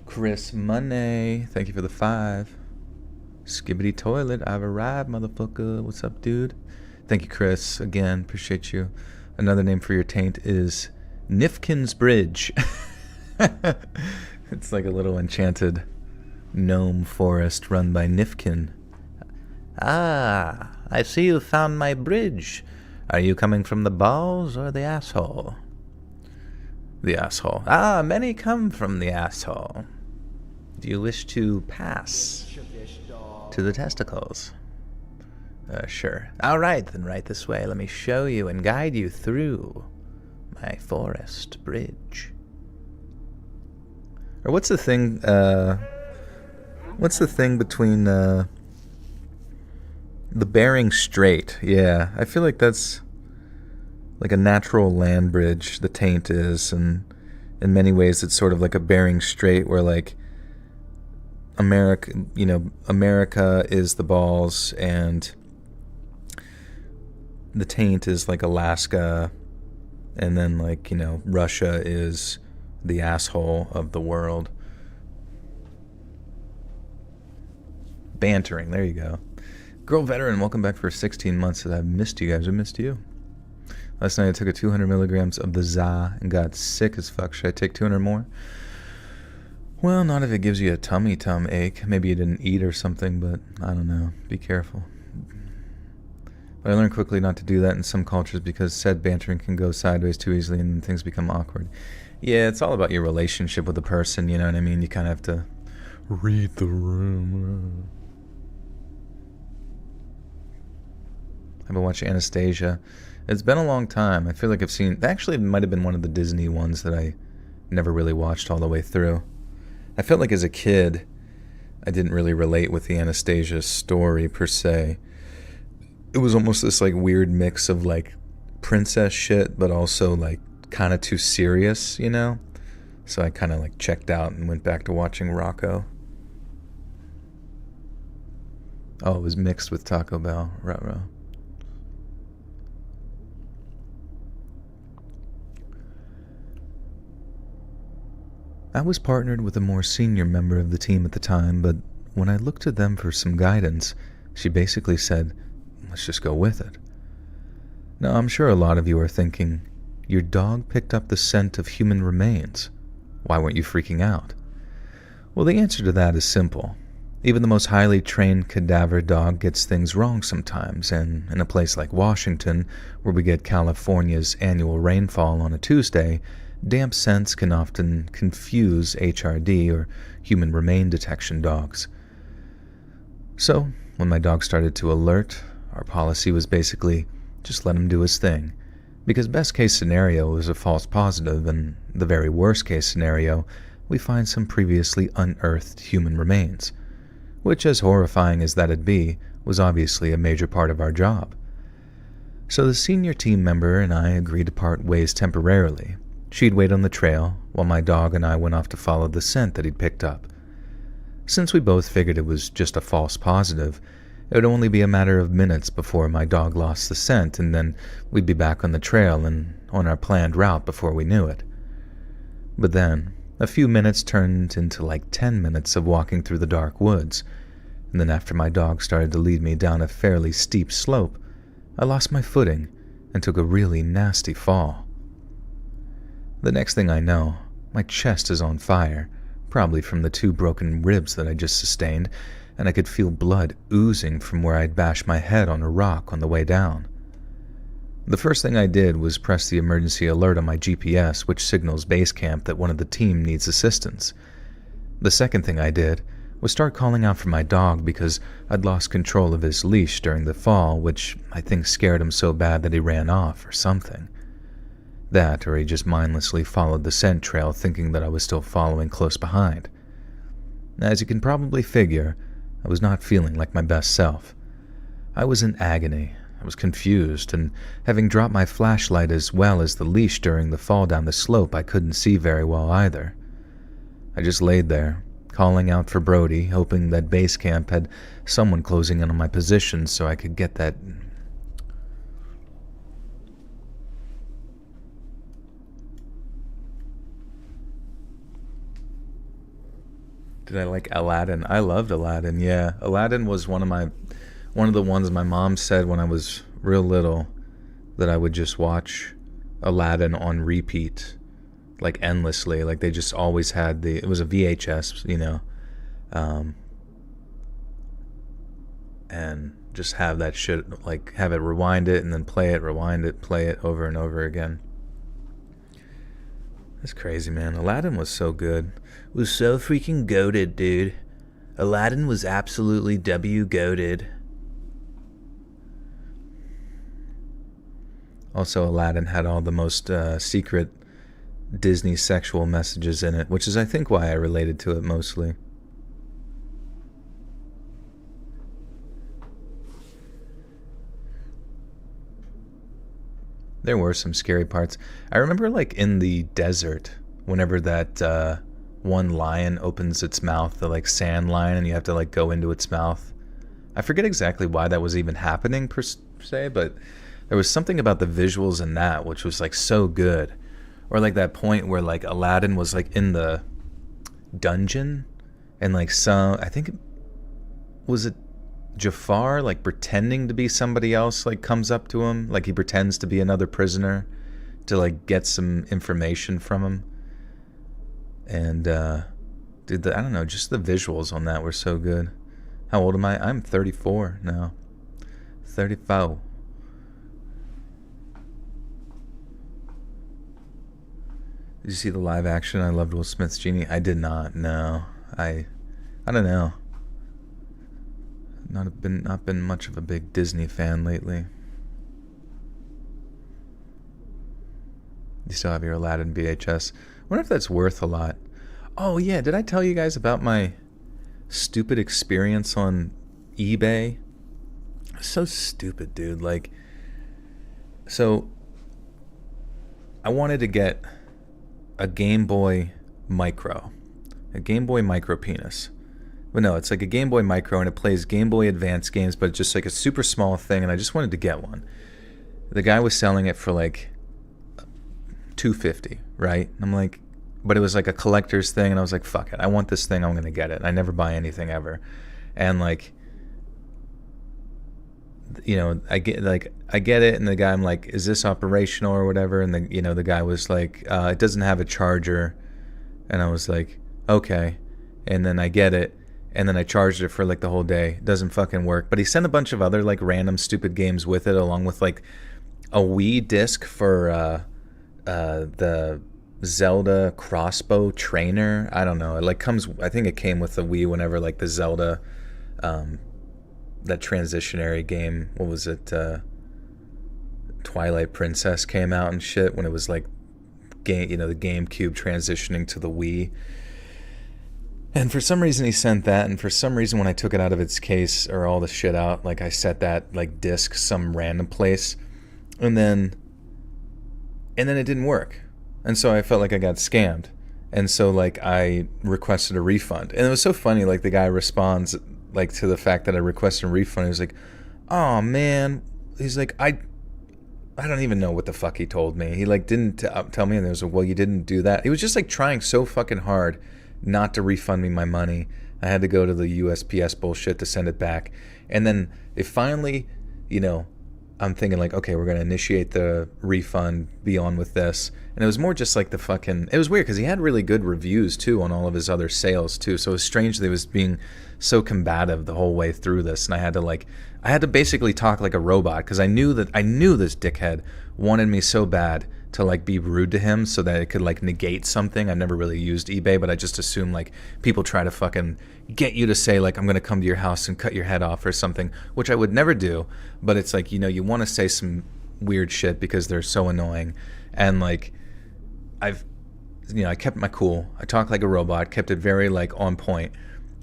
Chris Money, thank you for the 5. Skibbity Toilet, I've arrived, motherfucker. What's up, dude? Thank you, Chris. Again, appreciate you. Another name for your taint is Nifkin's Bridge. It's like a little enchanted gnome forest run by Nifkin. Ah, I see you found my bridge. Are you coming from the balls or the asshole? The asshole. Ah, many come from the asshole. Do you wish to pass to the testicles? Sure. All right, then right this way. Let me show you and guide you through my forest bridge. Or what's the thing, between, the Bering Strait? Yeah, I feel like that's like a natural land bridge, the taint is, and in many ways it's sort of like a Bering Strait where, like, America is the balls, and the taint is like Alaska, and then, like, Russia is the asshole of the world. Bantering, there you go. Girl Veteran, welcome back for 16 months. I've missed you guys. I missed you. Last night I took a 200 milligrams of the za and got sick as fuck. Should I take 200 more? Well, not if it gives you a tummy ache. Maybe you didn't eat or something, but I don't know. Be careful. But I learned quickly not to do that in some cultures because said bantering can go sideways too easily and things become awkward. Yeah, it's all about your relationship with the person, you know what I mean? You kind of have to read the room. I've been watching Anastasia. It's been a long time. I feel like I've seen... Actually, it might have been one of the Disney ones that I never really watched all the way through. I felt like as a kid, I didn't really relate with the Anastasia story per se. It was almost this like weird mix of like princess shit, but also like kind of too serious, you know? So I kind of like checked out and went back to watching Rocco. Oh, it was mixed with Taco Bell. Ruh-roh. I was partnered with a more senior member of the team at the time, but when I looked to them for some guidance, she basically said, let's just go with it. Now, I'm sure a lot of you are thinking, your dog picked up the scent of human remains. Why weren't you freaking out? Well, the answer to that is simple. Even the most highly trained cadaver dog gets things wrong sometimes, and in a place like Washington, where we get California's annual rainfall on a Tuesday, damp scents can often confuse HRD, or human remain detection dogs. So, when my dog started to alert, our policy was basically just let him do his thing, because best case scenario was a false positive, and the very worst case scenario, we find some previously unearthed human remains, which, as horrifying as that'd be, was obviously a major part of our job. So the senior team member and I agreed to part ways temporarily. She'd wait on the trail, while my dog and I went off to follow the scent that he'd picked up. Since we both figured it was just a false positive, it would only be a matter of minutes before my dog lost the scent, and then we'd be back on the trail and on our planned route before we knew it. But then, a few minutes turned into like 10 minutes of walking through the dark woods, and then after my dog started to lead me down a fairly steep slope, I lost my footing and took a really nasty fall. The next thing I know, my chest is on fire, probably from the 2 broken ribs that I just sustained, and I could feel blood oozing from where I'd bashed my head on a rock on the way down. The first thing I did was press the emergency alert on my GPS, which signals base camp that one of the team needs assistance. The second thing I did was start calling out for my dog because I'd lost control of his leash during the fall, which I think scared him so bad that he ran off or something. That, or he just mindlessly followed the scent trail thinking that I was still following close behind. As you can probably figure, I was not feeling like my best self. I was in agony, I was confused, and having dropped my flashlight as well as the leash during the fall down the slope, I couldn't see very well either. I just laid there, calling out for Brody, hoping that base camp had someone closing in on my position so I could get that... Did I like Aladdin? I loved Aladdin, yeah. Aladdin was one of the ones my mom said when I was real little that I would just watch Aladdin on repeat, like endlessly. Like they just always had it was a VHS, you know. And just have that shit, like have it rewind it and then play it, rewind it, play it over and over again. That's crazy, man. Aladdin was so good. It was so freaking goated, dude. Aladdin was absolutely goated. Also, Aladdin had all the most secret Disney sexual messages in it, which is, I think, why I related to it mostly. There were some scary parts. I remember, like, in the desert, whenever that one lion opens its mouth, the, like, sand lion, and you have to, like, go into its mouth. I forget exactly why that was even happening, per se, but there was something about the visuals in that which was, like, so good. Or, like, that point where, like, Aladdin was, like, in the dungeon, and, like, I think, was it Jafar, like, pretending to be somebody else, like, comes up to him, like, he pretends to be another prisoner to, like, get some information from him. And dude, I don't know, just the visuals on that were so good. How old am I? I'm 34 now. 34. Did you see the live action? I loved Will Smith's Genie. I did not. No, I don't know. Not been much of a big Disney fan lately. You still have your Aladdin VHS. Wonder if that's worth a lot. Oh yeah, did I tell you guys about my stupid experience on eBay? So stupid, dude. Like, so I wanted to get a Game Boy Micro. A Game Boy Micro penis. But no, it's like a Game Boy Micro, and it plays Game Boy Advance games, but just like a super small thing, and I just wanted to get one. The guy was selling it for like $250, right? I'm like, but it was like a collector's thing, and I was like, fuck it, I want this thing, I'm gonna get it. And I never buy anything ever. And like, you know, I get it, and the guy, I'm like, is this operational or whatever? And the guy was like, it doesn't have a charger. And I was like, okay. And then I get it, and then I charged it for like the whole day. It doesn't fucking work. But he sent a bunch of other like random stupid games with it, along with like a Wii disc for the Zelda crossbow trainer. I don't know. It like comes, I think it came with the Wii whenever like the Zelda that transitionary game, what was it, Twilight Princess came out and shit, when it was like the GameCube transitioning to the Wii. And for some reason he sent that, and for some reason when I took it out of its case, or all the shit out, like I set that like disc some random place, and then it didn't work. And so I felt like I got scammed. And so like I requested a refund. And it was so funny, like the guy responds like to the fact that I requested a refund. He was like, oh man, he's like, I don't even know what the fuck he told me. He like didn't tell me, and there was well, you didn't do that. He was just like trying so fucking hard not to refund me my money. I had to go to the USPS bullshit to send it back. And then they finally, I'm thinking like, okay, we're going to initiate the refund, be on with this. And it was more just like it was weird because he had really good reviews too on all of his other sales too. So it was strange that he was being so combative the whole way through this. And I had to basically talk like a robot, because I knew this dickhead wanted me so bad to like be rude to him so that it could like negate something. I've never really used eBay, but I just assume like people try to fucking get you to say like, I'm gonna come to your house and cut your head off or something, which I would never do. But it's like, you want to say some weird shit because they're so annoying. And like I kept my cool. I talked like a robot, kept it very like on point.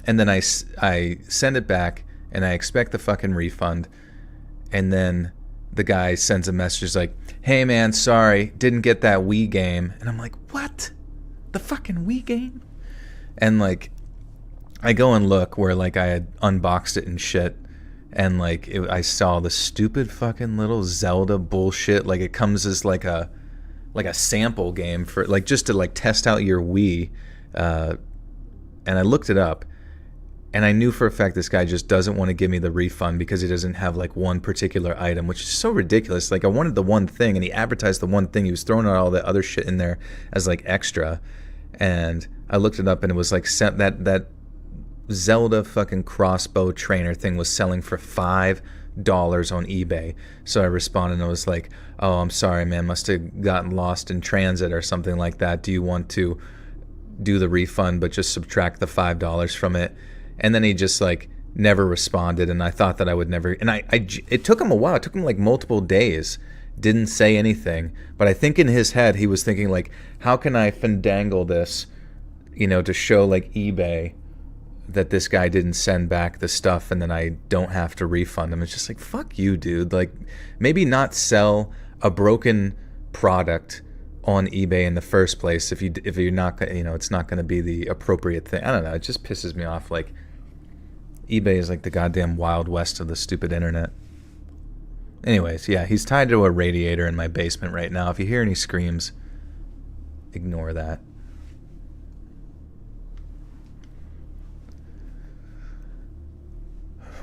And then I send it back, and I expect the fucking refund. And then the guy sends a message like, hey man, sorry, didn't get that Wii game. And I'm like, what? The fucking Wii game? And like, I go and look where like I had unboxed it and shit. And like, I saw the stupid fucking little Zelda bullshit. Like it comes as like a sample game for like, just to like test out your Wii. And I looked it up. And I knew for a fact this guy just doesn't want to give me the refund because he doesn't have like one particular item, which is so ridiculous. Like I wanted the one thing, and he advertised the one thing. He was throwing out all the other shit in there as like extra. And I looked it up, and it was like that Zelda fucking crossbow trainer thing was selling for $5 on eBay. So I responded and I was like, oh, I'm sorry, man, must have gotten lost in transit or something like that. Do you want to do the refund but just subtract the $5 from it? And then he just like never responded, and I thought that I would never, and it took him a while. It took him like multiple days. Didn't say anything, but I think in his head he was thinking like, how can I fandangle this, to show like eBay that this guy didn't send back the stuff and then I don't have to refund him. It's just like, fuck you, dude. Like, maybe not sell a broken product on eBay in the first place if you're not, it's not going to be the appropriate thing. I don't know. It just pisses me off. Like, eBay is like the goddamn Wild West of the stupid internet. Anyways, yeah, he's tied to a radiator in my basement right now. If you hear any screams, ignore that.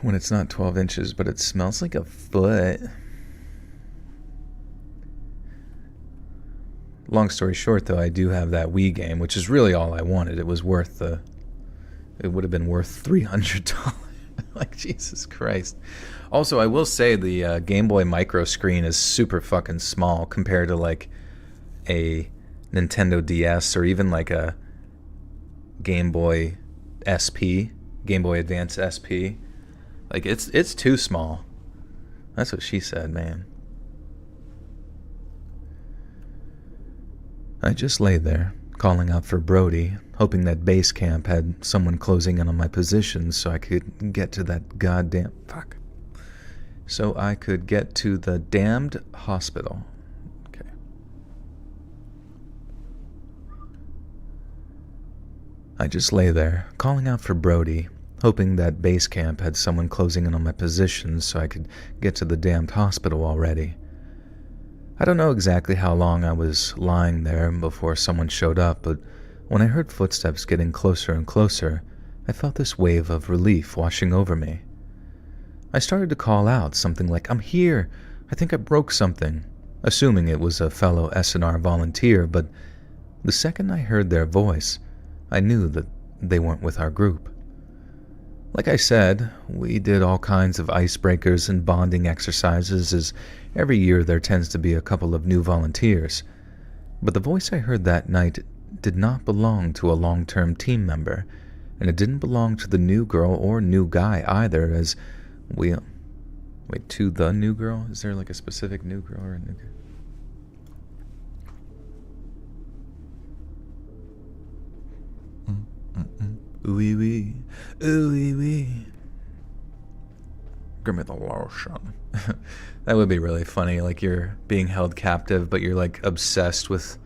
When it's not 12 inches, but it smells like a foot. Long story short, though, I do have that Wii game, which is really all I wanted. It was worth it would have been worth $300. Like, Jesus Christ. Also, I will say the Game Boy Micro screen is super fucking small compared to like a Nintendo DS or even like a Game Boy SP, Game Boy Advance SP. Like, it's too small. That's what she said, man. I just lay there, calling out for Brody, hoping that base camp had someone closing in on my position so I could get to that goddamn... Fuck. So I could get to the damned hospital. Okay. I just lay there, calling out for Brody, hoping that base camp had someone closing in on my position so I could get to the damned hospital already. I don't know exactly how long I was lying there before someone showed up, but when I heard footsteps getting closer and closer, I felt this wave of relief washing over me. I started to call out something like, "I'm here! I think I broke something," assuming it was a fellow SNR volunteer, but the second I heard their voice, I knew that they weren't with our group. Like I said, we did all kinds of icebreakers and bonding exercises, as every year there tends to be a couple of new volunteers. But the voice I heard that night did not belong to a long-term team member, and it didn't belong to the new girl or new guy either, as we... Wait, to the new girl? Is there like a specific new girl or a new guy? Ooh wee, ooh wee. Give me the lotion. That would be really funny. Like, you're being held captive, but you're like obsessed with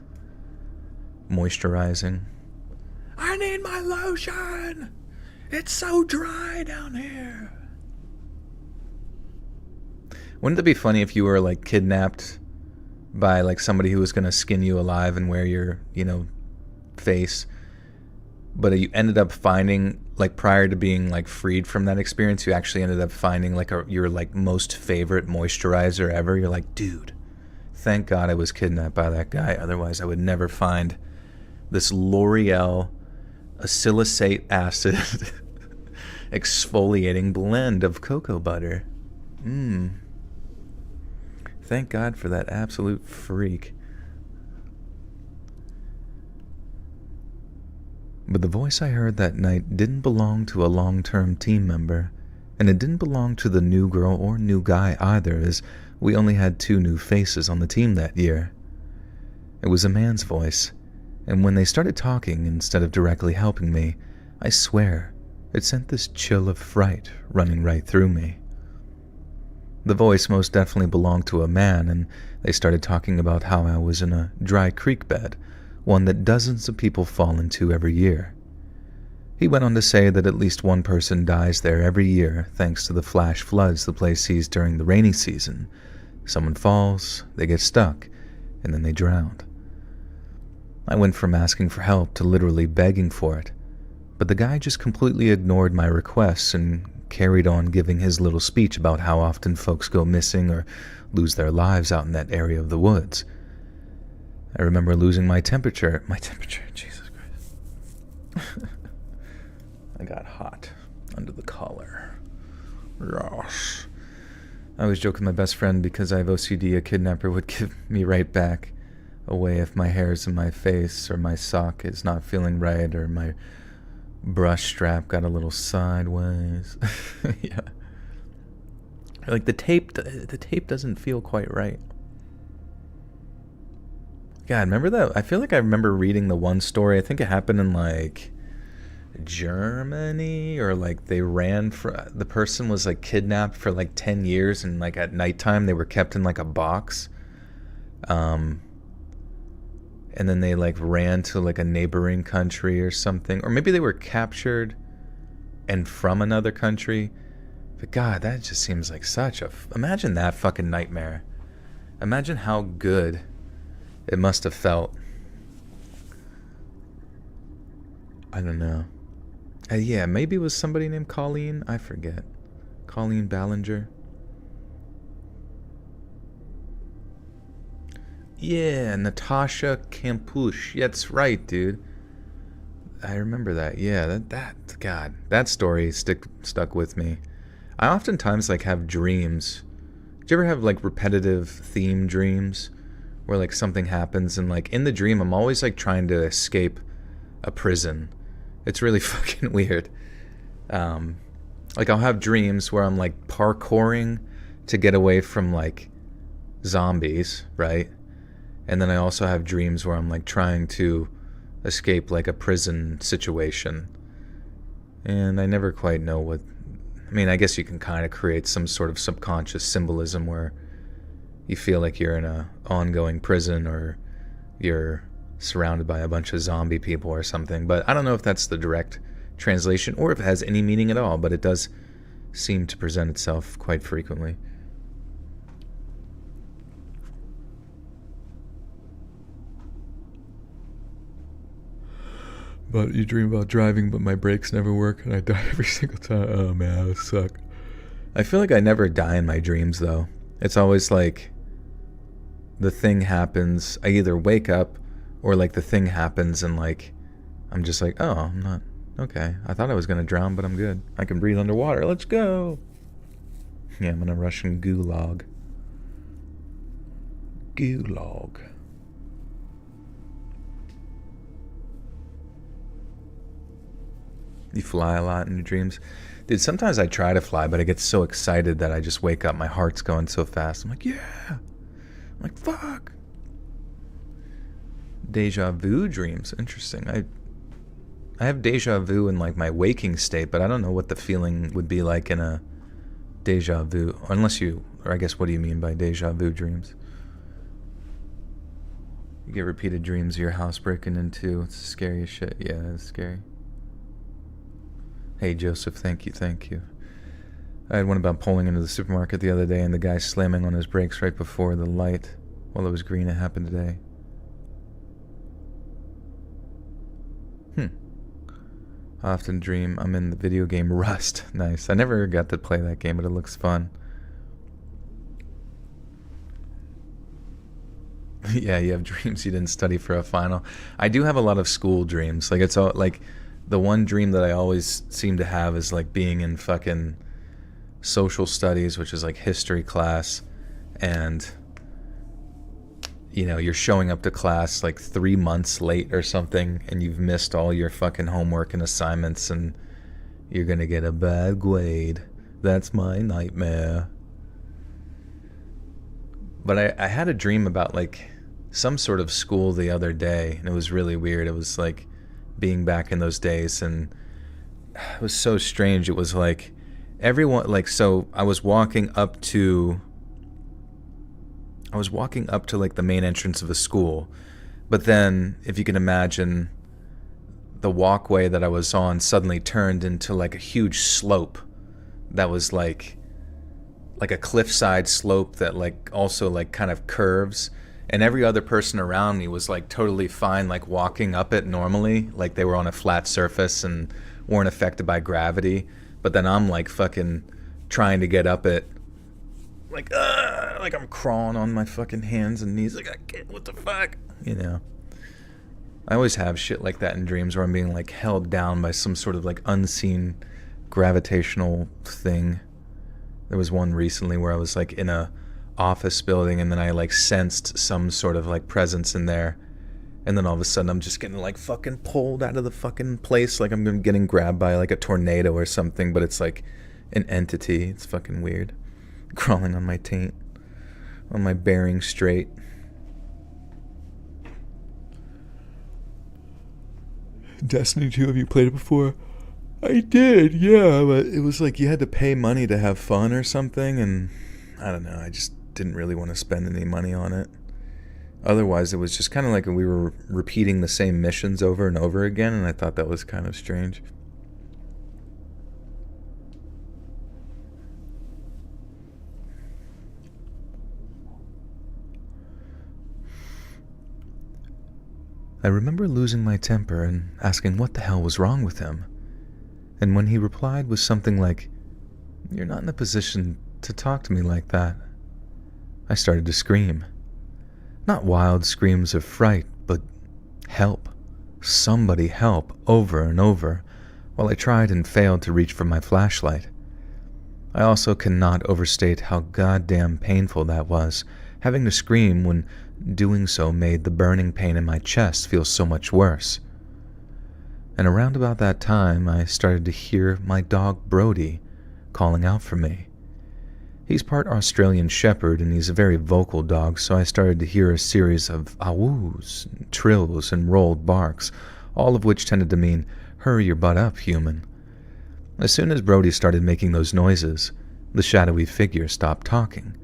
moisturizing. I need my lotion. It's so dry down here. Wouldn't it be funny if you were like kidnapped by like somebody who was gonna skin you alive and wear your, face? But you ended up finding, like, prior to being like freed from that experience, you actually ended up finding like your like most favorite moisturizer ever. You're like, dude, thank God I was kidnapped by that guy. Otherwise, I would never find this L'Oreal acylosate acid exfoliating blend of cocoa butter. Thank God for that absolute freak. But the voice I heard that night didn't belong to a long-term team member, and it didn't belong to the new girl or new guy either, as we only had 2 new faces on the team that year. It was a man's voice, and when they started talking instead of directly helping me, I swear, it sent this chill of fright running right through me. The voice most definitely belonged to a man, and they started talking about how I was in a dry creek bed, one that dozens of people fall into every year. He went on to say that at least one person dies there every year thanks to the flash floods the place sees during the rainy season. Someone falls, they get stuck, and then they drown. I went from asking for help to literally begging for it, but the guy just completely ignored my requests and carried on giving his little speech about how often folks go missing or lose their lives out in that area of the woods. I remember losing my temperature, Jesus Christ. I got hot under the collar. Yes. I always joke with my best friend because I have OCD, a kidnapper would give me right back away if my hair's in my face or my sock is not feeling right or my brush strap got a little sideways. Yeah. Like the tape doesn't feel quite right. God, remember that? I feel like I remember reading the one story. I think it happened in like Germany, or like they ran for, the person was like kidnapped for like 10 years and like at nighttime they were kept in like a box. And then they like ran to like a neighboring country or something, or maybe they were captured and from another country. But God, that just seems like such a, imagine that fucking nightmare. Imagine how good it must have felt. I don't know. Yeah, maybe it was somebody named Colleen. I forget. Colleen Ballinger. Yeah, Natasha Kampusch. Yeah, that's right, dude. I remember that. Yeah, that God, that story stuck with me. I oftentimes like have dreams. Do you ever have like repetitive theme dreams where like something happens and like in the dream I'm always like trying to escape a prison? It's really fucking weird. Like I'll have dreams where I'm like parkouring to get away from like zombies, right? And then I also have dreams where I'm like trying to escape like a prison situation. And I never quite know what, I mean, I guess you can kind of create some sort of subconscious symbolism where you feel like you're in a ongoing prison or you're surrounded by a bunch of zombie people or something. But I don't know if that's the direct translation or if it has any meaning at all, but it does seem to present itself quite frequently. But you dream about driving, but my brakes never work, and I die every single time. Oh man, that suck. I feel like I never die in my dreams, though. It's always like the thing happens. I either wake up, or like the thing happens, and like I'm just like, oh, I'm not okay. I thought I was gonna drown, but I'm good. I can breathe underwater. Let's go. Yeah, I'm in a Russian gulag. Gulag. You fly a lot in your dreams? Dude, sometimes I try to fly, but I get so excited that I just wake up. My heart's going so fast. I'm like, yeah. I'm like, fuck. Deja vu dreams. Interesting. I have deja vu in like my waking state, but I don't know what the feeling would be like in a deja vu. Unless you, or I guess what do you mean by deja vu dreams? You get repeated dreams of your house breaking into. It's scary as shit. Yeah, it's scary. Hey, Joseph, thank you. I had one about pulling into the supermarket the other day and the guy slamming on his brakes right before the light while it was green. It happened today. I often dream I'm in the video game Rust. Nice. I never got to play that game, but it looks fun. Yeah, you have dreams you didn't study for a final. I do have a lot of school dreams. Like, it's all like... The one dream that I always seem to have is like being in fucking social studies, which is like history class, and you know, you're showing up to class like 3 months late or something, and you've missed all your fucking homework and assignments, and you're gonna get a bad grade. That's my nightmare. But I had a dream about like some sort of school the other day, and it was really weird. It was like being back in those days, and it was so strange. It was like everyone, like, so I was walking up to like the main entrance of a school, but then if you can imagine, the walkway that I was on suddenly turned into like a huge slope that was like a cliffside slope that like also like kind of curves. And every other person around me was like totally fine, like walking up it normally, like they were on a flat surface and weren't affected by gravity. But then I'm like fucking trying to get up it, like I'm crawling on my fucking hands and knees, like I can't, what the fuck, you know. I always have shit like that in dreams where I'm being like held down by some sort of like unseen gravitational thing. There was one recently where I was like in a office building and then I like sensed some sort of like presence in there. And then all of a sudden I'm just getting like fucking pulled out of the fucking place like I'm getting grabbed by like a tornado or something, but it's like an entity. It's fucking weird. Crawling on my taint. On my bearing straight. Destiny 2, have you played it before? I did, yeah, but it was like you had to pay money to have fun or something, and I don't know, I just didn't really want to spend any money on it. Otherwise, it was just kind of like we were repeating the same missions over and over again, and I thought that was kind of strange. I remember losing my temper and asking what the hell was wrong with him. And when he replied was something like, "You're not in a position to talk to me like that," I started to scream. Not wild screams of fright, but help. Somebody help, over and over, while I tried and failed to reach for my flashlight. I also cannot overstate how goddamn painful that was, having to scream when doing so made the burning pain in my chest feel so much worse. And around about that time, I started to hear my dog Brody calling out for me. He's part Australian Shepherd, and he's a very vocal dog, so I started to hear a series of awoos, trills, and rolled barks, all of which tended to mean, "Hurry your butt up, human." As soon as Brody started making those noises, the shadowy figure stopped talking.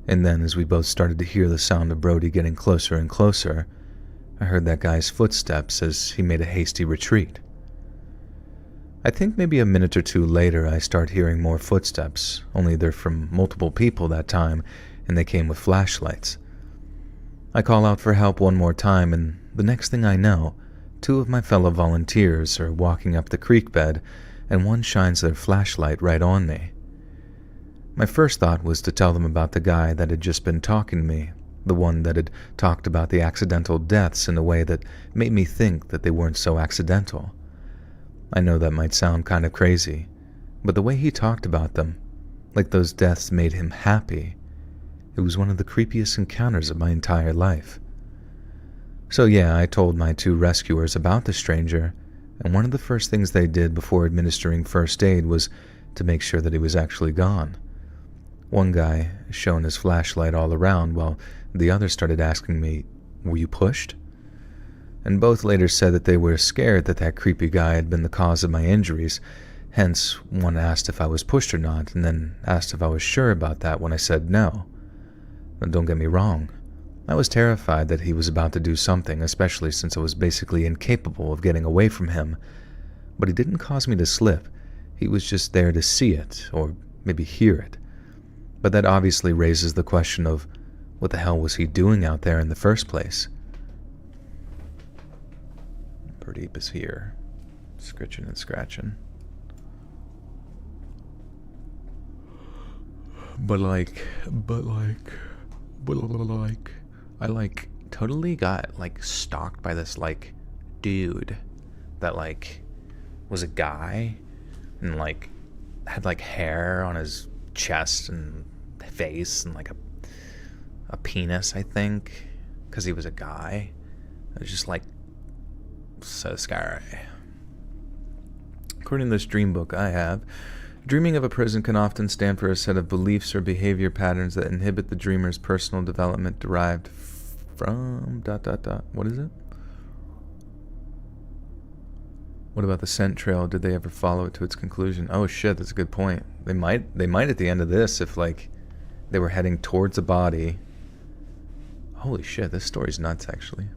And then, as we both started to hear the sound of Brody getting closer and closer, I heard that guy's footsteps as he made a hasty retreat. I think maybe a minute or two later I start hearing more footsteps, only they're from multiple people that time, and they came with flashlights. I call out for help one more time, and the next thing I know, two of my fellow volunteers are walking up the creek bed, and one shines their flashlight right on me. My first thought was to tell them about the guy that had just been talking to me, the one that had talked about the accidental deaths in a way that made me think that they weren't so accidental. I know that might sound kind of crazy, but the way he talked about them, like those deaths made him happy, it was one of the creepiest encounters of my entire life. So yeah, I told my two rescuers about the stranger, and one of the first things they did before administering first aid was to make sure that he was actually gone. One guy shone his flashlight all around while the other started asking me, "Were you pushed?" And both later said that they were scared that that creepy guy had been the cause of my injuries. Hence, one asked if I was pushed or not, and then asked if I was sure about that when I said no. And don't get me wrong, I was terrified that he was about to do something, especially since I was basically incapable of getting away from him. But he didn't cause me to slip. He was just there to see it, or maybe hear it. But that obviously raises the question of, what the hell was he doing out there in the first place? Pradeep is here, scritching and scratching. But I like totally got like stalked by this like dude that like was a guy and like had like hair on his chest and face and like a penis, I think, because he was a guy. It was just like so scary. According to this dream book I have, dreaming of a prison can often stand for a set of beliefs or behavior patterns that inhibit the dreamer's personal development derived from ... What is it? What about the scent trail? Did they ever follow it to its conclusion? Oh shit, that's a good point. They might at the end of this if like they were heading towards a body. Holy shit, this story's nuts actually.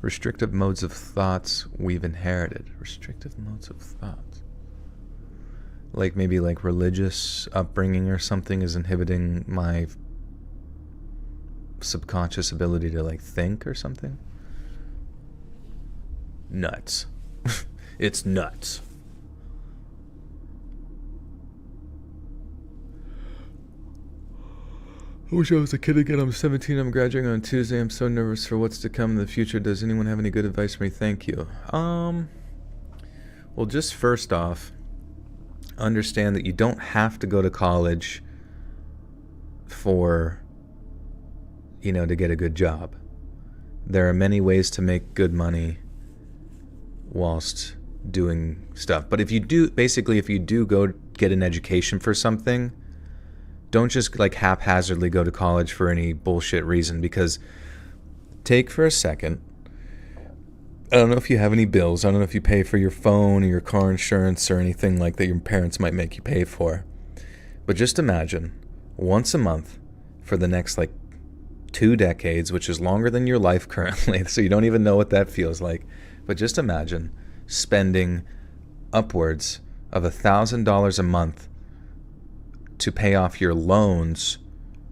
Restrictive modes of thoughts we've inherited. Restrictive modes of thoughts. Like maybe like religious upbringing or something is inhibiting my subconscious ability to like think or something. Nuts. It's nuts. I wish I was a kid again. I'm 17. I'm graduating on Tuesday. I'm so nervous for what's to come in the future. Does anyone have any good advice for me? Thank you. Well, just first off, understand that you don't have to go to college for, to get a good job. There are many ways to make good money whilst doing stuff. But if you do go get an education for something, don't just like haphazardly go to college for any bullshit reason, because take for a second, I don't know if you have any bills. I don't know if you pay for your phone or your car insurance or anything like that your parents might make you pay for. But just imagine once a month for the next 2 decades, which is longer than your life currently, so you don't even know what that feels like. But just imagine spending upwards of $1,000 a month to pay off your loans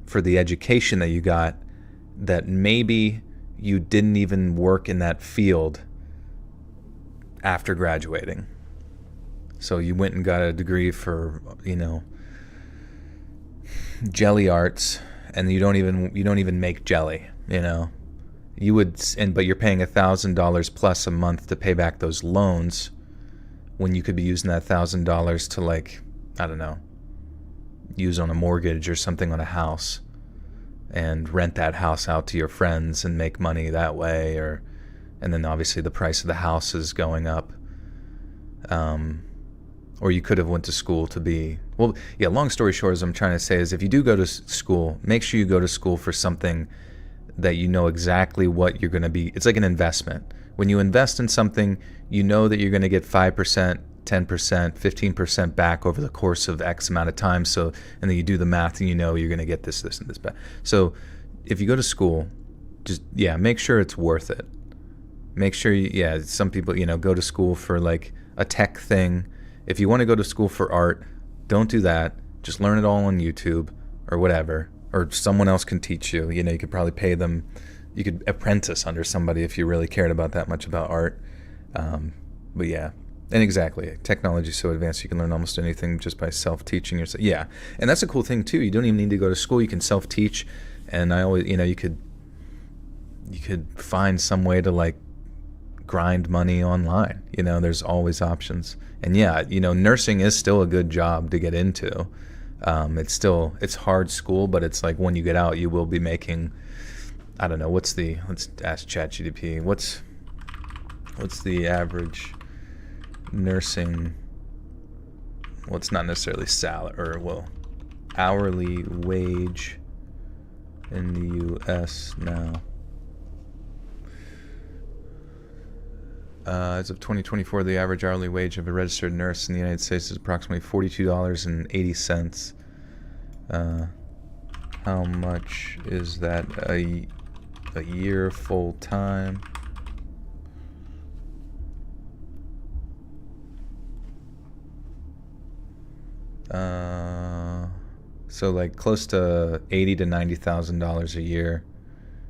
for the education that you got, that maybe you didn't even work in that field after graduating. So you went and got a degree for, jelly arts, and you don't even make jelly, You would, but you're paying $1,000 plus a month to pay back those loans, when you could be using that $1,000 to I don't know, use on a mortgage or something on a house, and rent that house out to your friends and make money that way. And then obviously the price of the house is going up. Or you could have went to school to be, long story short, as I'm trying to say, is if you do go to school, make sure you go to school for something that you know exactly what you're going to be. It's like an investment. When you invest in something, you know that you're going to get 5%, 10%, 15% back over the course of X amount of time. So, and then you do the math and you're going to get this, and this back. So if you go to school, just, make sure it's worth it. Make sure some people, go to school for a tech thing. If you want to go to school for art, don't do that. Just learn it all on YouTube or whatever, or someone else can teach you. You could probably pay them. You could apprentice under somebody if you really cared about that much about art. But yeah. And exactly, technology is so advanced you can learn almost anything just by self-teaching yourself. Yeah, and that's a cool thing too. You don't even need to go to school. You can self-teach, and I always, you could find some way to grind money online. There's always options. And nursing is still a good job to get into. It's hard school, but it's when you get out, you will be making, I don't know, let's ask ChatGPT. What's the average nursing, it's not necessarily salary, hourly wage in the U.S. now. As of 2024, the average hourly wage of a registered nurse in the United States is approximately $42.80. How much is that a year full time? So close to $80,000 to $90,000 a year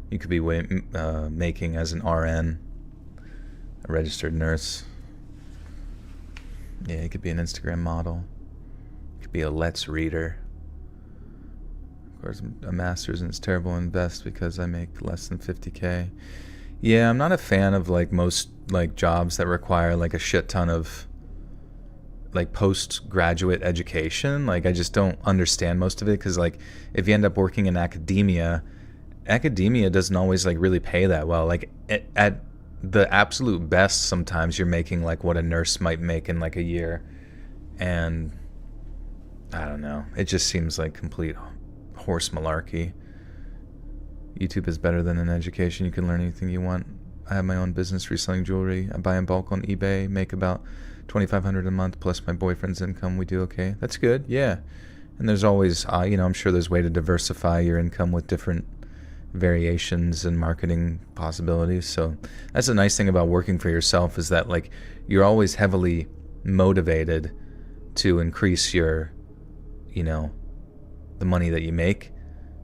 you could be making as an RN, a registered nurse. Yeah, you could be an Instagram model. You could be a Let's reader. Of course, a master's, and it's terrible to invest because I make less than $50K. Yeah, I'm not a fan of most jobs that require a shit ton of postgraduate education. I just don't understand most of it, because if you end up working in academia doesn't always really pay that well. At the absolute best, sometimes you're making what a nurse might make in a year, and I don't know, it just seems like complete horse malarkey. YouTube is better than an education. You can learn anything you want. I have my own business reselling jewelry. I buy in bulk on eBay, make about $2,500 a month plus my boyfriend's income. We do okay. That's good. Yeah. And there's always, I'm sure there's a way to diversify your income with different variations and marketing possibilities. So that's the nice thing about working for yourself, is that you're always heavily motivated to increase your, the money that you make.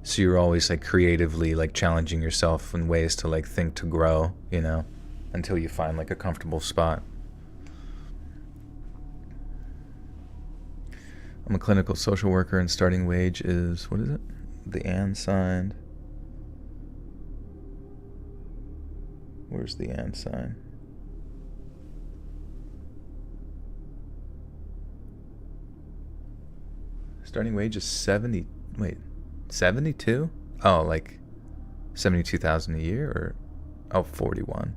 So you're always creatively challenging yourself in ways to think to grow, until you find a comfortable spot. I'm a clinical social worker and starting wage is, what is it? the and sign. Where's the and sign? Starting wage is 70. Wait, 72? Oh, like 72,000 a year, or 41.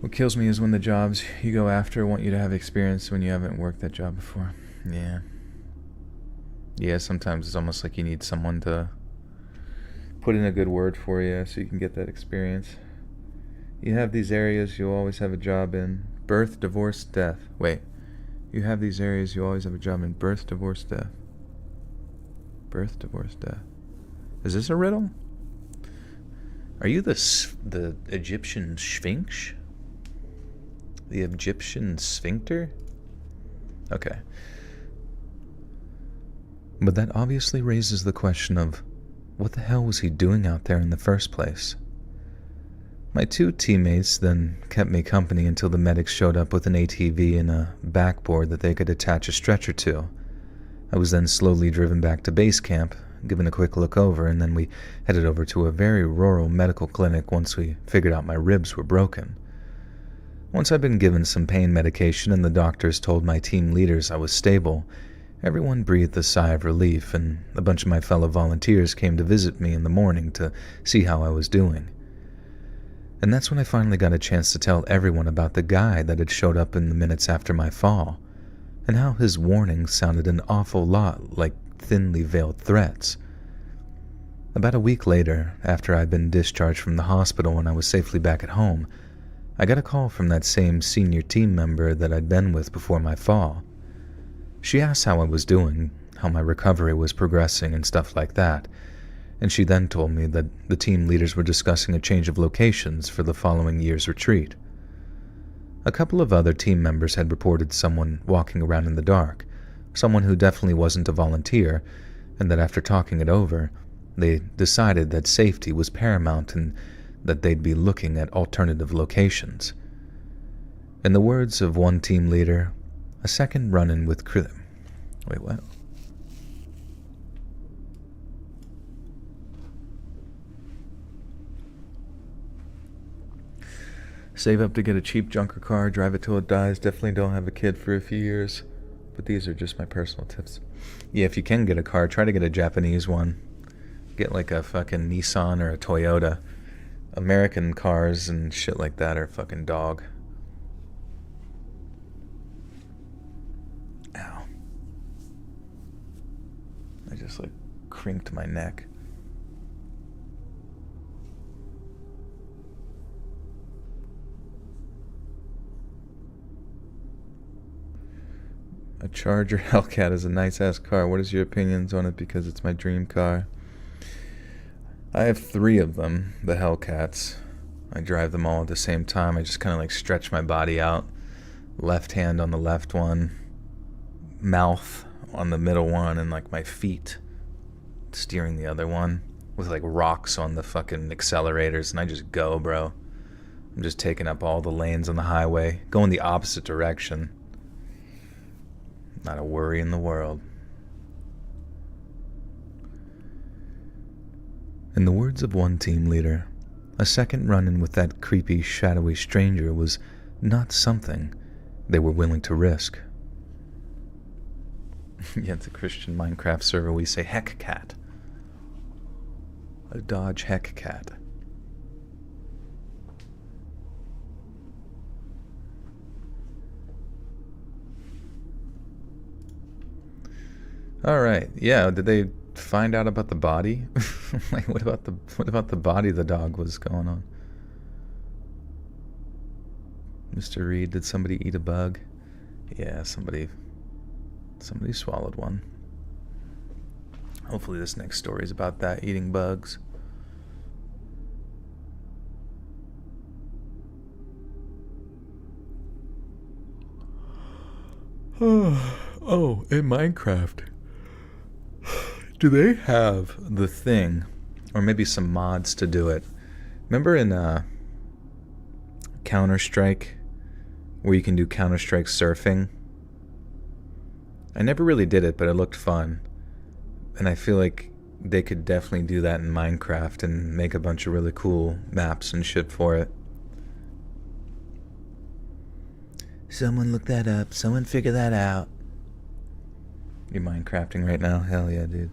What kills me is when the jobs you go after want you to have experience when you haven't worked that job before. Yeah, sometimes it's almost like you need someone to put in a good word for you so you can get that experience. You have these areas you'll always have a job in. Birth, divorce, death. Wait. You have these areas you always have a job in. Birth, divorce, death. Birth, divorce, death. Is this a riddle? Are you the Egyptian Sphinx? The Egyptian sphincter? Okay. But that obviously raises the question of, what the hell was he doing out there in the first place? My two teammates then kept me company until the medics showed up with an ATV and a backboard that they could attach a stretcher to. I was then slowly driven back to base camp, given a quick look over, and then we headed over to a very rural medical clinic once we figured out my ribs were broken. Once I'd been given some pain medication and the doctors told my team leaders I was stable, everyone breathed a sigh of relief, and a bunch of my fellow volunteers came to visit me in the morning to see how I was doing. And that's when I finally got a chance to tell everyone about the guy that had showed up in the minutes after my fall, and how his warnings sounded an awful lot like thinly veiled threats. About a week later, after I'd been discharged from the hospital and I was safely back at home, I got a call from that same senior team member that I'd been with before my fall. She asked how I was doing, how my recovery was progressing and stuff like that, and she then told me that the team leaders were discussing a change of locations for the following year's retreat. A couple of other team members had reported someone walking around in the dark, someone who definitely wasn't a volunteer, and that after talking it over, they decided that safety was paramount and that they'd be looking at alternative locations. In the words of one team leader, a second run-in with Wait, what? Save up to get a cheap junker car, drive it till it dies, definitely don't have a kid for a few years. But these are just my personal tips. Yeah, if you can get a car, try to get a Japanese one. Get like a fucking Nissan or a Toyota. American cars and shit like that are fucking dog. Ow. I just like crinked my neck. A Charger Hellcat is a nice-ass car. What is your opinions on it? Because it's my dream car. I have 3 of them, the Hellcats. I drive them all at the same time. I just kind of like stretch my body out. Left hand on the left one, mouth on the middle one, and like my feet steering the other one with like rocks on the fucking accelerators, and I just go, bro. I'm just taking up all the lanes on the highway, going the opposite direction. Not a worry in the world. In the words of one team leader, a second run-in with that creepy, shadowy stranger was not something they were willing to risk. Yeah, it's a Christian Minecraft server. We say heck cat. A Dodge heck cat. All right. Yeah. Did they find out about the body? Like, what about the body the dog was going on? Mr. Reed, did somebody eat a bug? Yeah, somebody swallowed one. Hopefully this next story is about that, eating bugs. Oh, in Minecraft, do they have the thing, or maybe some mods to do it? Remember in Counter-Strike, where you can do Counter-Strike surfing? I never really did it, but it looked fun. And I feel like they could definitely do that in Minecraft and make a bunch of really cool maps and shit for it. Someone look that up. Someone figure that out. You Minecrafting right now? Hell yeah, dude.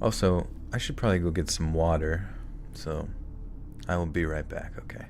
Also, I should probably go get some water. So, I will be right back, okay?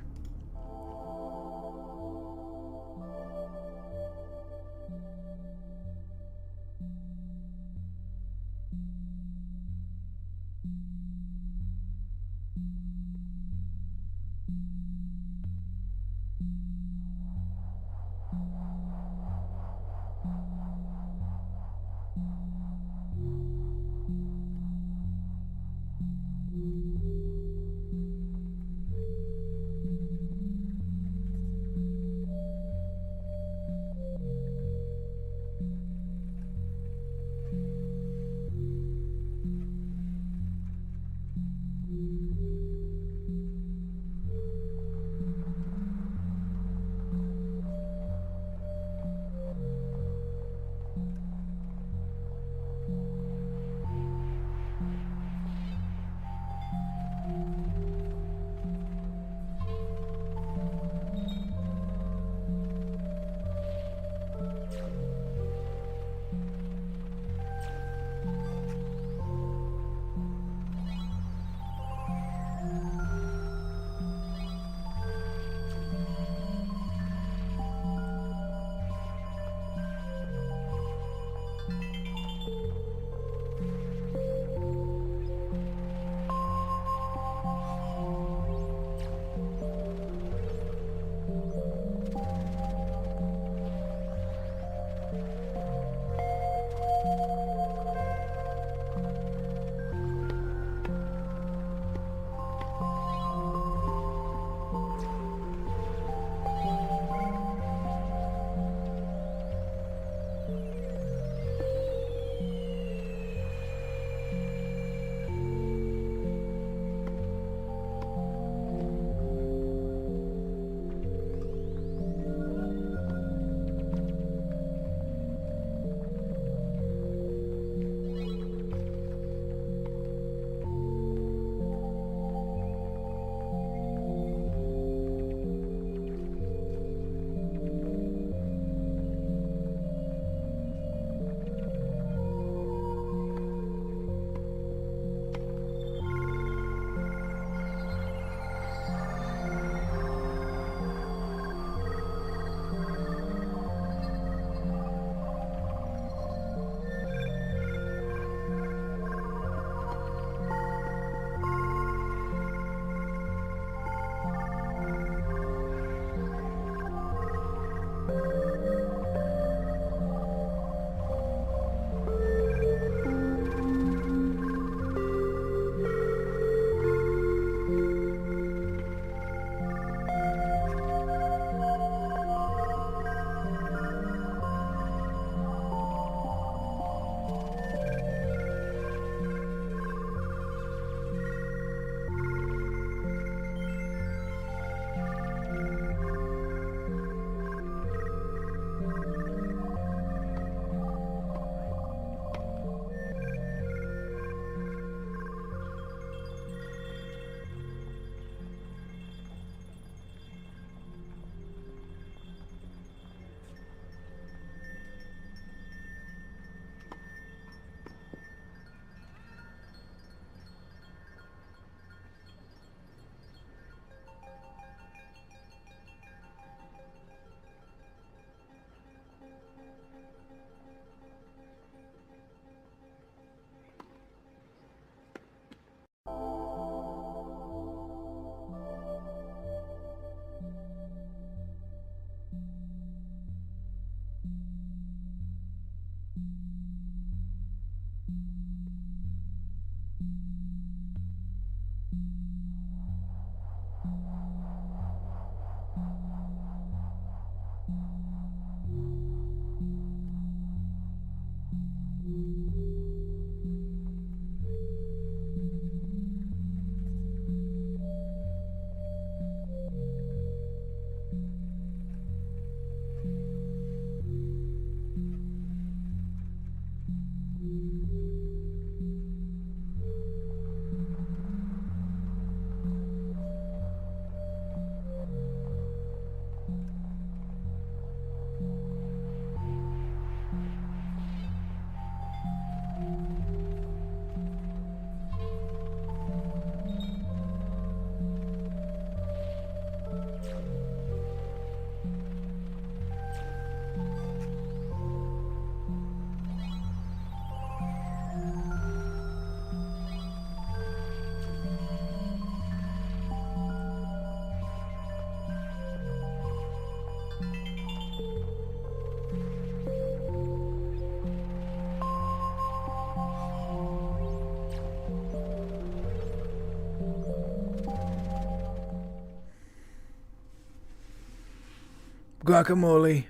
Guacamole.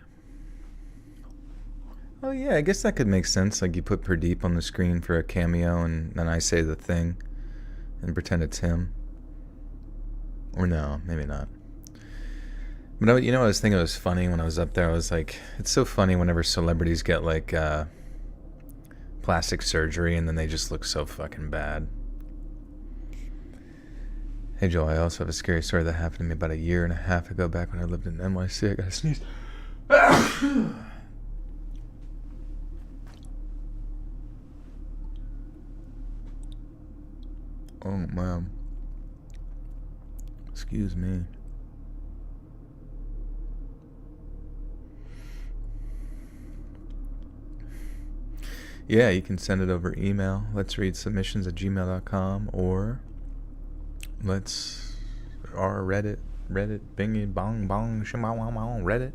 Oh yeah, I guess that could make sense. Like you put Pradeep on the screen for a cameo, and then I say the thing, and pretend it's him. Or no, maybe not. But you know, I was thinking it was funny when I was up there. I was like, it's so funny whenever celebrities get like plastic surgery and then they just look so fucking bad. Hey Joel, I also have a scary story that happened to me about 1.5 years ago, back when I lived in NYC. I gotta sneeze. Oh man. Excuse me. Yeah, you can send it over email. Let's read submissions at gmail.com, or our Reddit, bingy bong bong shimawamau, Reddit,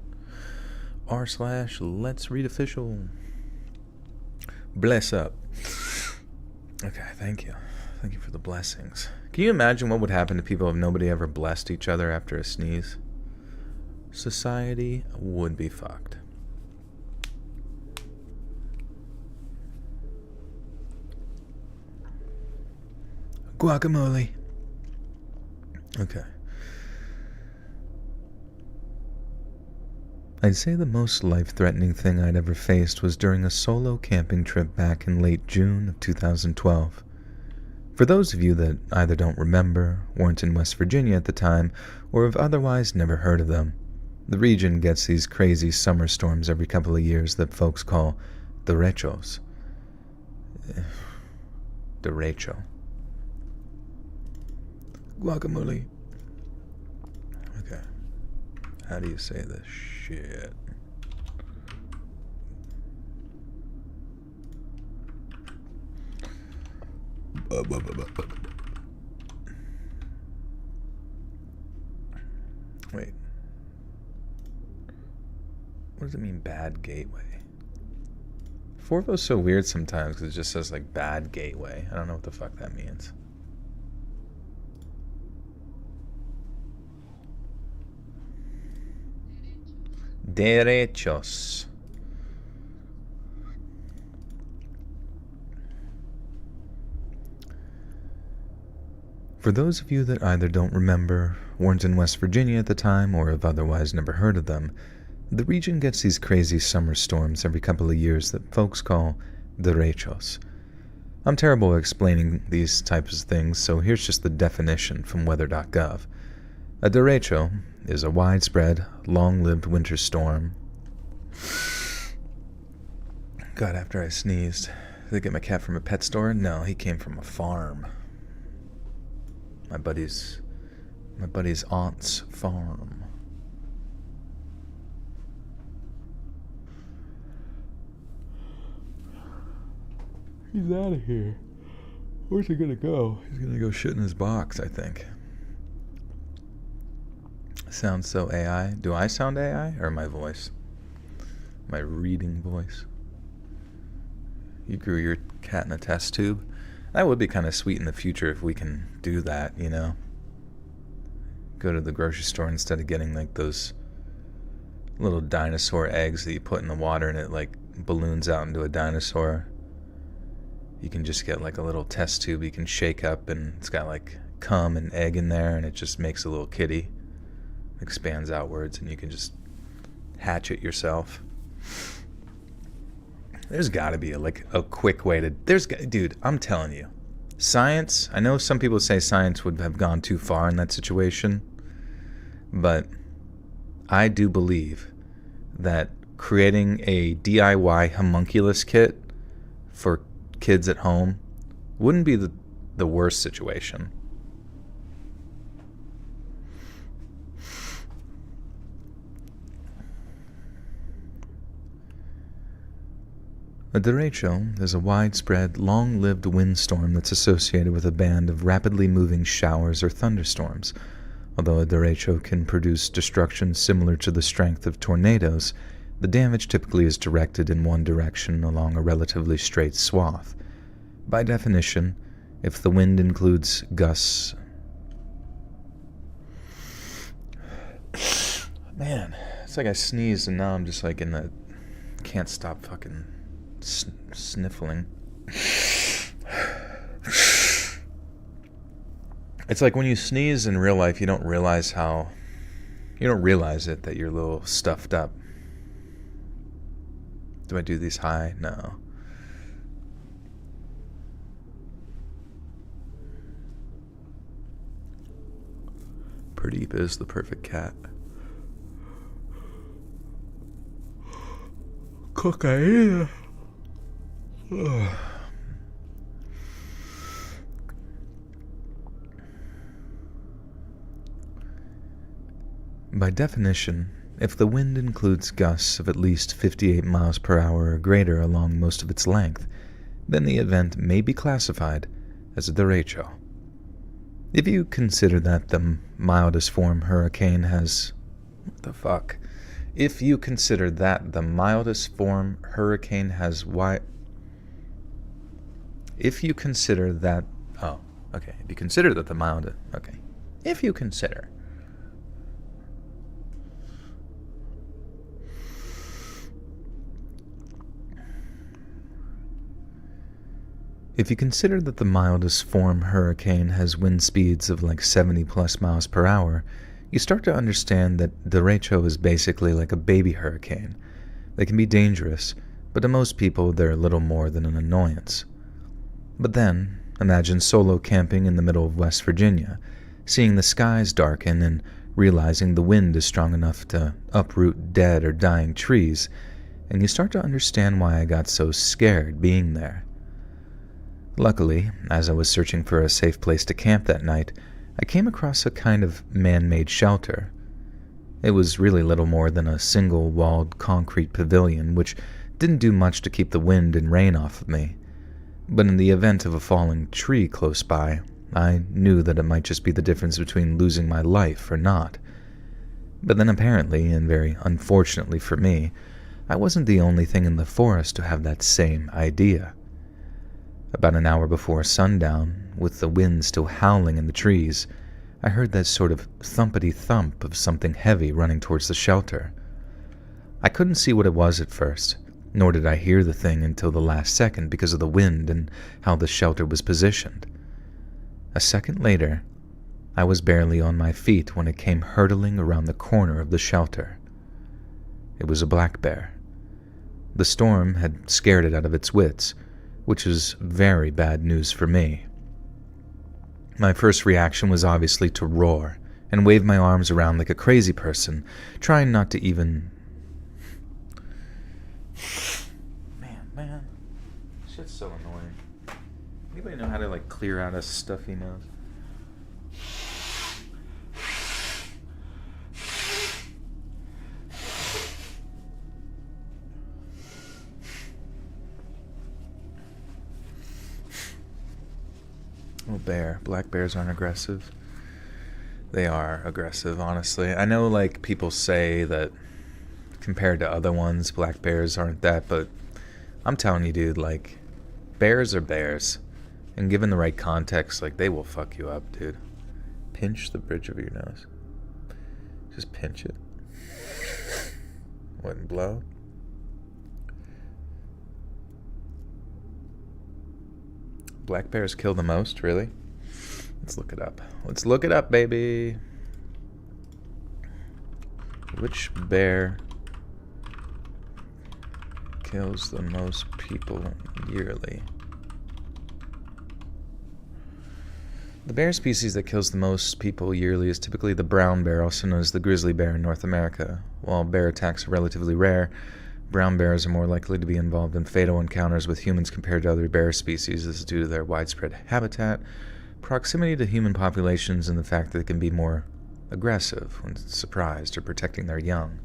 r/let's read official. Bless up. Okay, thank you for the blessings. Can you imagine what would happen to people if nobody ever blessed each other after a sneeze? Society would be fucked. Guacamole. Okay. I'd say the most life-threatening thing I'd ever faced was during a solo camping trip back in late June of 2012. For those of you that either don't remember, weren't in West Virginia at the time, or have otherwise never heard of them, the region gets these crazy summer storms every couple of years that folks call derechos. Derecho. Guacamole. Okay. How do you say this shit? Wait. What does it mean, bad gateway? Forvo's so weird sometimes because it just says like bad gateway. I don't know what the fuck that means. Derechos. For those of you that either don't remember, weren't in West Virginia at the time, or have otherwise never heard of them, the region gets these crazy summer storms every couple of years that folks call derechos. I'm terrible at explaining these types of things, so here's just the definition from weather.gov. A derecho is a widespread, long-lived winter storm. God, after I sneezed, did I get my cat from a pet store? No, he came from a farm. My buddy's aunt's farm. He's out of here. Where's he gonna go? He's gonna go shit in his box, I think. Sounds so AI. Do I sound AI or my voice? My reading voice. You grew your cat in a test tube? That would be kind of sweet in the future if we can do that, you know? Go to the grocery store instead of getting like those little dinosaur eggs that you put in the water and it like balloons out into a dinosaur. You can just get like a little test tube you can shake up and it's got like cum and egg in there and it just makes a little kitty. Expands outwards and you can just hatch it yourself. There's got to be a quick way to... Dude, I'm telling you. Science, I know some people say science would have gone too far in that situation, but I do believe that creating a DIY homunculus kit for kids at home wouldn't be the worst situation. A derecho is a widespread, long-lived windstorm that's associated with a band of rapidly moving showers or thunderstorms. Although a derecho can produce destruction similar to the strength of tornadoes, the damage typically is directed in one direction along a relatively straight swath. By definition, if the wind includes gusts... Man, It's like I sneezed and now I'm just like in the... Can't stop fucking sniffling. It's like when you sneeze in real life, you don't realize it that you're a little stuffed up. Do I do these high? No. Pradeep is the perfect cat. Cocaine. Ugh. By definition, if the wind includes gusts of at least 58 miles per hour or greater along most of its length, then the event may be classified as a derecho. If you consider that the mildest form hurricane has... What the fuck? If you consider that the mildest form hurricane has If you consider that... Oh, okay. If you consider that the mildest... Okay. If you consider... If you consider that the mildest form hurricane has wind speeds of like 70 plus miles per hour, you start to understand that derecho is basically like a baby hurricane. They can be dangerous, but to most people they're little more than an annoyance. But then, imagine solo camping in the middle of West Virginia, seeing the skies darken and realizing the wind is strong enough to uproot dead or dying trees, and you start to understand why I got so scared being there. Luckily, as I was searching for a safe place to camp that night, I came across a kind of man-made shelter. It was really little more than a single-walled concrete pavilion, which didn't do much to keep the wind and rain off of me. But in the event of a falling tree close by, I knew that it might just be the difference between losing my life or not. But then apparently, and very unfortunately for me, I wasn't the only thing in the forest to have that same idea. About an hour before sundown, with the wind still howling in the trees, I heard that sort of thumpity-thump of something heavy running towards the shelter. I couldn't see what it was at first, nor did I hear the thing until the last second because of the wind and how the shelter was positioned. A second later, I was barely on my feet when it came hurtling around the corner of the shelter. It was a black bear. The storm had scared it out of its wits, which is very bad news for me. My first reaction was obviously to roar and wave my arms around like a crazy person, trying not to even... Man, shit's so annoying. Anybody know how to, like, clear out a stuffy nose? Oh, bear. Black bears aren't aggressive. They are aggressive, honestly. I know, like, people say that compared to other ones, black bears aren't that, but I'm telling you, dude, like, bears are bears. And given the right context, like, they will fuck you up, dude. Pinch the bridge of your nose. Just pinch it. Wouldn't blow. Black bears kill the most, really? Let's look it up. Let's look it up, baby. Which bear kills the most people yearly? The bear species that kills the most people yearly is typically the brown bear, also known as the grizzly bear in North America. While bear attacks are relatively rare, brown bears are more likely to be involved in fatal encounters with humans compared to other bear species. This is due to their widespread habitat, proximity to human populations, and the fact that they can be more aggressive when surprised or protecting their young.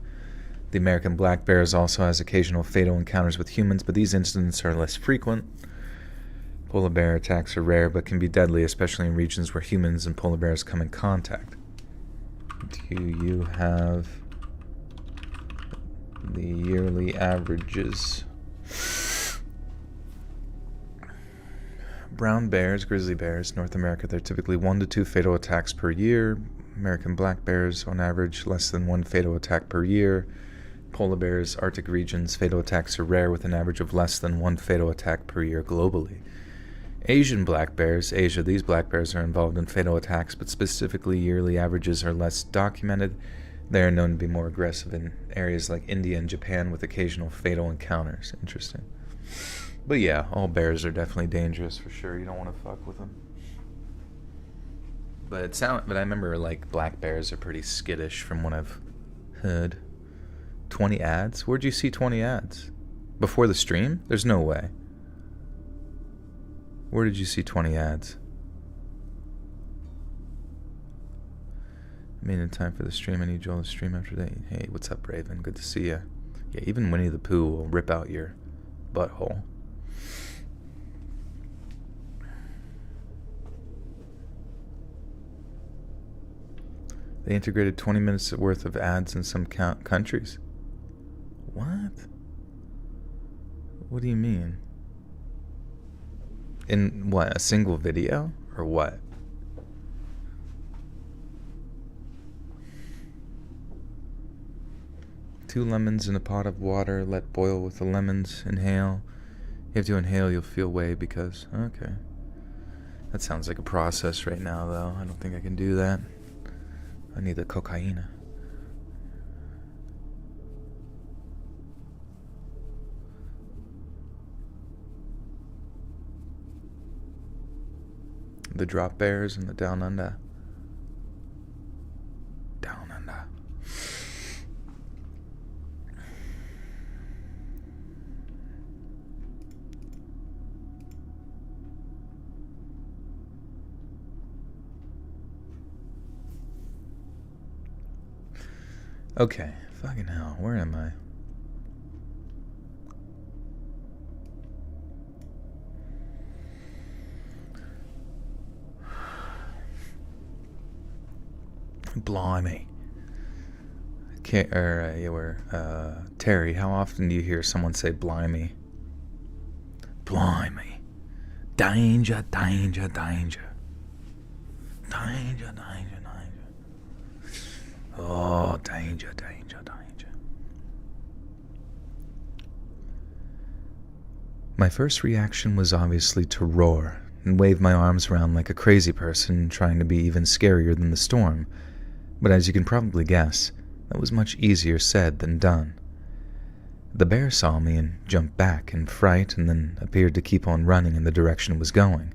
The American black bear also has occasional fatal encounters with humans, but these incidents are less frequent. Polar bear attacks are rare but can be deadly, especially in regions where humans and polar bears come in contact. Do you have the yearly averages? Brown bears, grizzly bears, North America, they're typically 1 to 2 fatal attacks per year. American black bears, on average, less than 1 fatal attack per year. Polar bears, Arctic regions, fatal attacks are rare with an average of less than 1 fatal attack per year globally. Asian black bears, Asia, these black bears are involved in fatal attacks, but specifically yearly averages are less documented. They are known to be more aggressive in areas like India and Japan with occasional fatal encounters. Interesting. But yeah, all bears are definitely dangerous for sure. You don't want to fuck with them. But I remember like black bears are pretty skittish from what I've heard. 20 ads? Where'd you see 20 ads? Before the stream? There's no way. Where did you see 20 ads? I mean, in time for the stream, I need you all to stream after that. Hey, what's up, Raven? Good to see ya. Yeah, even Winnie the Pooh will rip out your butthole. They integrated 20 minutes worth of ads in some countries. What? What do you mean? In what, a single video? Or what? Two lemons in a pot of water, let boil with the lemons, inhale. You have to inhale, you'll feel way because, okay. That sounds like a process right now though. I don't think I can do that. I need the cocaine. The drop bears and the down under. Down under. Okay, fucking hell, where am I? Blimey. Terry, how often do you hear someone say blimey? Blimey. Danger, danger, danger. Danger, danger, danger. Oh, danger, danger, danger. My first reaction was obviously to roar and wave my arms around like a crazy person, trying to be even scarier than the storm. But as you can probably guess, that was much easier said than done. The bear saw me and jumped back in fright and then appeared to keep on running in the direction it was going.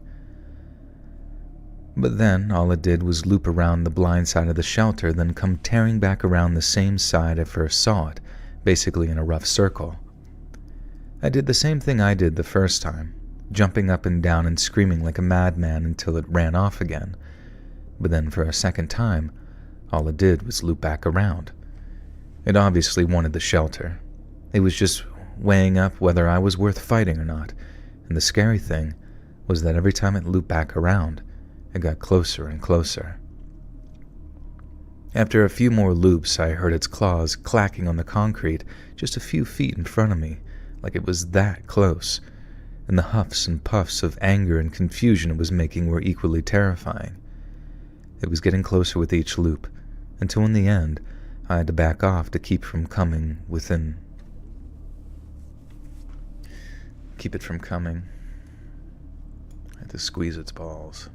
But then all it did was loop around the blind side of the shelter, then come tearing back around the same side I first saw it, basically in a rough circle. I did the same thing I did the first time, jumping up and down and screaming like a madman until it ran off again. But then for a second time, all it did was loop back around. It obviously wanted the shelter. It was just weighing up whether I was worth fighting or not, and the scary thing was that every time it looped back around, it got closer and closer. After a few more loops, I heard its claws clacking on the concrete just a few feet in front of me, like it was that close, and the huffs and puffs of anger and confusion it was making were equally terrifying. It was getting closer with each loop, until in the end, I had to back off to keep it from coming. I had to squeeze its balls.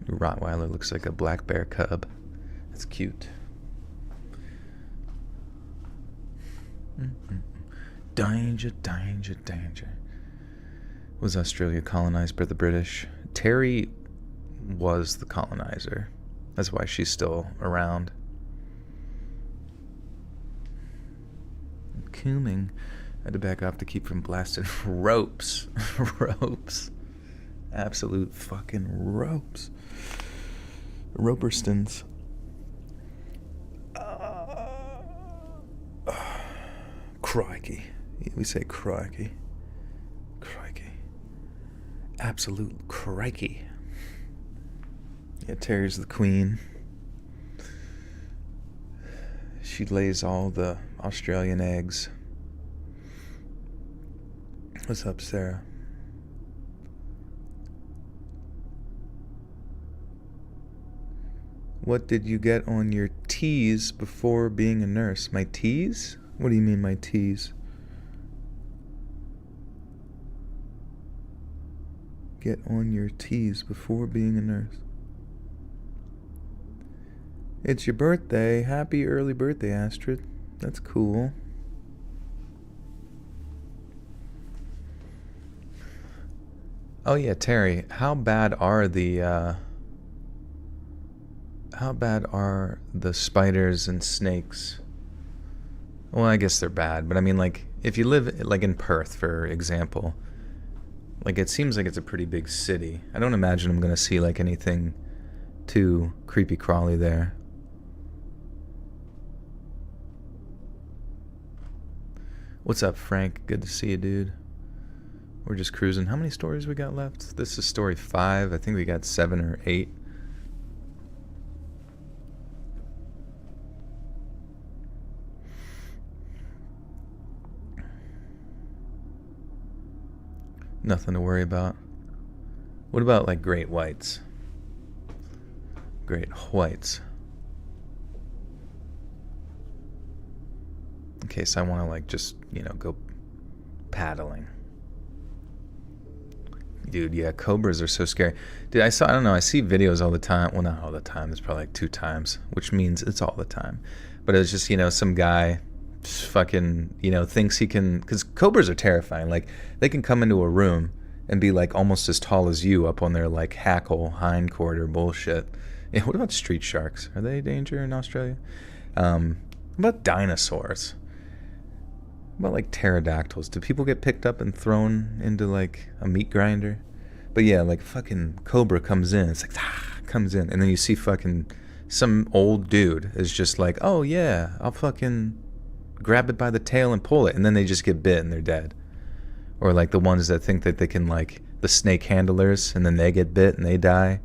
The Rottweiler looks like a black bear cub. It's cute. Danger, danger, danger. Was Australia colonized by the British? Terry was the colonizer. That's why she's still around. Cooming. I had to back off to keep from blasting ropes. Ropes. Absolute fucking ropes. Roberstons. Crikey. We say crikey. Crikey. Absolute crikey. Yeah, Terry's the queen. She lays all the Australian eggs. What's up, Sarah? What did you get on your T's before being a nurse? My T's? What do you mean, my T's? Get on your T's before being a nurse. It's your birthday. Happy early birthday, Astrid. That's cool. Oh yeah, Terry, how bad are the spiders and snakes? Well, I guess they're bad, but I mean, like, if you live like in Perth, for example, like, it seems like it's a pretty big city. I don't imagine I'm gonna see like anything too creepy crawly there. What's up, Frank? Good to see you, dude. We're just cruising. How many stories we got left? This is story 5. I think we got 7 or 8. Nothing to worry about. What about like great whites? Great whites. In case I want to like just, go paddling. Dude, yeah, cobras are so scary. Dude, I don't know, I see videos all the time. Well, not all the time. It's probably like 2 times, which means it's all the time. But it was just, some guy just fucking, thinks he can, because cobras are terrifying. Like, they can come into a room and be like almost as tall as you up on their like hackle, hindquarter bullshit. Yeah, what about street sharks? Are they a danger in Australia? What about dinosaurs? What about like pterodactyls? Do people get picked up and thrown into like a meat grinder? But yeah, like fucking cobra comes in. It's like, comes in. And then you see fucking some old dude is just like, oh yeah, I'll fucking grab it by the tail and pull it. And then they just get bit and they're dead. Or like the ones that think that they can, like the snake handlers, and then they get bit and they die.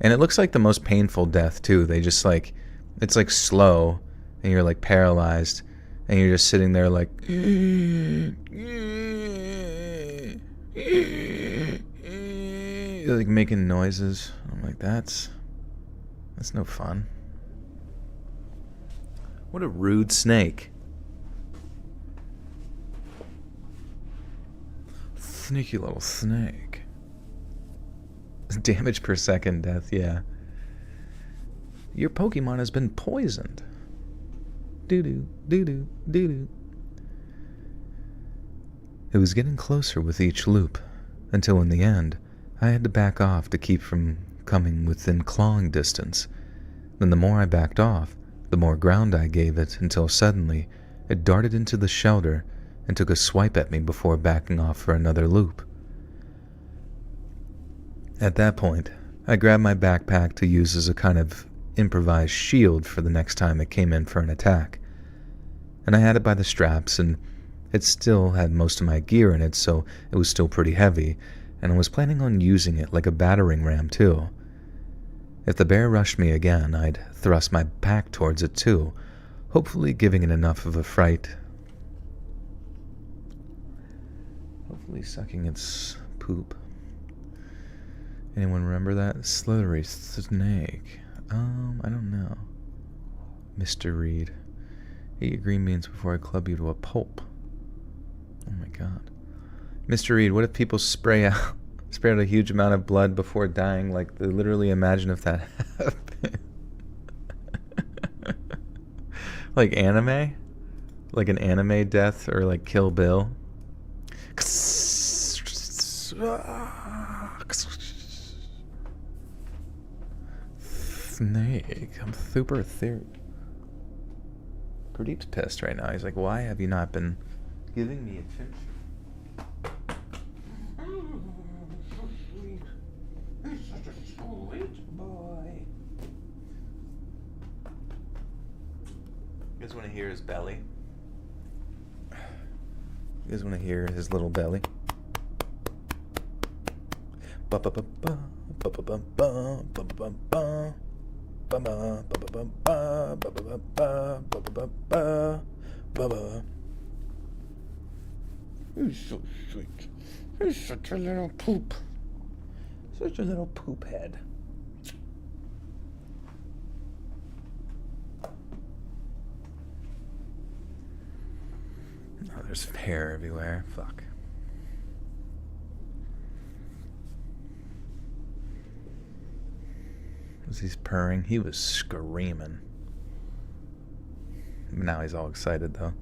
And it looks like the most painful death too. They just like, it's like slow and you're like paralyzed. And you're just sitting there like, like making noises. I'm like, that's no fun. What a rude snake. Sneaky little snake. Damage per second death, yeah. Your Pokemon has been poisoned. Doo-doo, doo-doo, doo-doo. It was getting closer with each loop, until in the end, I had to back off to keep from coming within clawing distance. Then the more I backed off, the more ground I gave it, until suddenly it darted into the shelter and took a swipe at me before backing off for another loop. At that point, I grabbed my backpack to use as a kind of improvised shield for the next time it came in for an attack. And I had it by the straps, and it still had most of my gear in it, so it was still pretty heavy, and I was planning on using it like a battering ram too. If the bear rushed me again, I'd thrust my pack towards it too, hopefully giving it enough of a fright. Hopefully sucking its poop. Anyone remember that? Slithery snake. I don't know. Mr. Reed. Eat your green beans before I club you to a pulp. Oh my god. Mr. Reed, what if people spray out a huge amount of blood before dying? Like, literally imagine if that happened. Like anime? Like an anime death, or like Kill Bill? Snake. I'm super theory. Pradeep's pissed right now. He's like, why have you not been giving me attention? He's such a sweet boy. You guys want to hear his belly? You guys want to hear his little belly? Ba ba ba ba ba ba ba ba ba ba ba. He's so sweet. He's such a little poop. Such a little poop head. There's hair everywhere. Fuck. Was he purring? He was screaming. Now he's all excited, though.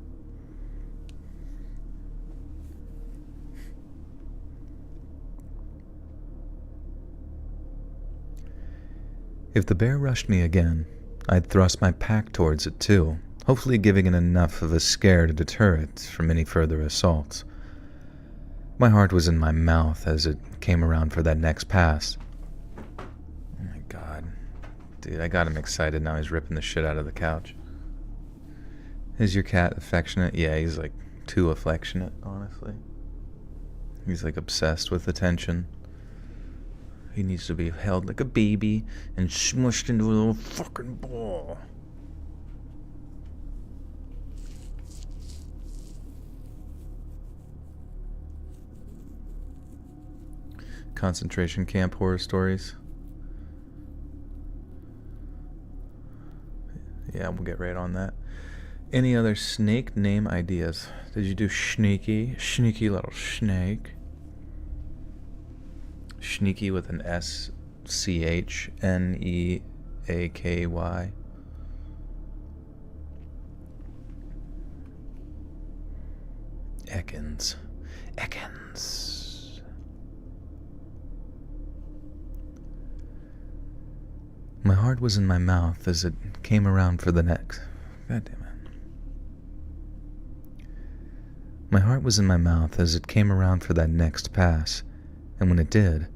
If the bear rushed me again, I'd thrust my pack towards it too, hopefully giving it enough of a scare to deter it from any further assaults. My heart was in my mouth as it came around for that next pass. Oh my god. Dude, I got him excited. Now he's ripping the shit out of the couch. Is your cat affectionate? Yeah, he's like too affectionate, honestly. He's like obsessed with attention. He needs to be held like a baby and smushed into a little fucking ball. Concentration camp horror stories. Yeah, we'll get right on that. Any other snake name ideas? Did you do Sneaky? Sneaky little snake. Sneaky with an Schneaky. Ekans. My heart was in my mouth as it came around for the next... God damn it. My heart was in my mouth as it came around for that next pass, and when it did,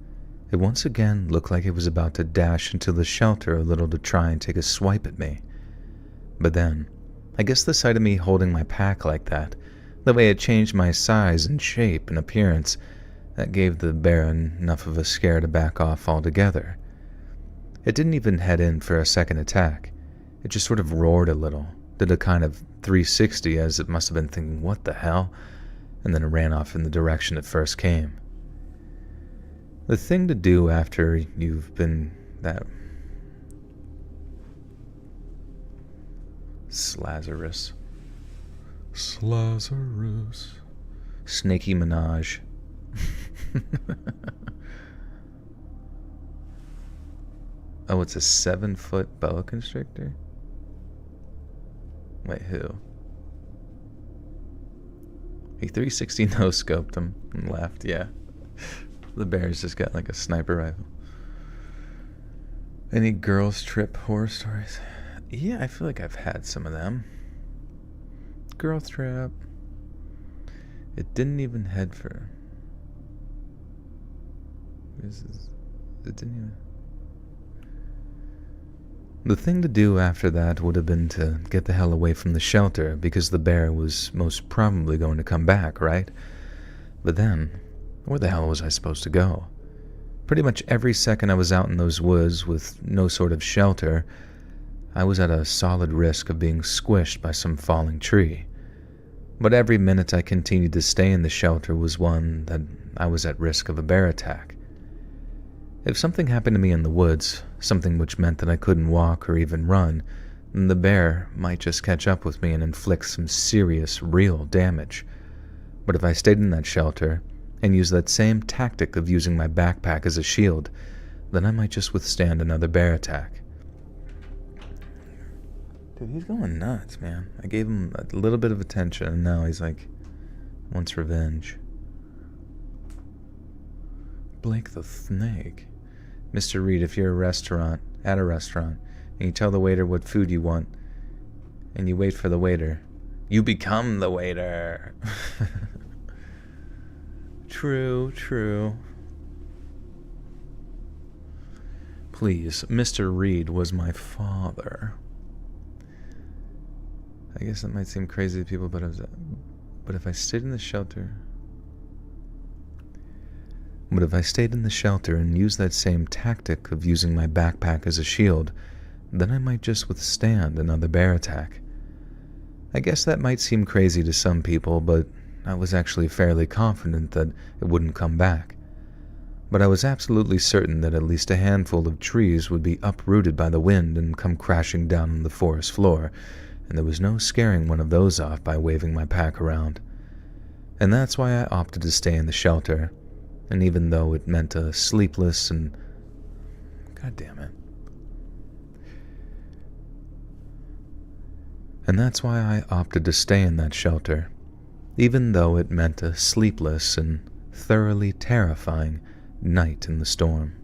it once again looked like it was about to dash into the shelter a little to try and take a swipe at me. But then, I guess the sight of me holding my pack like that, the way it changed my size and shape and appearance, that gave the bear enough of a scare to back off altogether. It didn't even head in for a second attack. It just sort of roared a little, did a kind of 360 as it must have been thinking, what the hell? And then it ran off in the direction it first came. The thing to do after you've been that... Slazarus. Snaky Minaj. Oh, it's a 7-foot boa constrictor? Wait, who? He 360 no-scoped him and left, yeah. The bear's just got like a sniper rifle. Any girls trip horror stories? Yeah, I feel like I've had some of them. Girl trip. It didn't even head for... It didn't even... The thing to do after that would have been to get the hell away from the shelter, because the bear was most probably going to come back, right? But then, where the hell was I supposed to go? Pretty much every second I was out in those woods with no sort of shelter, I was at a solid risk of being squished by some falling tree. But every minute I continued to stay in the shelter was one that I was at risk of a bear attack. If something happened to me in the woods, something which meant that I couldn't walk or even run, then the bear might just catch up with me and inflict some serious, real damage. But if I stayed in that shelter and used that same tactic of using my backpack as a shield, then I might just withstand another bear attack. Dude, he's going nuts, man. I gave him a little bit of attention, and now he's like, wants revenge. Blake the Snake. Mr. Reed, if you're at a restaurant, and you tell the waiter what food you want, and you wait for the waiter, you become the waiter. True. Please, Mr. Reed was my father. I guess that might seem crazy to people, but if I stayed in the shelter... But if I stayed in the shelter and used that same tactic of using my backpack as a shield, then I might just withstand another bear attack. I guess that might seem crazy to some people, but I was actually fairly confident that it wouldn't come back. But I was absolutely certain that at least a handful of trees would be uprooted by the wind and come crashing down on the forest floor, and there was no scaring one of those off by waving my pack around. And that's why I opted to stay in the shelter. And even though it meant a sleepless and... God damn it. And that's why I opted to stay in that shelter, even though it meant a sleepless and thoroughly terrifying night in the storm.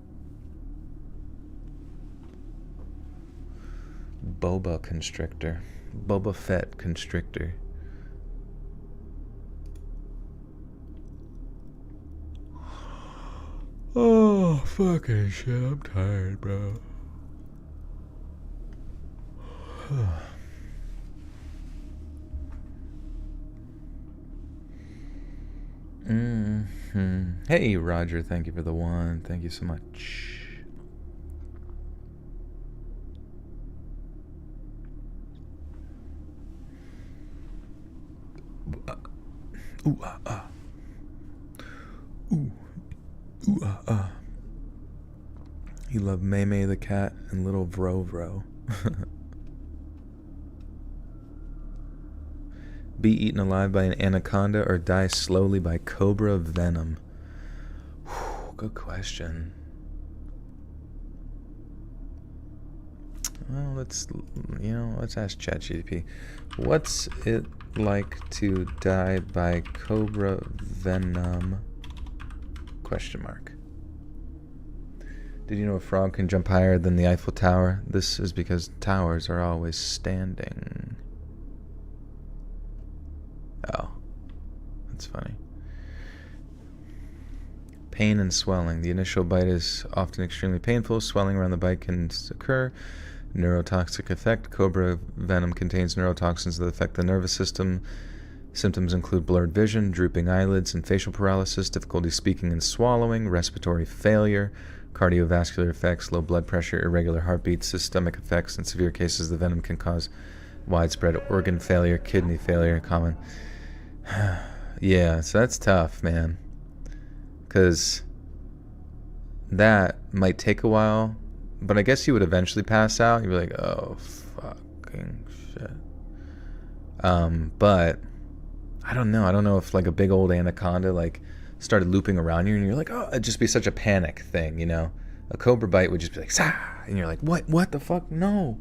Boba Constrictor. Boba Fett Constrictor. Oh, fucking shit, I'm tired, bro. Hey, Roger, thank you for the one. Thank you so much. Ooh, ah, ah. Ooh. Ooh, ah, ah. You love May May the cat and little Vro Vro. Be eaten alive by an anaconda or die slowly by cobra venom? Whew, good question. Well, let's ask ChatGPT. What's it like to die by cobra venom? Question mark. Did you know a frog can jump higher than the Eiffel Tower? This is because towers are always standing. Oh, that's funny. Pain and swelling. The initial bite is often extremely painful. Swelling around the bite can occur. Neurotoxic effect. Cobra venom contains neurotoxins that affect the nervous system. Symptoms include blurred vision, drooping eyelids, and facial paralysis, difficulty speaking and swallowing, respiratory failure, cardiovascular effects, low blood pressure, irregular heartbeat, systemic effects. In severe cases, the venom can cause widespread organ failure, kidney failure, common. Yeah, so that's tough, man. Because that might take a while, but I guess you would eventually pass out. You'd be like, oh, fucking shit. But I don't know. I don't know if like a big old anaconda like started looping around you and you're like, oh, it'd just be such a panic thing, you know? A cobra bite would just be like, Sah! And you're like, what the fuck? No.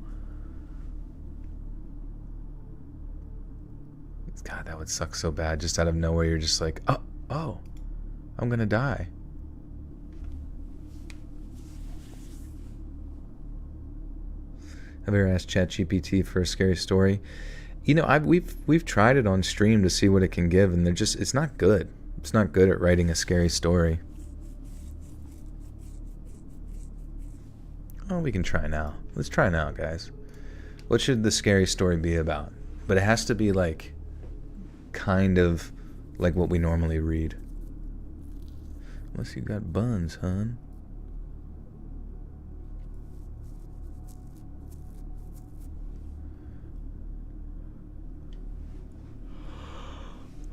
God, that would suck so bad. Just out of nowhere, you're just like, oh, I'm gonna die. Have you ever asked ChatGPT for a scary story? You know, we've tried it on stream to see what it can give, and it's not good. It's not good at writing a scary story. Oh, we can try now. Let's try now, guys. What should the scary story be about? But it has to be like kind of like what we normally read. Unless you got buns, hun.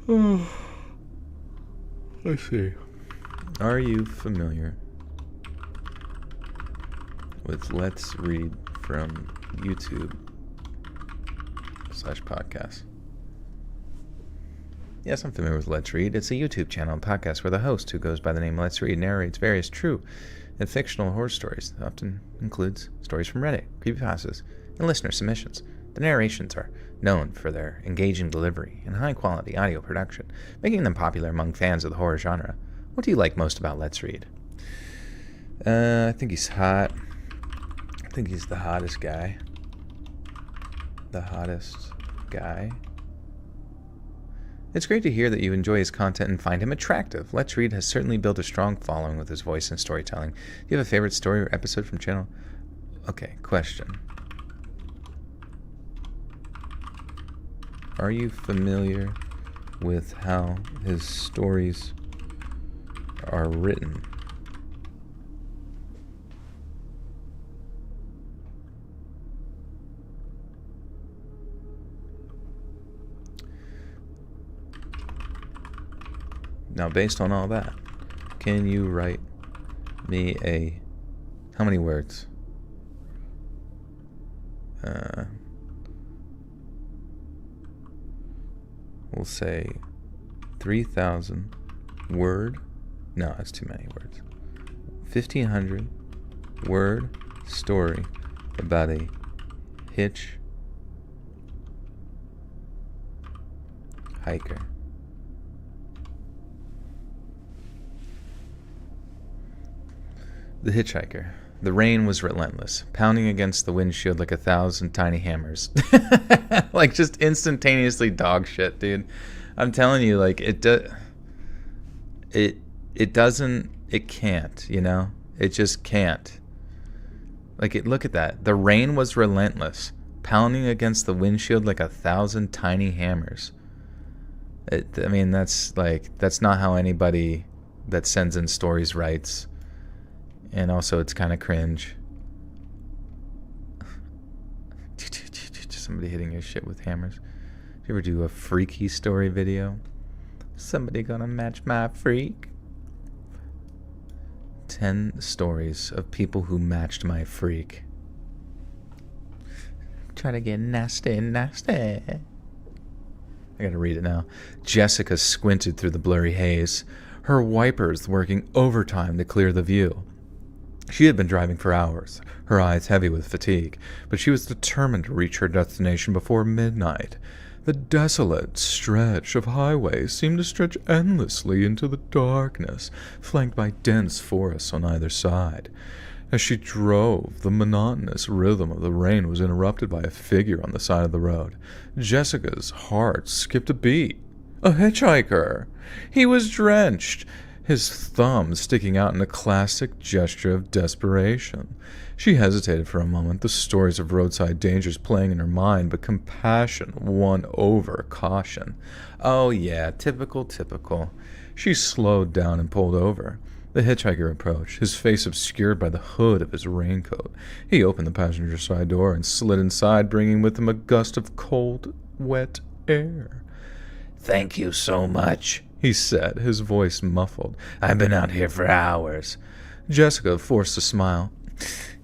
Oh, let's see. Are you familiar with Let's Read from YouTube/podcast? Yes, I'm familiar with Let's Read. It's a YouTube channel and podcast where the host, who goes by the name Let's Read, narrates various true and fictional horror stories. It often includes stories from Reddit, creepypastas, and listener submissions. The narrations are known for their engaging delivery and high-quality audio production, making them popular among fans of the horror genre. What do you like most about Let's Read? I think he's hot. I think he's the hottest guy. The hottest guy. It's great to hear that you enjoy his content and find him attractive. Let's Read has certainly built a strong following with his voice and storytelling. Do you have a favorite story or episode from channel? Okay, question. Are you familiar with how his stories are written? Now, based on all that, can you write me how many words? We'll say 3,000 word. No, that's too many words. 1,500 word story about a hiker. The hitchhiker. The rain was relentless, pounding against the windshield like 1,000 tiny hammers. Like, just instantaneously dog shit, dude. I'm telling you, like, it can't, you know? It just can't. Like, look at that. The rain was relentless, pounding against the windshield like 1,000 tiny hammers. That's not how anybody that sends in stories writes. And also, it's kind of cringe. Somebody hitting your shit with hammers. Do you ever do a freaky story video? Somebody gonna match my freak? 10 stories of people who matched my freak. Try to get nasty. I gotta read it now. Jessica squinted through the blurry haze, her wipers working overtime to clear the view. She had been driving for hours, her eyes heavy with fatigue, but she was determined to reach her destination before midnight. The desolate stretch of highway seemed to stretch endlessly into the darkness, flanked by dense forests on either side. As she drove, the monotonous rhythm of the rain was interrupted by a figure on the side of the road. Jessica's heart skipped a beat. A hitchhiker! He was drenched, his thumb sticking out in a classic gesture of desperation. She hesitated for a moment, the stories of roadside dangers playing in her mind, but compassion won over caution. Oh yeah, typical. She slowed down and pulled over. The hitchhiker approached, his face obscured by the hood of his raincoat. He opened the passenger side door and slid inside, bringing with him a gust of cold, wet air. "Thank you so much," he said, his voice muffled. "I've been out here for hours." Jessica forced a smile.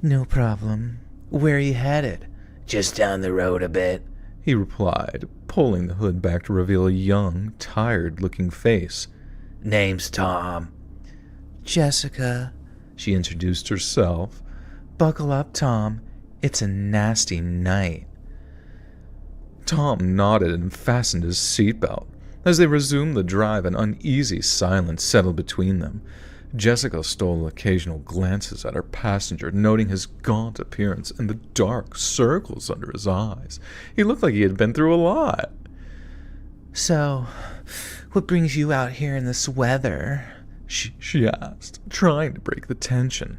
"No problem. Where are you headed?" "Just down the road a bit," he replied, pulling the hood back to reveal a young, tired-looking face. "Name's Tom." "Jessica," she introduced herself. "Buckle up, Tom. It's a nasty night." Tom nodded and fastened his seatbelt. As they resumed the drive, an uneasy silence settled between them. Jessica stole occasional glances at her passenger, noting his gaunt appearance and the dark circles under his eyes. He looked like he had been through a lot. "So, what brings you out here in this weather?" she asked, trying to break the tension.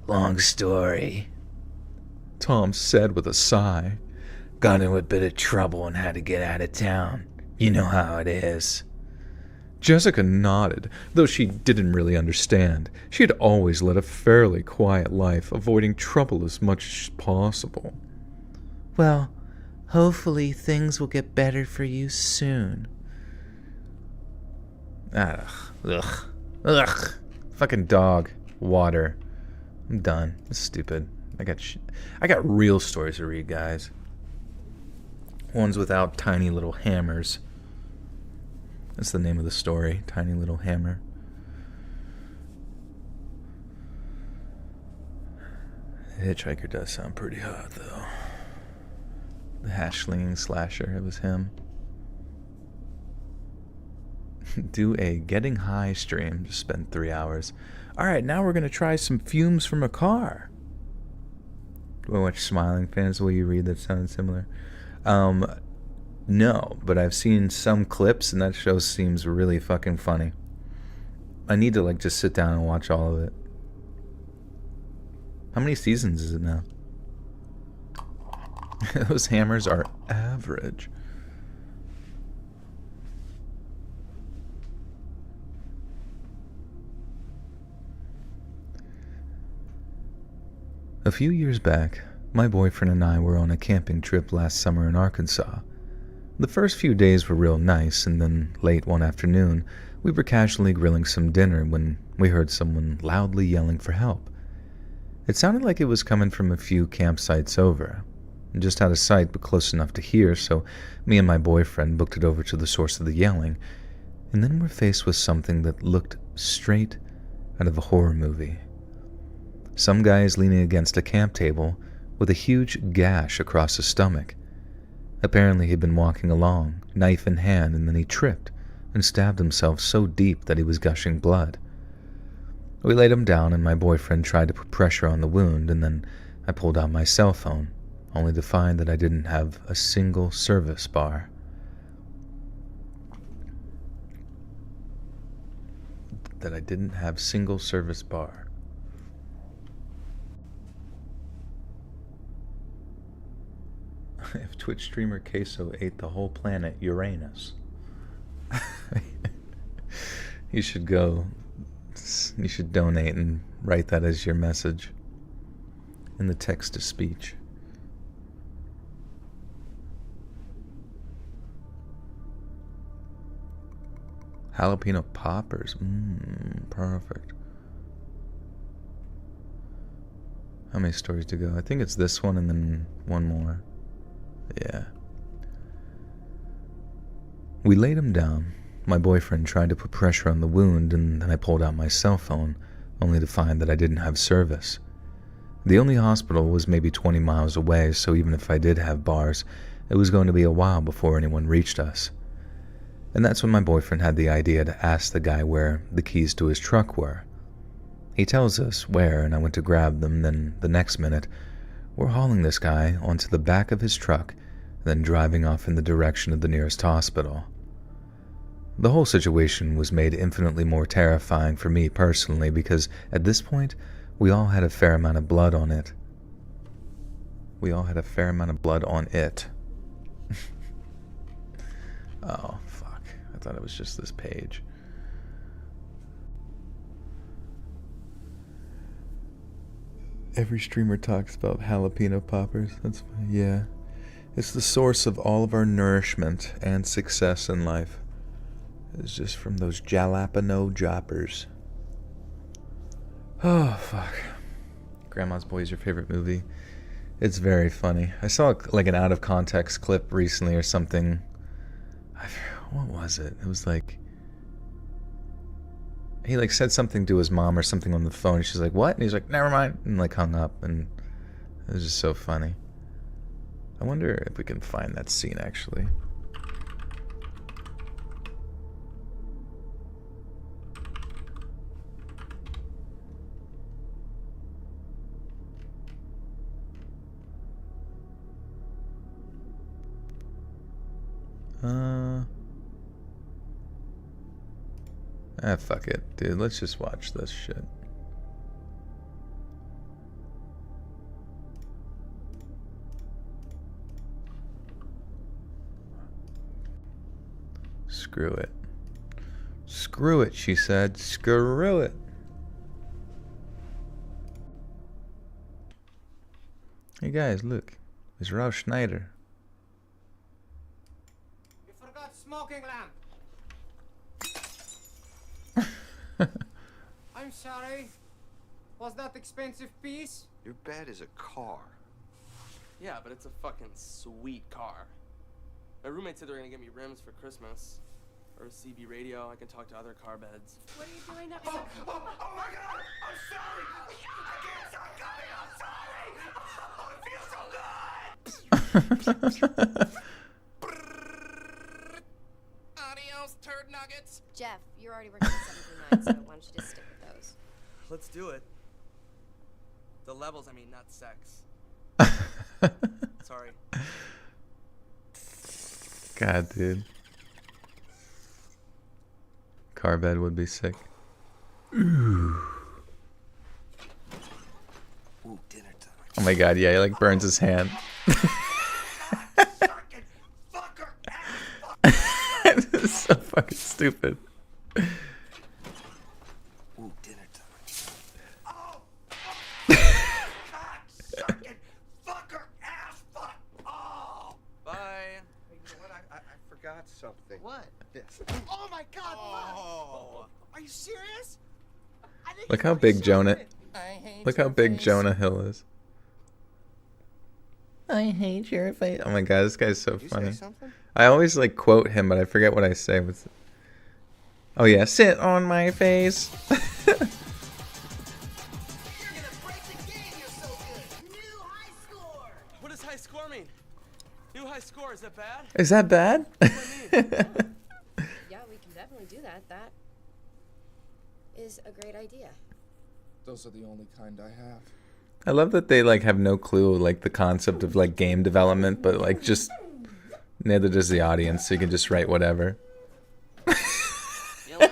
"Long story," Tom said with a sigh. "Got into a bit of trouble and had to get out of town. You know how it is." Jessica nodded, though she didn't really understand. She had always led a fairly quiet life, avoiding trouble as much as possible. "Well, hopefully things will get better for you soon." Ugh. Fucking dog. Water. I'm done. It's stupid. I got real stories to read, guys. Ones without tiny little hammers. That's the name of the story, Tiny Little Hammer. The hitchhiker does sound pretty hot, though. The hash-slinging slasher, it was him. Do a getting high stream, just spend 3 hours. Alright, now we're going to try some fumes from a car. Do I watch Smiling Fans the way you read that sounds similar? No, but I've seen some clips and that show seems really fucking funny. I need to just sit down and watch all of it. How many seasons is it now? Those hammers are average. A few years back, my boyfriend and I were on a camping trip last summer in Arkansas. The first few days were real nice, and then late one afternoon, we were casually grilling some dinner when we heard someone loudly yelling for help. It sounded like it was coming from a few campsites over. Just out of sight but close enough to hear, so me and my boyfriend booked it over to the source of the yelling. And then we're faced with something that looked straight out of a horror movie. Some guy is leaning against a camp table with a huge gash across his stomach. Apparently he'd been walking along, knife in hand, and then he tripped and stabbed himself so deep that he was gushing blood. We laid him down and my boyfriend tried to put pressure on the wound, and then I pulled out my cell phone, only to find that I didn't have a single service bar. If Twitch streamer Queso ate the whole planet Uranus. You should donate and write that as your message in the text-to-speech. Jalapeno poppers. Perfect. How many stories to go? I think it's this one and then one more. Yeah. We laid him down. My boyfriend tried to put pressure on the wound, and then I pulled out my cell phone, only to find that I didn't have service. The only hospital was maybe 20 miles away, so even if I did have bars, it was going to be a while before anyone reached us. And that's when my boyfriend had the idea to ask the guy where the keys to his truck were. He tells us where, and I went to grab them, then the next minute, we're hauling this guy onto the back of his truck, then driving off in the direction of the nearest hospital. The whole situation was made infinitely more terrifying for me personally because at this point, we all had a fair amount of blood on it. Oh, fuck. I thought it was just this page. Every streamer talks about jalapeno poppers. That's funny. Yeah. It's the source of all of our nourishment and success in life. It's just from those jalapeno joppers. Oh, fuck. Grandma's Boy is your favorite movie? It's very funny. I saw like an out of context clip recently or something. What was it? It was like he like said something to his mom or something on the phone. She's like, "What?" And he's like, "Never mind," and like hung up. And it was just so funny. I wonder if we can find that scene actually. Fuck it, dude. Let's just watch this shit. Screw it. Screw it, she said. Screw it. Hey guys, look. It's Ralph Schneider. You forgot smoking lamp. I'm sorry. Was that expensive piece? Your bed is a car. Yeah, but it's a fucking sweet car. My roommate said they're gonna get me rims for Christmas. Or a CB radio. I can talk to other car beds. What are you doing up? Oh my god! I'm sorry! I can't stop coming! I'm sorry! Oh, it feels so good! Adios, turd nuggets! Jeff, you're already working at 739, so why don't you just stick with those? Let's do it. The levels, I mean, not sex. Sorry. God, dude. Car bed would be sick. Ooh. Ooh, dinner time. Oh my god, yeah, he like burns his hand. This is so fucking stupid. Ooh, dinner time. Oh! Fucker, ass, fuck! Oh! Bye. Hey, you know what? I forgot something. What? This. Oh my god, Oh! Are you serious? I think Look you how already big showed Jonah. it. I hate Look how your big face. Jonah Hill is. I hate your face. Oh my god, this guy's so You say funny. something? I always like quote him, but I forget what I say. Oh yeah, sit on my face. You're gonna break the game, you're so good. New high score. What does high score mean? New high score, is that bad? Is that bad? Yeah, we can definitely do that. That is a great idea. Those are the only kind I have. I love that they like have no clue like the concept of like game development, but like just neither does the audience, so you can just write whatever. Yellow?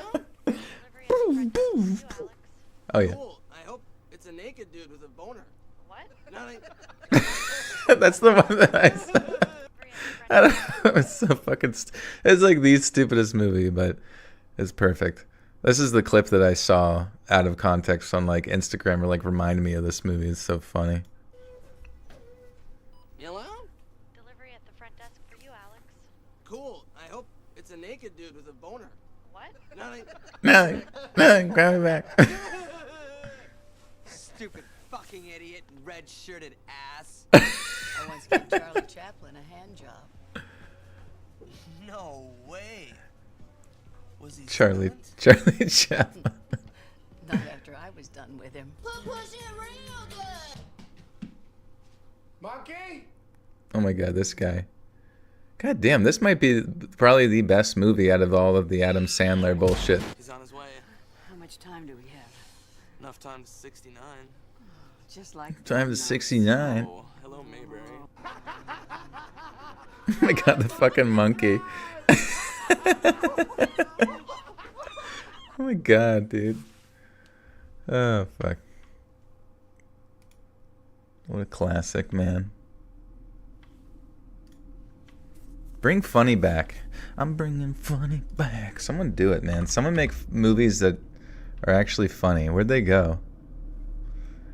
Oh yeah. Cool. I hope it's a naked dude with a boner. What? Nothing. That's the one that I saw. I don't know. It's so fucking. It's like the stupidest movie, but it's perfect. This is the clip that I saw out of context on like Instagram, or like reminded me of this movie. It's so funny. Yellow? Delivery at the front desk for you, Alex. Cool. I hope it's a naked dude with a boner. What? Nothing. No, no, grab it back. Stupid fucking idiot, red-shirted ass. I once gave Charlie Chaplin a hand job. No way. Was he Charlie silent? Chaplin. Not after I was done with him. Monkey? Oh my god, this guy. God damn, this might be probably the best movie out of all of the Adam Sandler bullshit. He's on his way. How much time do we have? Enough time to 69. Just like Time to 69. Oh, hello, Mayberry. Oh my god, the fucking monkey. Oh my god, dude. Oh, fuck. What a classic, man. Bring funny back. I'm bringing funny back. Someone do it, man. Someone make movies that are actually funny. Where'd they go?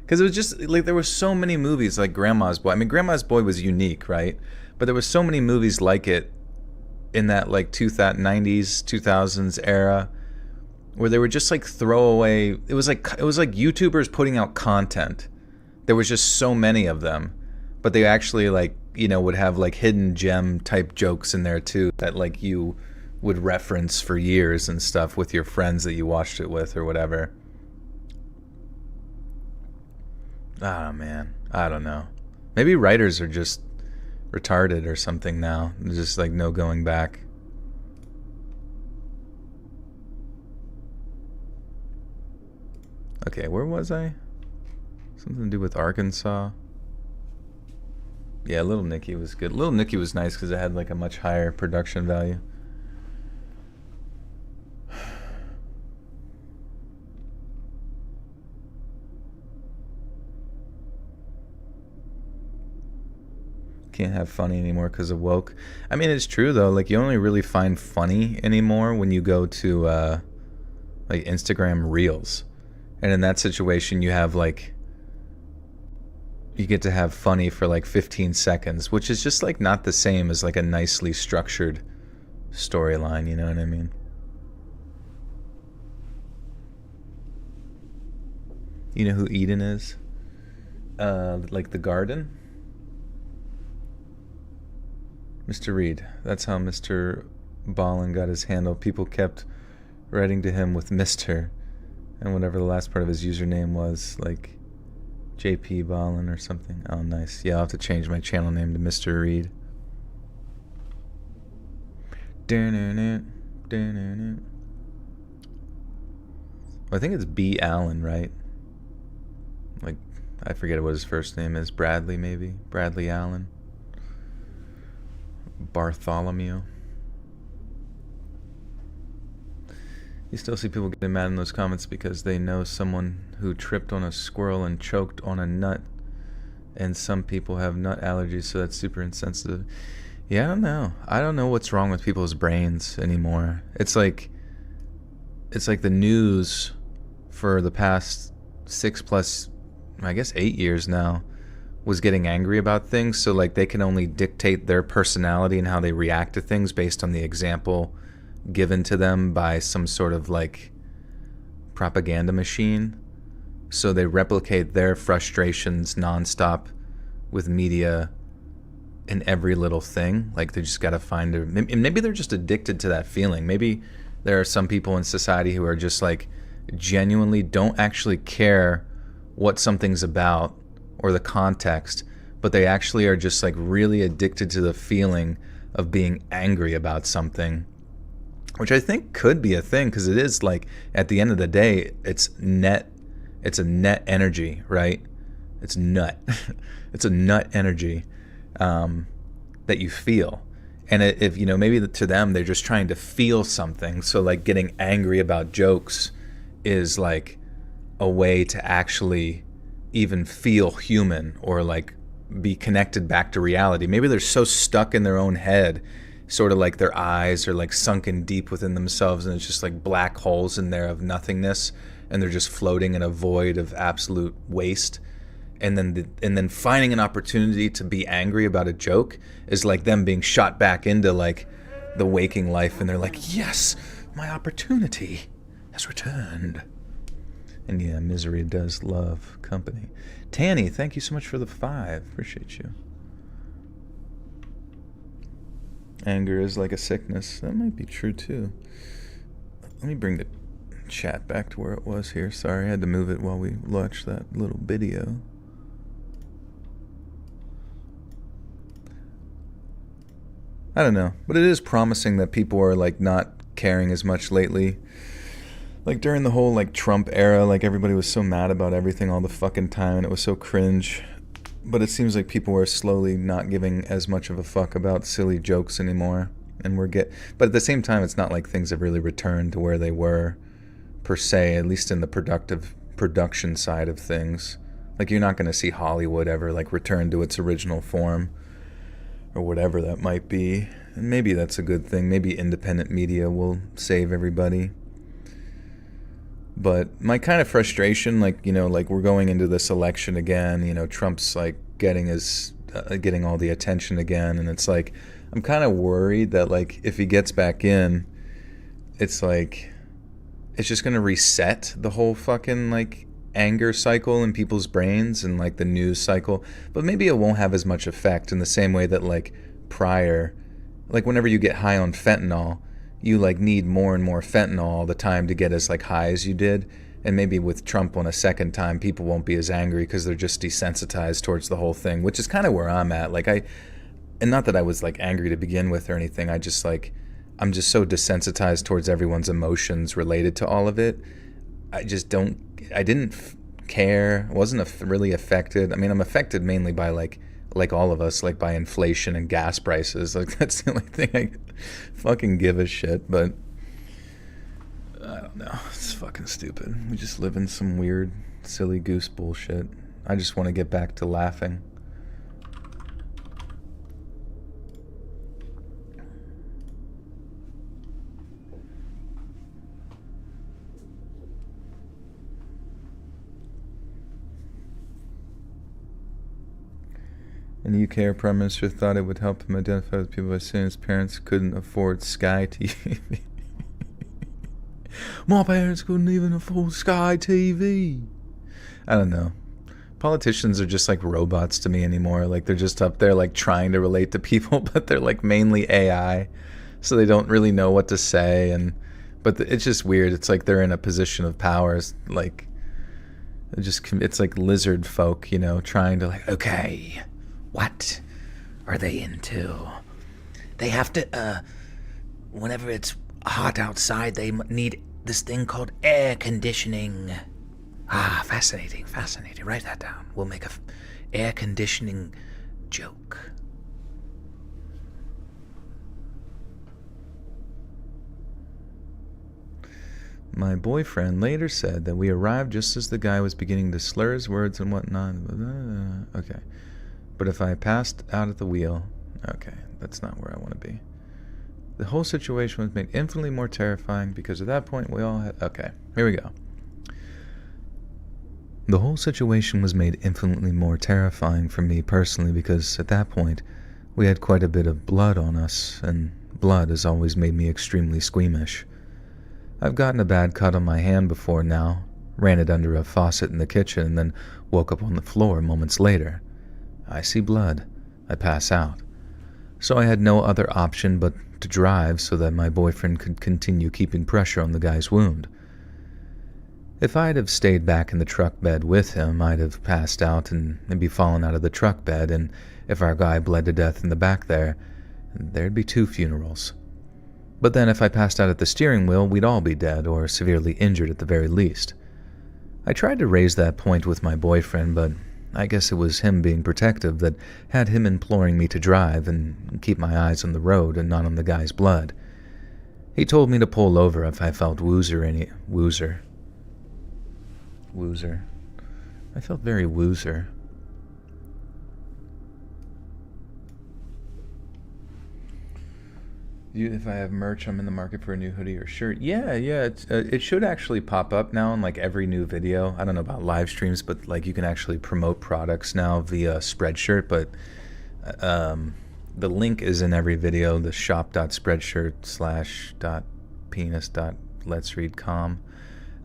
Because it was just, like, there were so many movies like Grandma's Boy. I mean, Grandma's Boy was unique, right? But there were so many movies like it in that, like, 90s, 2000s era where they were just, like, throwaway. It was like YouTubers putting out content. There was just so many of them. But they actually, like, you know, would have, like, hidden gem type jokes in there, too, that, like, you would reference for years and stuff with your friends that you watched it with or whatever. Ah, man. I don't know. Maybe writers are just retarded or something now. There's just, like, no going back. Okay, where was I? Something to do with Arkansas. Yeah, Little Nicky was good. Little Nicky was nice because it had, like, a much higher production value. Can't have funny anymore because of woke. I mean, it's true though. Like, you only really find funny anymore when you go to like Instagram Reels, and in that situation, you have like, you get to have funny for like 15 seconds, which is just like not the same as like a nicely structured storyline. You know what I mean? You know who Eden is? Like the garden. Mr. Reed. That's how Mr. Ballin got his handle. People kept writing to him with Mr. and whatever the last part of his username was, like JP Ballin or something. Oh, nice. Yeah, I'll have to change my channel name to Mr. Reed. I think it's B. Allen, right? Like, I forget what his first name is. Bradley, maybe? Bradley Allen. Bartholomew. You still see people getting mad in those comments because they know someone who tripped on a squirrel and choked on a nut, and some people have nut allergies, so that's super insensitive. Yeah, I don't know. I don't know what's wrong with people's brains anymore. It's like the news for the past 6+ I guess 8 years now was getting angry about things, so like they can only dictate their personality and how they react to things based on the example given to them by some sort of like propaganda machine. So they replicate their frustrations nonstop with media in every little thing. Like they just gotta find and maybe they're just addicted to that feeling. Maybe There are some people in society who are just like genuinely don't actually care what something's about or the context, but they actually are just like really addicted to the feeling of being angry about something, which I think could be a thing, because it is like, at the end of the day, it's a net energy, right? It's nut. It's a nut energy that you feel. And if, you know, maybe to them, they're just trying to feel something. So like getting angry about jokes is like a way to actually even feel human or like be connected back to reality. Maybe they're so stuck in their own head, sort of like their eyes are like sunken deep within themselves, and it's just like black holes in there of nothingness, and they're just floating in a void of absolute waste. And then finding an opportunity to be angry about a joke is like them being shot back into like the waking life, and they're like, yes, my opportunity has returned. And yeah, misery does love company. Tanny, thank you so much for the 5. Appreciate you. Anger is like a sickness. That might be true too. Let me bring the chat back to where it was here. Sorry, I had to move it while we watched that little video. I don't know, but it is promising that people are like not caring as much lately. Like during the whole like Trump era, like everybody was so mad about everything all the fucking time, and it was so cringe. But it seems like people are slowly not giving as much of a fuck about silly jokes anymore. And but at the same time, it's not like things have really returned to where they were per se, at least in the production side of things. Like you're not going to see Hollywood ever like return to its original form, or whatever that might be. And maybe that's a good thing. Maybe independent media will save everybody. But my kind of frustration, like, you know, like we're going into this election again, you know, Trump's like getting all the attention again. And it's like, I'm kind of worried that like if he gets back in, it's like, it's just going to reset the whole fucking like anger cycle in people's brains and like the news cycle. But maybe it won't have as much effect in the same way that like prior, like whenever you get high on fentanyl, you like need more and more fentanyl all the time to get as like high as you did. And maybe with Trump on a second time, people won't be as angry because they're just desensitized towards the whole thing, which is kind of where I'm at. Like and not that I was like angry to begin with or anything. I'm just so desensitized towards everyone's emotions related to all of it. I didn't care. I wasn't really affected. I mean, I'm affected mainly by like all of us, like by inflation and gas prices. Like that's the only thing I fucking give a shit. But I don't know. It's fucking stupid. We just live in some weird, silly goose bullshit. I just want to get back to laughing. An UK Prime Minister thought it would help him identify with people by saying his parents couldn't afford Sky TV. My parents couldn't even afford Sky TV. I don't know. Politicians are just like robots to me anymore. Like they're just up there like trying to relate to people, but they're like mainly AI, so they don't really know what to say. But it's just weird. It's like they're in a position of power. Like it's like lizard folk, you know, trying to like, okay, what are they into? They have to, whenever it's hot outside, they need this thing called air conditioning. Ah, fascinating. Write that down. We'll make a air conditioning joke. My boyfriend later said that we arrived just as the guy was beginning to slur his words and whatnot. Okay. But if I passed out at the wheel... Okay, that's not where I want to be. The whole situation was made infinitely more terrifying because at that point we all had... Okay, here we go. The whole situation was made infinitely more terrifying for me personally because at that point we had quite a bit of blood on us, and blood has always made me extremely squeamish. I've gotten a bad cut on my hand before now, ran it under a faucet in the kitchen, and then woke up on the floor moments later. I see blood. I pass out. So I had no other option but to drive so that my boyfriend could continue keeping pressure on the guy's wound. If I'd have stayed back in the truck bed with him, I'd have passed out and maybe fallen out of the truck bed, and if our guy bled to death in the back there'd be 2 funerals. But then if I passed out at the steering wheel, we'd all be dead or severely injured at the very least. I tried to raise that point with my boyfriend, but I guess it was him being protective that had him imploring me to drive and keep my eyes on the road and not on the guy's blood. He told me to pull over if I felt woozer. I felt very woozer. If I have merch, I'm in the market for a new hoodie or shirt. Yeah, it should actually pop up now in like every new video. I don't know about live streams, but like you can actually promote products now via Spreadshirt. But the link is in every video. The shop.spreadshirt/.penis.letsread.com.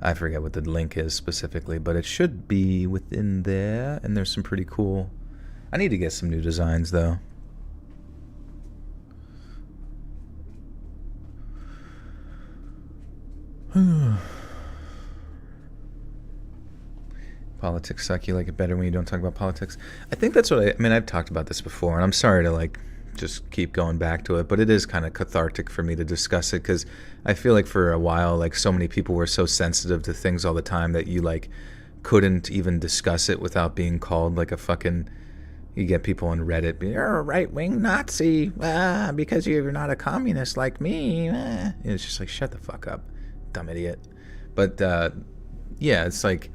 I forget what the link is specifically, but it should be within there. And there's some pretty cool. I need to get some new designs though. Politics suck. You like it better when you don't talk about politics. I think that's what I mean, I've talked about this before, and I'm sorry to like just keep going back to it, but it is kind of cathartic for me to discuss it, because I feel like for a while, like so many people were so sensitive to things all the time that you like couldn't even discuss it without being called like a fucking. You get people on Reddit being, you're a right-wing Nazi because you're not a communist like me. And it's just like, shut the fuck up, dumb idiot. But yeah, it's like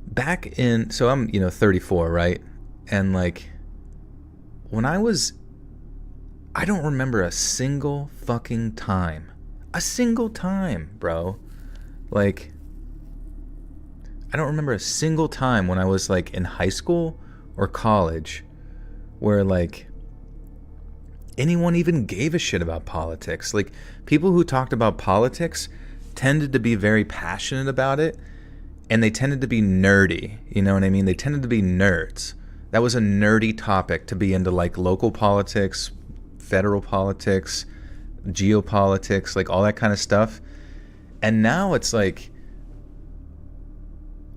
back in, so I'm 34, right? And like when I don't remember a single fucking time, bro. Like I don't remember a single time when I was like in high school or college where like anyone even gave a shit about politics. Like people who talked about politics tended to be very passionate about it, and they tended to be nerdy, you know what I mean? They tended to be nerds. That was a nerdy topic to be into, like local politics, federal politics, geopolitics, like all that kind of stuff. And now it's like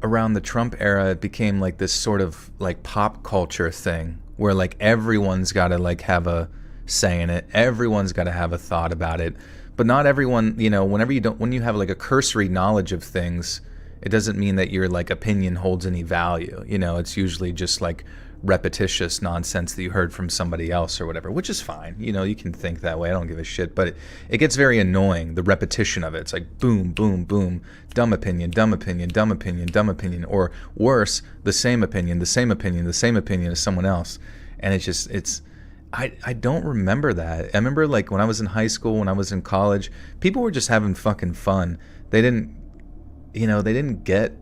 around the Trump era, it became like this sort of like pop culture thing where like everyone's got to like have a say in it. Everyone's got to have a thought about it. But not everyone, when you have like a cursory knowledge of things, it doesn't mean that your like opinion holds any value. It's usually just like repetitious nonsense that you heard from somebody else or whatever, which is fine. You can think that way. I don't give a shit. But it gets very annoying, the repetition of it. It's like boom, boom, boom, dumb opinion, dumb opinion, dumb opinion, dumb opinion, or worse, the same opinion, the same opinion, the same opinion as someone else. And I don't remember that. I remember like when I was in high school, when I was in college, people were just having fucking fun. They didn't get,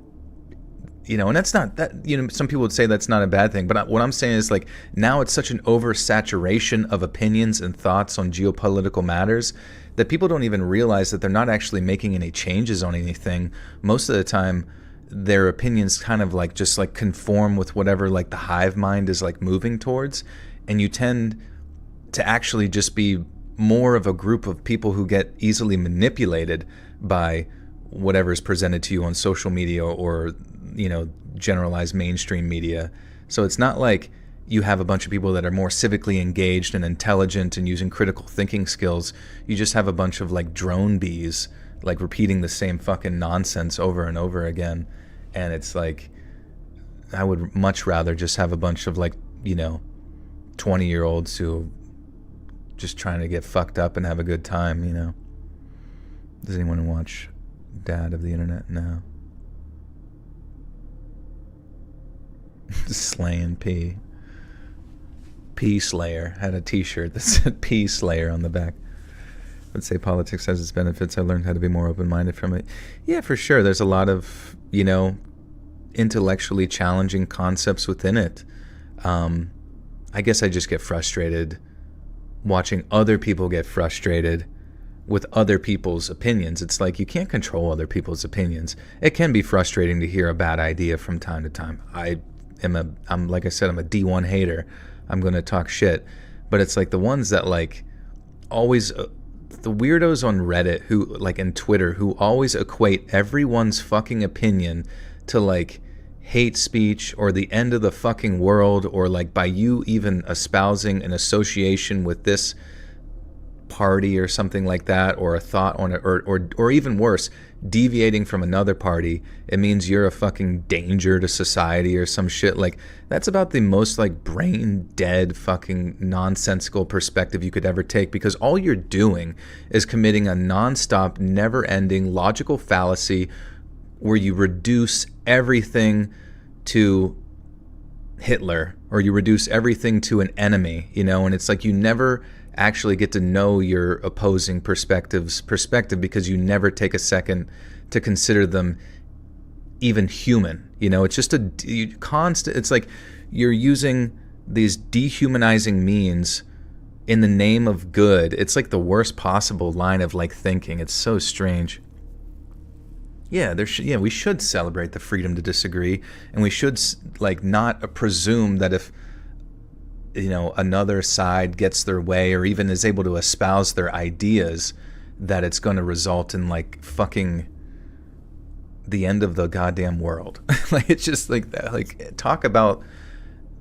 and that's not that, some people would say that's not a bad thing, but what I'm saying is like now it's such an oversaturation of opinions and thoughts on geopolitical matters that people don't even realize that they're not actually making any changes on anything. Most of the time, their opinions kind of like just like conform with whatever like the hive mind is like moving towards, and you tend to actually just be more of a group of people who get easily manipulated by whatever is presented to you on social media or generalized mainstream media. So it's not like you have a bunch of people that are more civically engaged and intelligent and using critical thinking skills. You just have a bunch of like drone bees like repeating the same fucking nonsense over and over again. And it's like I would much rather just have a bunch of like 20-year-olds who just trying to get fucked up and have a good time. Does anyone watch Dad of the Internet? No. Slaying P. P Slayer had a t-shirt that said P Slayer on the back. I would say politics has its benefits. I learned how to be more open-minded from it. Yeah, for sure. There's a lot of, intellectually challenging concepts within it. I guess I just get frustrated watching other people get frustrated with other people's opinions. It's like you can't control other people's opinions. It can be frustrating to hear a bad idea from time to time. I'm like I said, I'm a D1 hater. I'm going to talk shit. But it's like the ones that like always the weirdos on Reddit who like and Twitter who always equate everyone's fucking opinion to like hate speech or the end of the fucking world, or like by you even espousing an association with this party or something like that, or a thought on it, or even worse, deviating from another party, it means you're a fucking danger to society or some shit. Like, that's about the most like brain dead fucking nonsensical perspective you could ever take, because all you're doing is committing a nonstop, never ending logical fallacy where you reduce everything to Hitler, or you reduce everything to an enemy, you know, and it's like you never actually get to know your opposing perspective because you never take a second to consider them even human. You know, it's just constant. It's like you're using these dehumanizing means in the name of good. It's like the worst possible line of like thinking. It's so strange. Yeah, we should celebrate the freedom to disagree, and we should like not presume that if, you know, another side gets their way or even is able to espouse their ideas, that it's going to result in like fucking the end of the goddamn world. Like, it's just like that. Like, talk about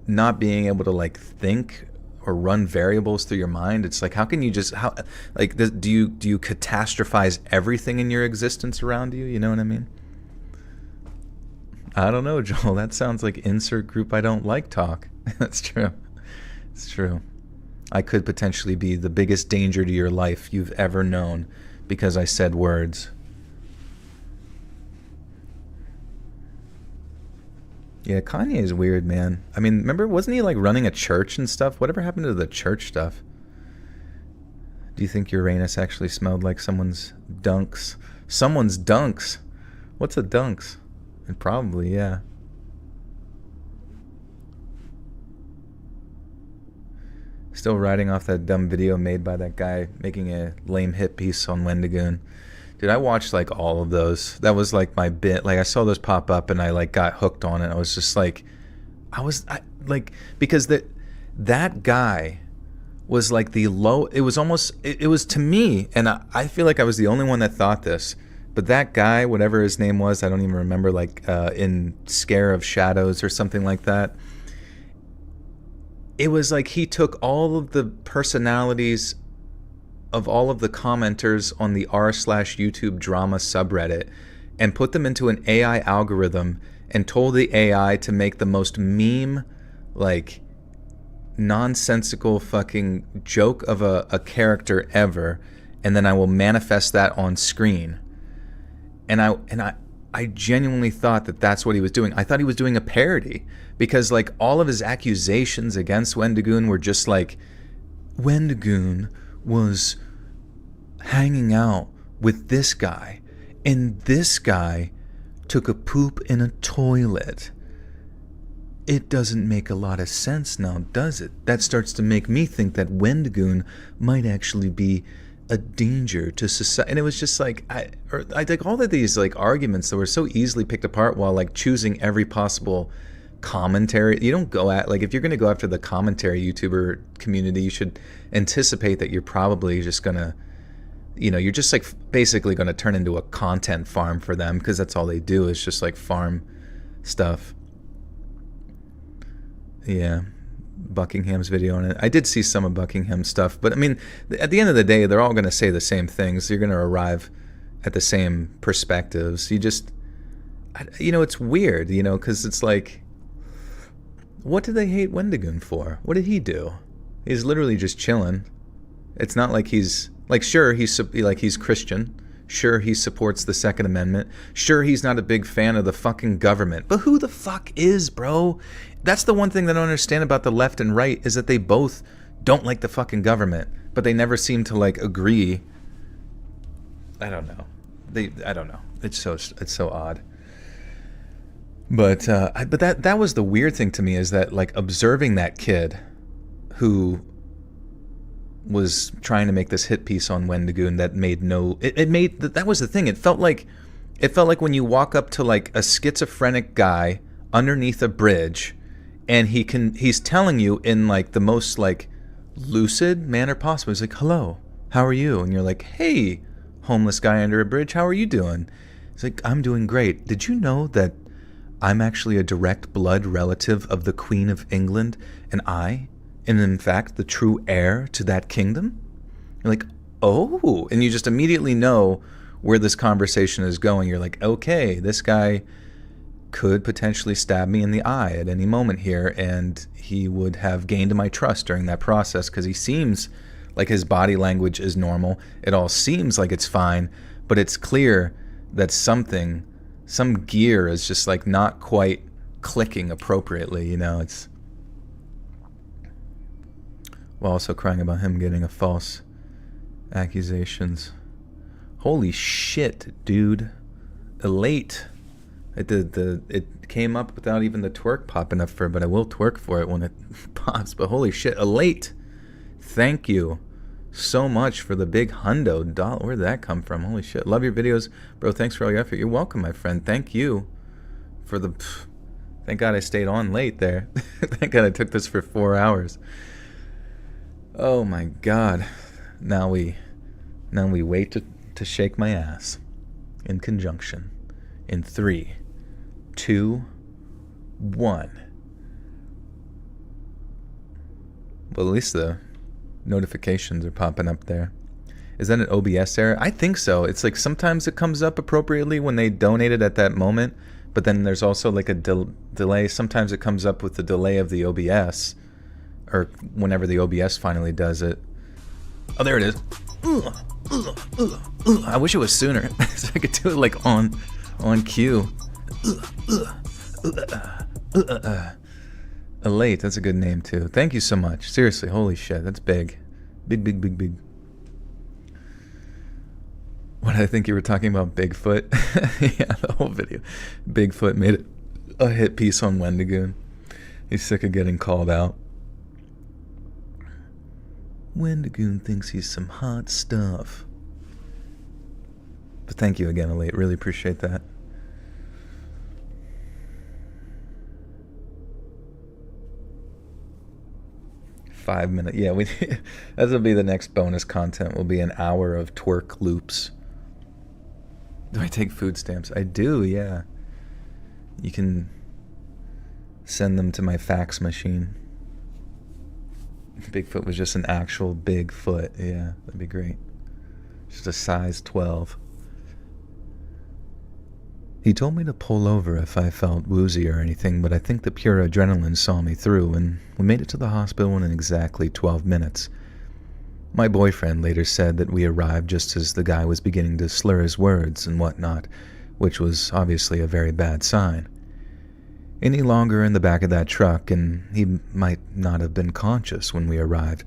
not being able to like think or run variables through your mind. It's like, how can you just, how, like, do you catastrophize everything in your existence around you? You know what I mean? I don't know, Joel. That sounds like insert group I don't like talk. That's true. It's true. I could potentially be the biggest danger to your life you've ever known because I said words. Yeah, Kanye is weird, man. I mean, remember, wasn't he like running a church and stuff? Whatever happened to the church stuff? Do you think Uranus actually smelled like someone's dunks? Someone's dunks? What's a dunks? And probably, yeah. Still riding off that dumb video made by that guy making a lame hit piece on Wendigoon. Dude, I watched like all of those. That was like my bit. Like, I saw those pop up and I like got hooked on it. I was just like, because that guy was like the low, it was almost, it was to me, and I feel like I was the only one that thought this, but that guy, whatever his name was, I don't even remember, like in Scare of Shadows or something like that. It was like he took all of the personalities of all of the commenters on the r/YouTube drama subreddit and put them into an AI algorithm and told the AI to make the most meme, like, nonsensical fucking joke of a character ever, and then I will manifest that on screen. And I genuinely thought that that's what he was doing. I thought he was doing a parody, because like all of his accusations against Wendigoon were just like, Wendigoon was hanging out with this guy, and this guy took a poop in a toilet. It doesn't make a lot of sense now, does it? That starts to make me think that Wendigoon might actually be a danger to society. And it was just like, I like all of these like arguments that were so easily picked apart while like choosing every possible commentary. You don't go at, like, if you're going to go after the commentary YouTuber community, you should anticipate that you're probably just going to, you know, you're just like basically going to turn into a content farm for them, because that's all they do is just like farm stuff. Yeah, Buckingham's video on it. I did see some of Buckingham's stuff, but I mean, at the end of the day, they're all going to say the same things. You're going to arrive at the same perspectives. You just, you know, it's weird, you know, because it's like, what do they hate Wendigoon for? What did he do? He's literally just chilling. It's not like he's, like, sure, he's Christian. Sure, he supports the Second Amendment. Sure, he's not a big fan of the fucking government. But who the fuck is, bro? That's the one thing that I don't understand about the left and right, is that they both don't like the fucking government, but they never seem to like agree. I don't know. I don't know. It's so odd. But that was the weird thing to me, is that like observing that kid who was trying to make this hit piece on Wendigoon that made no, that was the thing. It felt like when you walk up to like a schizophrenic guy underneath a bridge, and he's telling you in like the most like lucid manner possible. He's like, hello, how are you? And you're like, hey, homeless guy under a bridge, how are you doing? He's like, I'm doing great. Did you know that I'm actually a direct blood relative of the Queen of England, and I am in fact the true heir to that kingdom? You're like, oh, and you just immediately know where this conversation is going. You're like, okay, this guy could potentially stab me in the eye at any moment here, and he would have gained my trust during that process because he seems like his body language is normal. It all seems like it's fine, but it's clear that some gear is just like not quite clicking appropriately, you know. It's while also crying about him getting a false accusations. Holy shit, dude. Elate. It came up without even the twerk popping up for it, but I will twerk for it when it pops. But holy shit, Elate. Thank you so much for the big hundo dollar. Where did that come from? Holy shit. Love your videos, bro. Thanks for all your effort. You're welcome, my friend. Thank you for the... Thank God I stayed on late there. Thank God I took this for 4 hours. Oh my God. Now we wait to shake my ass in conjunction. In 3, 2, 1. Well, at least the notifications are popping up there. Is that an OBS error? I think so. It's like sometimes it comes up appropriately when they donate it at that moment, but then there's also like a delay. Sometimes it comes up with the delay of the OBS, or whenever the OBS finally does it. Oh, there it is. I wish it was sooner, so I could do it like on cue. Elate, that's a good name too. Thank you so much. Seriously, holy shit, that's big. Big. What, I think you were talking about Bigfoot? Yeah, the whole video. Bigfoot made a hit piece on Wendigoon. He's sick of getting called out. Wendigoon thinks he's some hot stuff. But thank you again, Elate. Really appreciate that. $5 minutes. Yeah, that'll be the next bonus content. Will be an hour of twerk loops. Do I take food stamps? I do, yeah. You can send them to my fax machine. Bigfoot was just an actual big foot. Yeah, that'd be great. Just a size 12. He told me to pull over if I felt woozy or anything, but I think the pure adrenaline saw me through, and we made it to the hospital in exactly 12 minutes. My boyfriend later said that we arrived just as the guy was beginning to slur his words and whatnot, which was obviously a very bad sign. Any longer in the back of that truck, and he might not have been conscious when we arrived,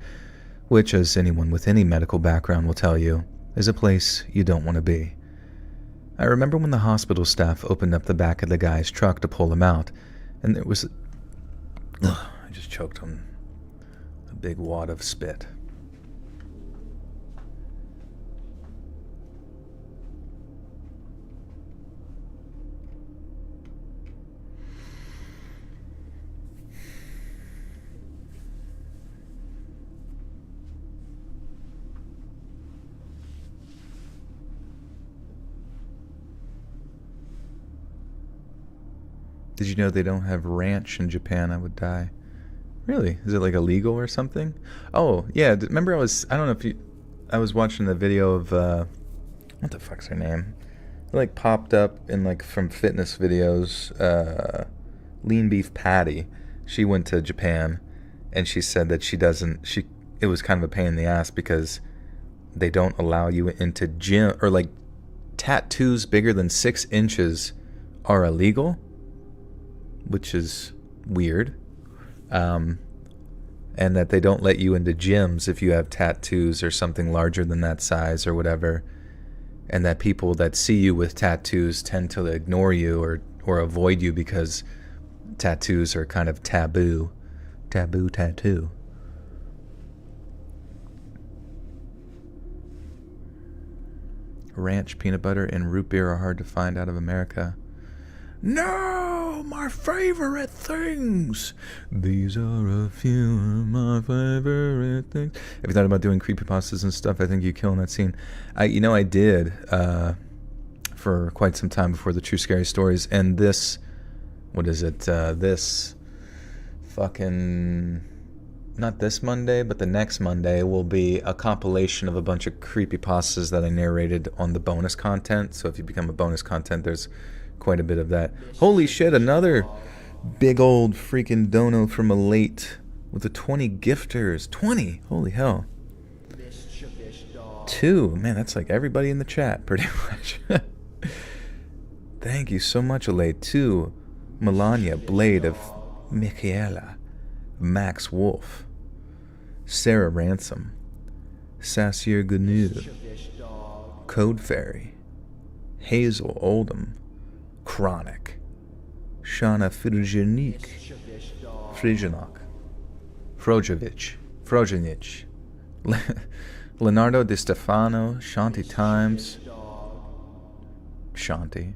which, as anyone with any medical background will tell you, is a place you don't want to be. I remember when the hospital staff opened up the back of the guy's truck to pull him out, and there was... I just choked on a big wad of spit. Did you know they don't have ranch in Japan? I would die. Really? Is it like illegal or something? Oh, yeah. Remember I don't know if you... I was watching the video of... what the fuck's her name? It like popped up in like from fitness videos. Lean Beef Patty. She went to Japan and she said that it was kind of a pain in the ass because they don't allow you into gym... Or like tattoos bigger than 6 inches are illegal. Which is weird, and that they don't let you into gyms if you have tattoos or something larger than that size or whatever, and that people that see you with tattoos tend to ignore you or avoid you because tattoos are kind of taboo tattoo. Ranch peanut butter and root beer are hard to find out of America. No, my favorite things. These are a few of my favorite things. Have you thought about doing creepypastas and stuff? I think you kill in that scene. I did for quite some time before the True Scary Stories. And this, what is it? This fucking... Not this Monday, but the next Monday will be a compilation of a bunch of creepypastas that I narrated on the bonus content. So if you become a bonus content, there's quite a bit of that. Holy shit, another big old freaking dono from a late with the 20 gifters. 20! Holy hell. 2. Man, that's like everybody in the chat, pretty much. Thank you so much, Alate. 2. Melania, Blade of Michaela. Max Wolf. Sarah Ransom. Sassier Gnu. Code Fairy. Hazel Oldham. Chronic. Shana Frijanok. Frojanic. Leonardo Di Stefano. Shanti Times. Shanti.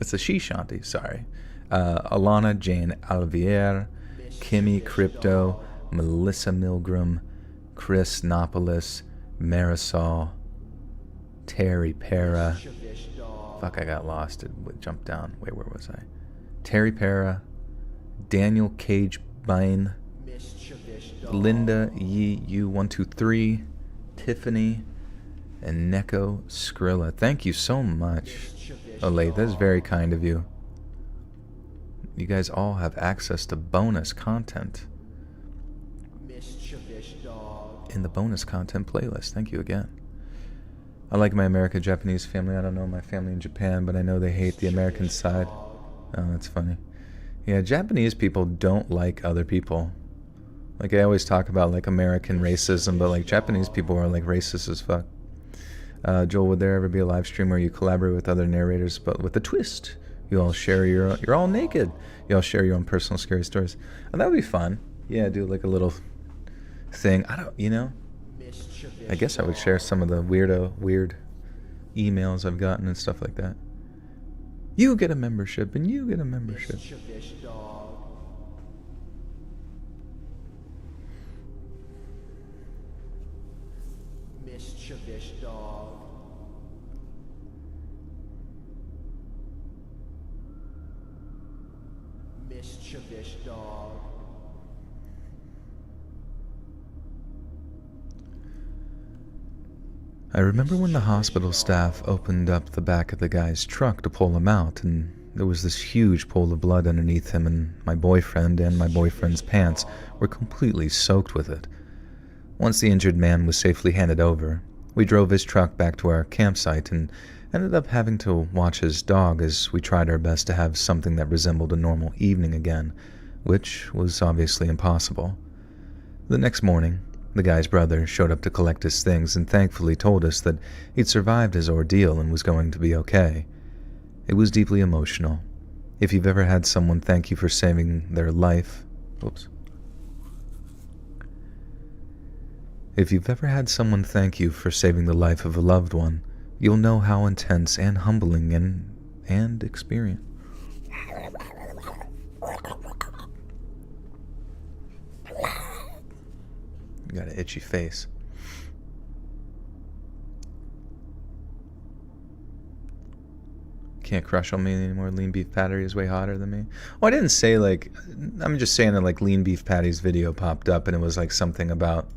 It's a she Shanti, sorry. Alana Jane Alvier. Kimmy Crypto. Melissa Milgram. Chris Nopolis. Marisol. Terry Para. Fuck, I got lost. It jumped down. Wait, where was I? Terry Para. Daniel Cage Bine. Linda Yi U123. Tiffany. And Neko Skrilla. Thank you so much, Olay. That is very kind of you. You guys all have access to bonus content in the bonus content playlist. Thank you again. I like my American-Japanese family. I don't know my family in Japan, but I know they hate the American side. Oh, that's funny. Yeah, Japanese people don't like other people. Like, I always talk about, like, American racism, but, like, Japanese people are, like, racist as fuck. Joel, would there ever be a live stream where you collaborate with other narrators, but with a twist? You all share you're all naked. You all share your own personal scary stories. And that would be fun. Yeah, do, like, a little thing. I guess I would share some of the weird emails I've gotten and stuff like that. You get a membership, and you get a membership. Mischievous dog. Mischievous dog. I remember when the hospital staff opened up the back of the guy's truck to pull him out, and there was this huge pool of blood underneath him, and my boyfriend and my boyfriend's pants were completely soaked with it. Once the injured man was safely handed over, we drove his truck back to our campsite and ended up having to watch his dog as we tried our best to have something that resembled a normal evening again, which was obviously impossible. The next morning, the guy's brother showed up to collect his things and thankfully told us that he'd survived his ordeal and was going to be okay. It was deeply emotional. If you've ever had someone thank you for saving their life... If you've ever had someone thank you for saving the life of a loved one, you'll know how intense and humbling and experience. You got an itchy face. Can't crush on me anymore. Lean beef patty is way hotter than me. Well, I didn't say, like, I'm just saying that, like, lean beef patty's video popped up and it was like something about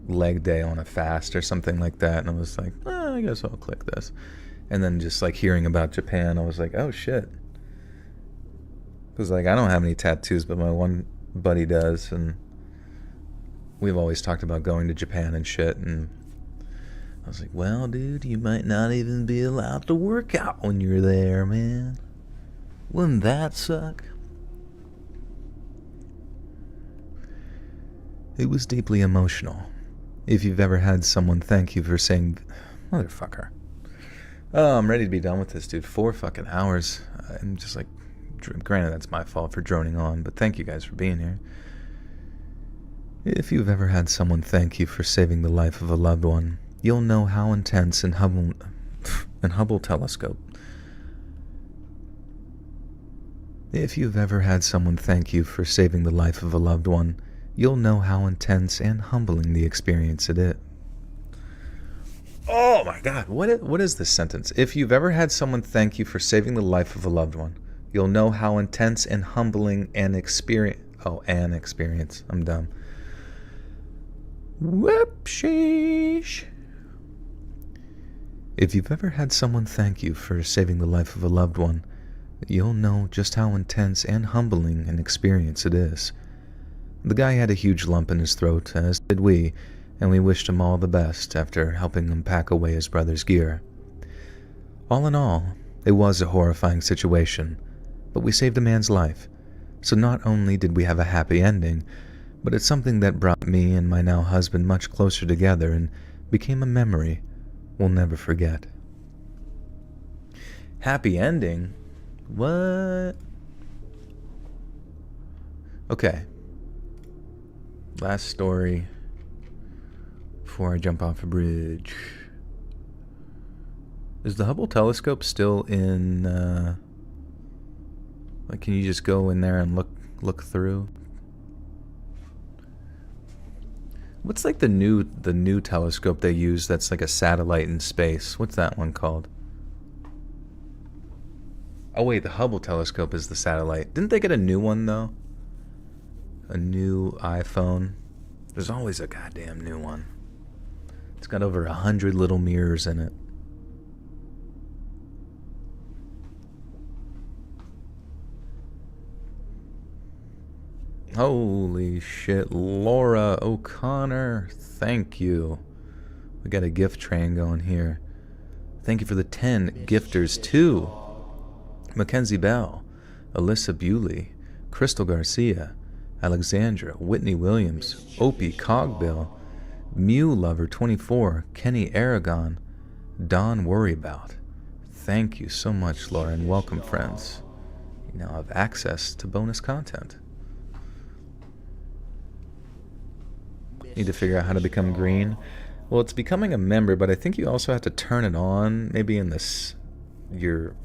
leg day on a fast or something like that, and I was like, I guess I'll click this. And then just like hearing about Japan, I was like, oh shit. Because like I don't have any tattoos, but my one buddy does, and we've always talked about going to Japan and shit, and I was like, well, dude, you might not even be allowed to work out when you're there, man. Wouldn't that suck? It was deeply emotional. If you've ever had someone thank you for saying... Motherfucker. Oh, I'm ready to be done with this, dude. 4 fucking hours. I'm just like... Granted, that's my fault for droning on, but thank you guys for being here. If you've ever had someone thank you for saving the life of a loved one, you'll know how intense and Hubble telescope... If you've ever had someone thank you for saving the life of a loved one, you'll know how intense and humbling the experience it is. Oh my God, what is this sentence? If you've ever had someone thank you for saving the life of a loved one, you'll know how intense and humbling an experience. Oh, an experience. I'm dumb. Whoop-sheesh. If you've ever had someone thank you for saving the life of a loved one, you'll know just how intense and humbling an experience it is. The guy had a huge lump in his throat, as did we, and we wished him all the best after helping him pack away his brother's gear. All in all, it was a horrifying situation, but we saved a man's life, so not only did we have a happy ending, but it's something that brought me and my now husband much closer together and became a memory we'll never forget. Happy ending? What? Okay. Last story before I jump off a bridge. Is the Hubble telescope still in, like, can you just go in there and look through? What's like the new telescope they use that's like a satellite in space? What's that one called? Oh wait, the Hubble telescope is the satellite. Didn't they get a new one though? A new iPhone? There's always a goddamn new one. It's got over 100 little mirrors in it. Holy shit, Laura O'Connor, thank you. We got a gift train going here. Thank you for the 10 gifters too. Mackenzie Bell, Alyssa Bewley, Crystal Garcia, Alexandra, Whitney Williams, Opie Cogbill, Mew Lover 24, Kenny Aragon, Don Worryabout. Thank you so much, Laura, and welcome, friends. You now have access to bonus content. Need to figure out how to become green. Well, it's becoming a member, but I think you also have to turn it on, maybe in this your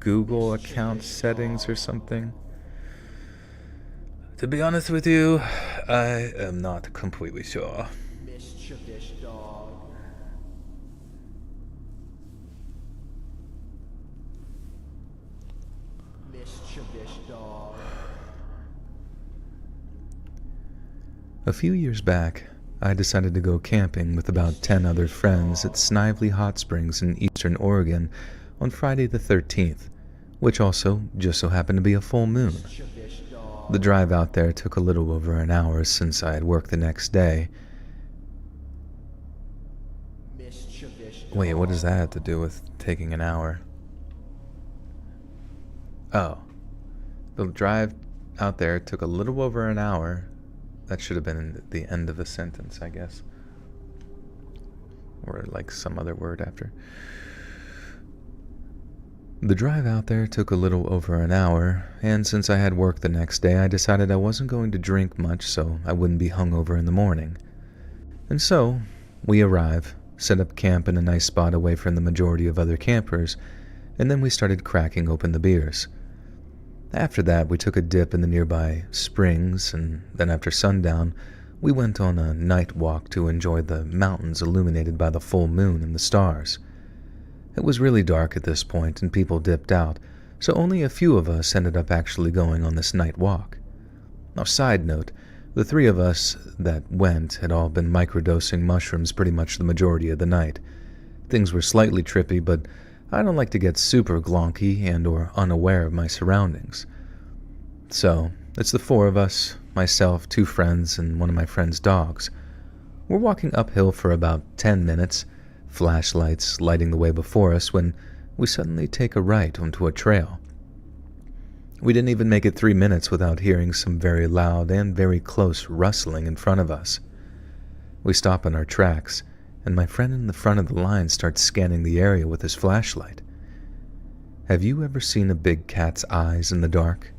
Google account settings or something. To be honest with you, I am not completely sure. Mischievous dog. Mischievous dog. A few years back, I decided to go camping with about 10 other friends at Snively Hot Springs in eastern Oregon on Friday the 13th, which also just so happened to be a full moon. The drive out there took a little over an hour since I had work the next day. Wait, what does that have to do with taking an hour? Oh. The drive out there took a little over an hour. That should have been the end of the sentence, I guess. Or like some other word after. The drive out there took a little over an hour, and since I had work the next day, I decided I wasn't going to drink much so I wouldn't be hungover in the morning. And so, we arrive, set up camp in a nice spot away from the majority of other campers, and then we started cracking open the beers. After that, we took a dip in the nearby springs, and then after sundown, we went on a night walk to enjoy the mountains illuminated by the full moon and the stars. It was really dark at this point, and people dipped out, so only a few of us ended up actually going on this night walk. Now, side note, the three of us that went had all been microdosing mushrooms pretty much the majority of the night. Things were slightly trippy, but I don't like to get super glonky and or unaware of my surroundings. So, it's the four of us, myself, 2 friends, and one of my friend's dogs. We're walking uphill for about 10 minutes, flashlights lighting the way before us, when we suddenly take a right onto a trail. We didn't even make it 3 minutes without hearing some very loud and very close rustling in front of us. We stop in our tracks, and my friend in the front of the line starts scanning the area with his flashlight. Have you ever seen a big cat's eyes in the dark?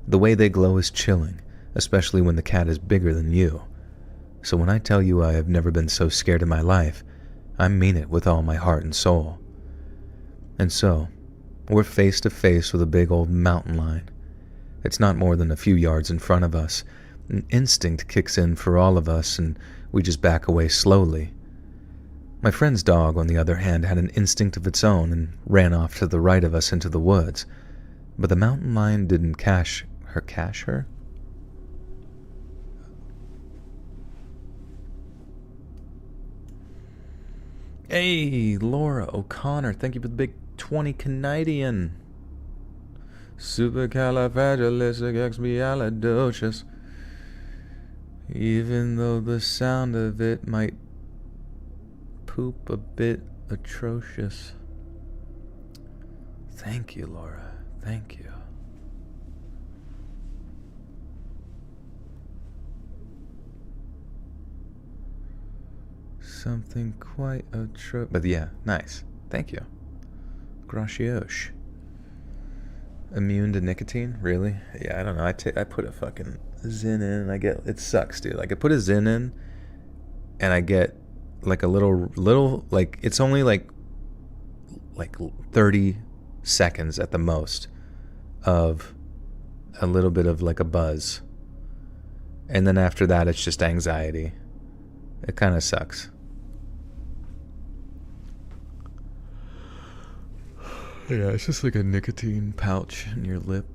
The way they glow is chilling, especially when the cat is bigger than you. So when I tell you I have never been so scared in my life, I mean it with all my heart and soul. And so, We're face to face with a big old mountain lion. It's not more than a few yards in front of us. An instinct kicks in for all of us, and we just back away slowly. My friend's dog, on the other hand, had an instinct of its own and ran off to the right of us into the woods. But the mountain lion didn't catch her? Hey, Laura O'Connor, thank you for the big 20 Canadian. Supercalifragilisticexpialidocious. Even though the sound of it might poop a bit atrocious. Thank you, Laura. Thank you. Something quite atrocious. But yeah, nice. Thank you. Gracias. Immune to nicotine? Really? Yeah, I don't know. I put a fucking Zyn in and I get... It sucks, dude. Like, I put a Zyn in and I get like a little like, it's only like 30 seconds at the most of a little bit of like a buzz. And then after that, it's just anxiety. It kind of sucks. Yeah, it's just like a nicotine pouch in your lip.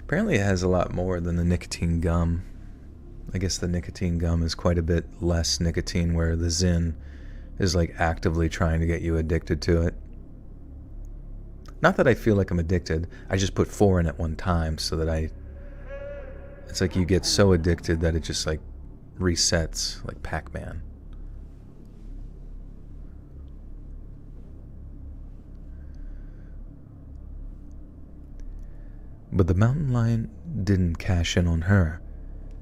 Apparently it has a lot more than the nicotine gum. I guess the nicotine gum is quite a bit less nicotine, where the Zyn is like actively trying to get you addicted to it. Not that I feel like I'm addicted, I just put 4 in at one time so that it's like you get so addicted that it just like resets, like Pac-Man. But the mountain lion didn't cash in on her.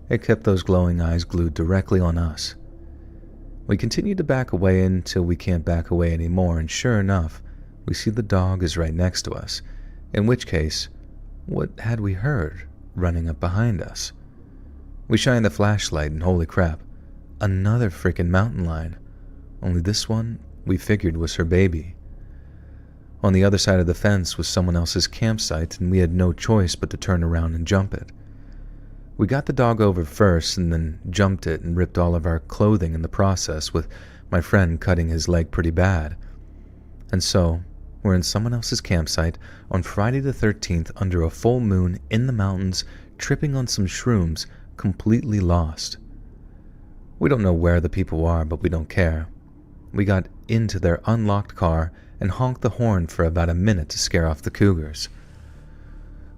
It kept those glowing eyes glued directly on us. We continued to back away until we can't back away anymore, and sure enough, we see the dog is right next to us, in which case, what had we heard running up behind us? We shine the flashlight and holy crap, another freaking mountain lion. Only this one we figured was her baby. On the other side of the fence was someone else's campsite, and we had no choice but to turn around and jump it. We got the dog over first and then jumped it and ripped all of our clothing in the process, with my friend cutting his leg pretty bad. And so, we're in someone else's campsite on Friday the 13th under a full moon in the mountains, tripping on some shrooms, completely lost. We don't know where the people are, but we don't care. We got into their unlocked car and honked the horn for about a minute to scare off the cougars.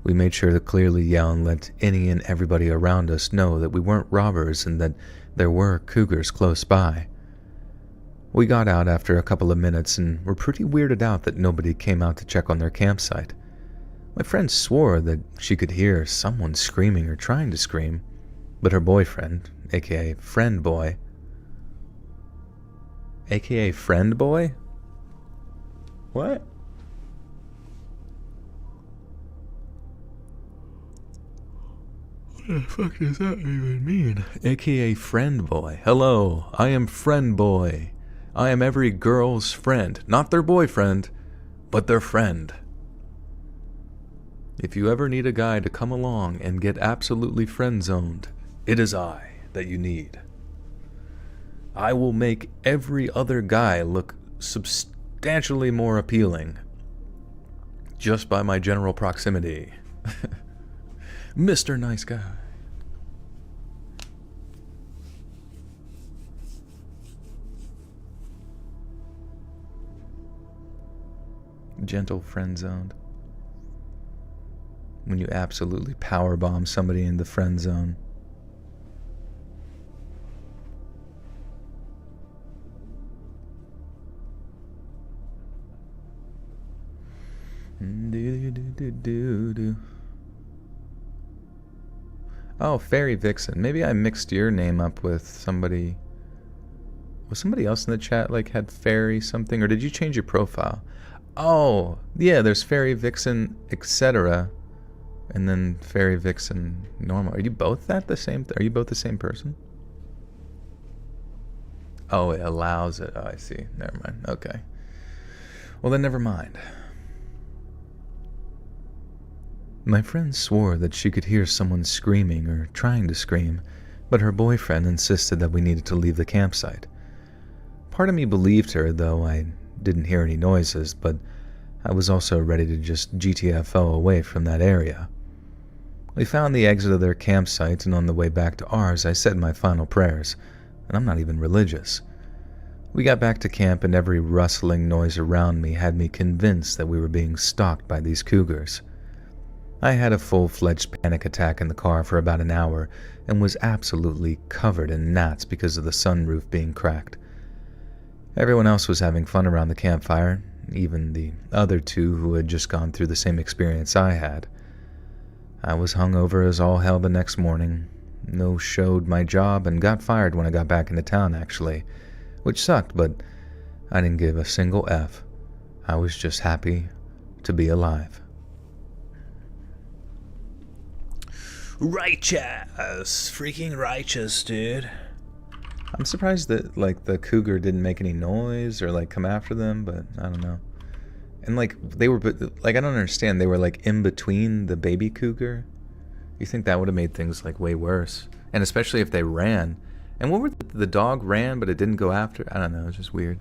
We made sure to clearly yell and let any and everybody around us know that we weren't robbers and that there were cougars close by. We got out after a couple of minutes and were pretty weirded out that nobody came out to check on their campsite. My friend swore that she could hear someone screaming or trying to scream, but her boyfriend, aka friend boy, aka friend boy? What? What the fuck does that even mean? AKA friend boy. Hello, I am friend boy. I am every girl's friend. Not their boyfriend, but their friend. If you ever need a guy to come along and get absolutely friend-zoned, it is I that you need. I will make every other guy look substantially more appealing just by my general proximity. Mr. Nice Guy. Gentle friend zoned. When you absolutely powerbomb somebody in the friend zone. Oh, Fairy Vixen. Maybe I mixed your name up with somebody. Was somebody else in the chat like had Fairy something, or did you change your profile? Oh, yeah, there's Fairy Vixen, etc. And then Fairy Vixen normal. Are you both the same person? Oh, it allows it. Oh, I see. Never mind. Okay. Well, then never mind. My friend swore that she could hear someone screaming or trying to scream, but her boyfriend insisted that we needed to leave the campsite. Part of me believed her, though I didn't hear any noises, but I was also ready to just GTFO away from that area. We found the exit of their campsite, and on the way back to ours, I said my final prayers, and I'm not even religious. We got back to camp, and every rustling noise around me had me convinced that we were being stalked by these cougars. I had a full-fledged panic attack in the car for about an hour and was absolutely covered in gnats because of the sunroof being cracked. Everyone else was having fun around the campfire, even the other two who had just gone through the same experience I had. I was hungover as all hell the next morning, no-showed my job, and got fired when I got back into town, actually, which sucked, but I didn't give a single F. I was just happy to be alive. Righteous. Freaking righteous, dude. I'm surprised that, like, the cougar didn't make any noise or, like, come after them, but I don't know. And, like, they were, like, I don't understand. They were, like, in between the baby cougar. You think that would have made things, like, way worse. And especially if they ran. And what were the dog ran, but it didn't go after? I don't know. It's just weird.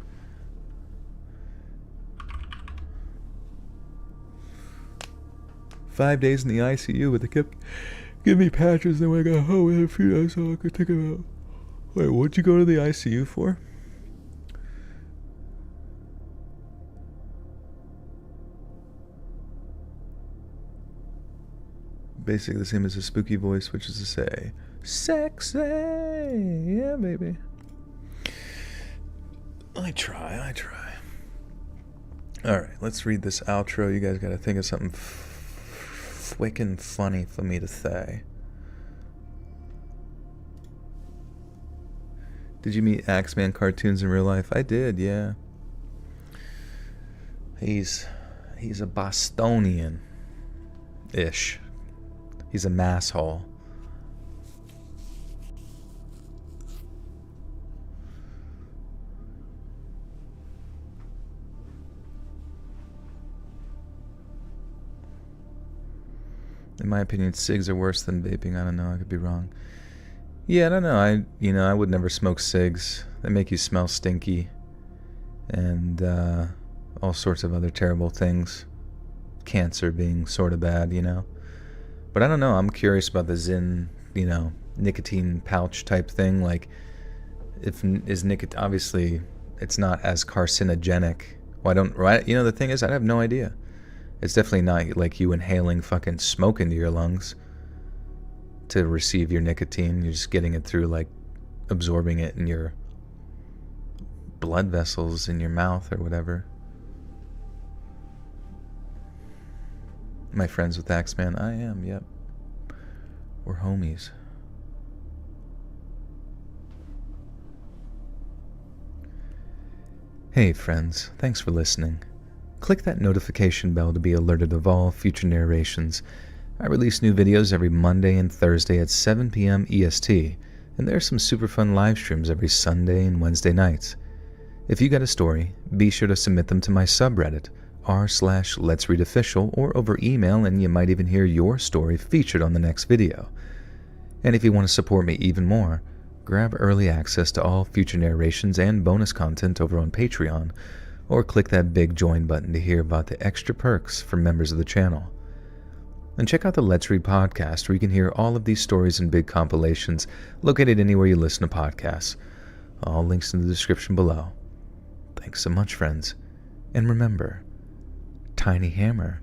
"5 days in the ICU, but they kept giving me patches, and when I got home with a few days, all I could think about. Wait, what'd you go to the ICU for?" Basically the same as a spooky voice, which is to say, sexy, yeah, baby. I try. Alright, let's read this outro. You guys gotta think of something wicked funny for me to say. Did you meet Axeman cartoons in real life? I did, yeah. He's a Bostonian-ish. He's a masshole. In my opinion, cigs are worse than vaping. I don't know. I could be wrong. Yeah, I don't know. I would never smoke cigs. They make you smell stinky, and all sorts of other terrible things. Cancer being sort of bad, But I don't know. I'm curious about the Zyn, nicotine pouch type thing. Like, obviously, it's not as carcinogenic. The thing is, I have no idea. It's definitely not like you inhaling fucking smoke into your lungs to receive your nicotine. You're just getting it through, like, absorbing it in your blood vessels in your mouth or whatever. Am I friends with Axeman? I am, yep. We're homies. Hey friends, thanks for listening. Click that notification bell to be alerted of all future narrations. I release new videos every Monday and Thursday at 7 p.m. EST, and there are some super fun live streams every Sunday and Wednesday nights. If you got a story, be sure to submit them to my subreddit, r/letsreadofficial, or over email, and you might even hear your story featured on the next video. And if you want to support me even more, grab early access to all future narrations and bonus content over on Patreon, or click that big join button to hear about the extra perks for members of the channel. And check out the Let's Read podcast, where you can hear all of these stories and big compilations located anywhere you listen to podcasts. All links in the description below. Thanks so much, friends. And remember, tiny hammer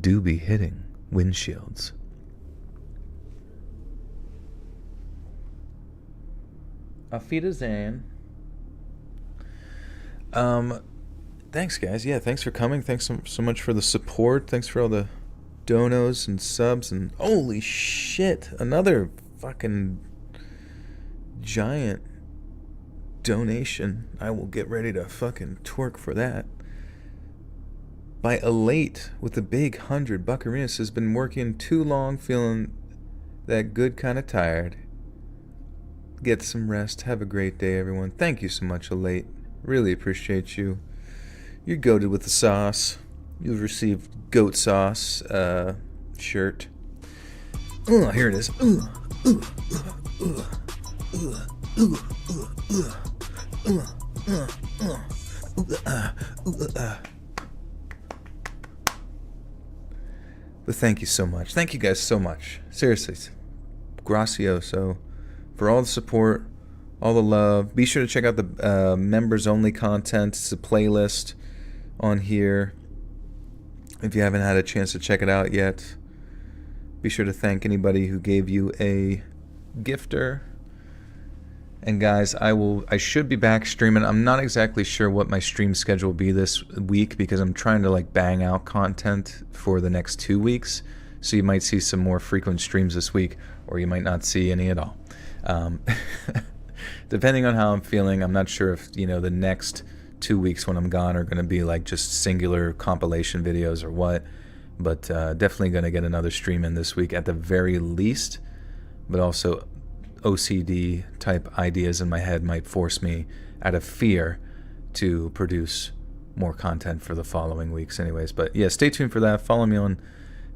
do be hitting windshields. Auf Wiedersehen. Thanks, guys. Yeah, thanks for coming. Thanks so much for the support. Thanks for all the donos and subs. And holy shit, another fucking giant donation. I will get ready to fucking twerk for that. By Elate with the big 100 buckaroonies has been working too long, feeling that good kind of tired. Get some rest. Have a great day, everyone. Thank you so much, Elate. Really appreciate you. You're goated with the sauce. You've received goat sauce shirt. Here it is. But thank you so much. Thank you guys so much. Seriously. Gracioso. For all the support, all the love. Be sure to check out the members only content. It's a playlist on here. If you haven't had a chance to check it out yet, be sure to thank anybody who gave you a gifter. And guys, I should be back streaming. I'm not exactly sure what my stream schedule will be this week because I'm trying to like bang out content for the next 2 weeks. So you might see some more frequent streams this week, or you might not see any at all. Depending on how I'm feeling, I'm not sure if, you know, the next 2 weeks when I'm gone are going to be like just singular compilation videos or what. But definitely going to get another stream in this week at the very least. But also OCD type ideas in my head might force me out of fear to produce more content for the following weeks anyways. But yeah, stay tuned for that. Follow me on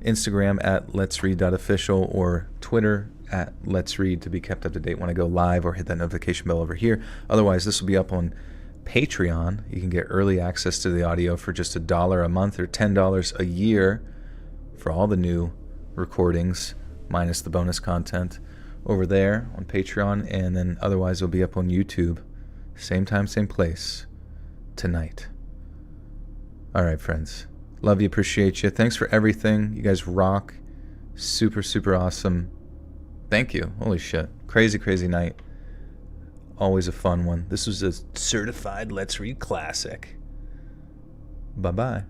Instagram at letsread.official or Twitter at letsread to be kept up to date when I go live, or hit that notification bell over here. Otherwise, this will be up on Patreon. You can get early access to the audio for just $1 a month or $10 a year for all the new recordings minus the bonus content over there on Patreon. And then otherwise it'll be up on YouTube, same time, same place, tonight. All right, friends. Love you, appreciate you. Thanks for everything. You guys rock. Super, super awesome. Thank you. Holy shit. Crazy, crazy night. Always a fun one. This was a certified Let's Read classic. Bye-bye.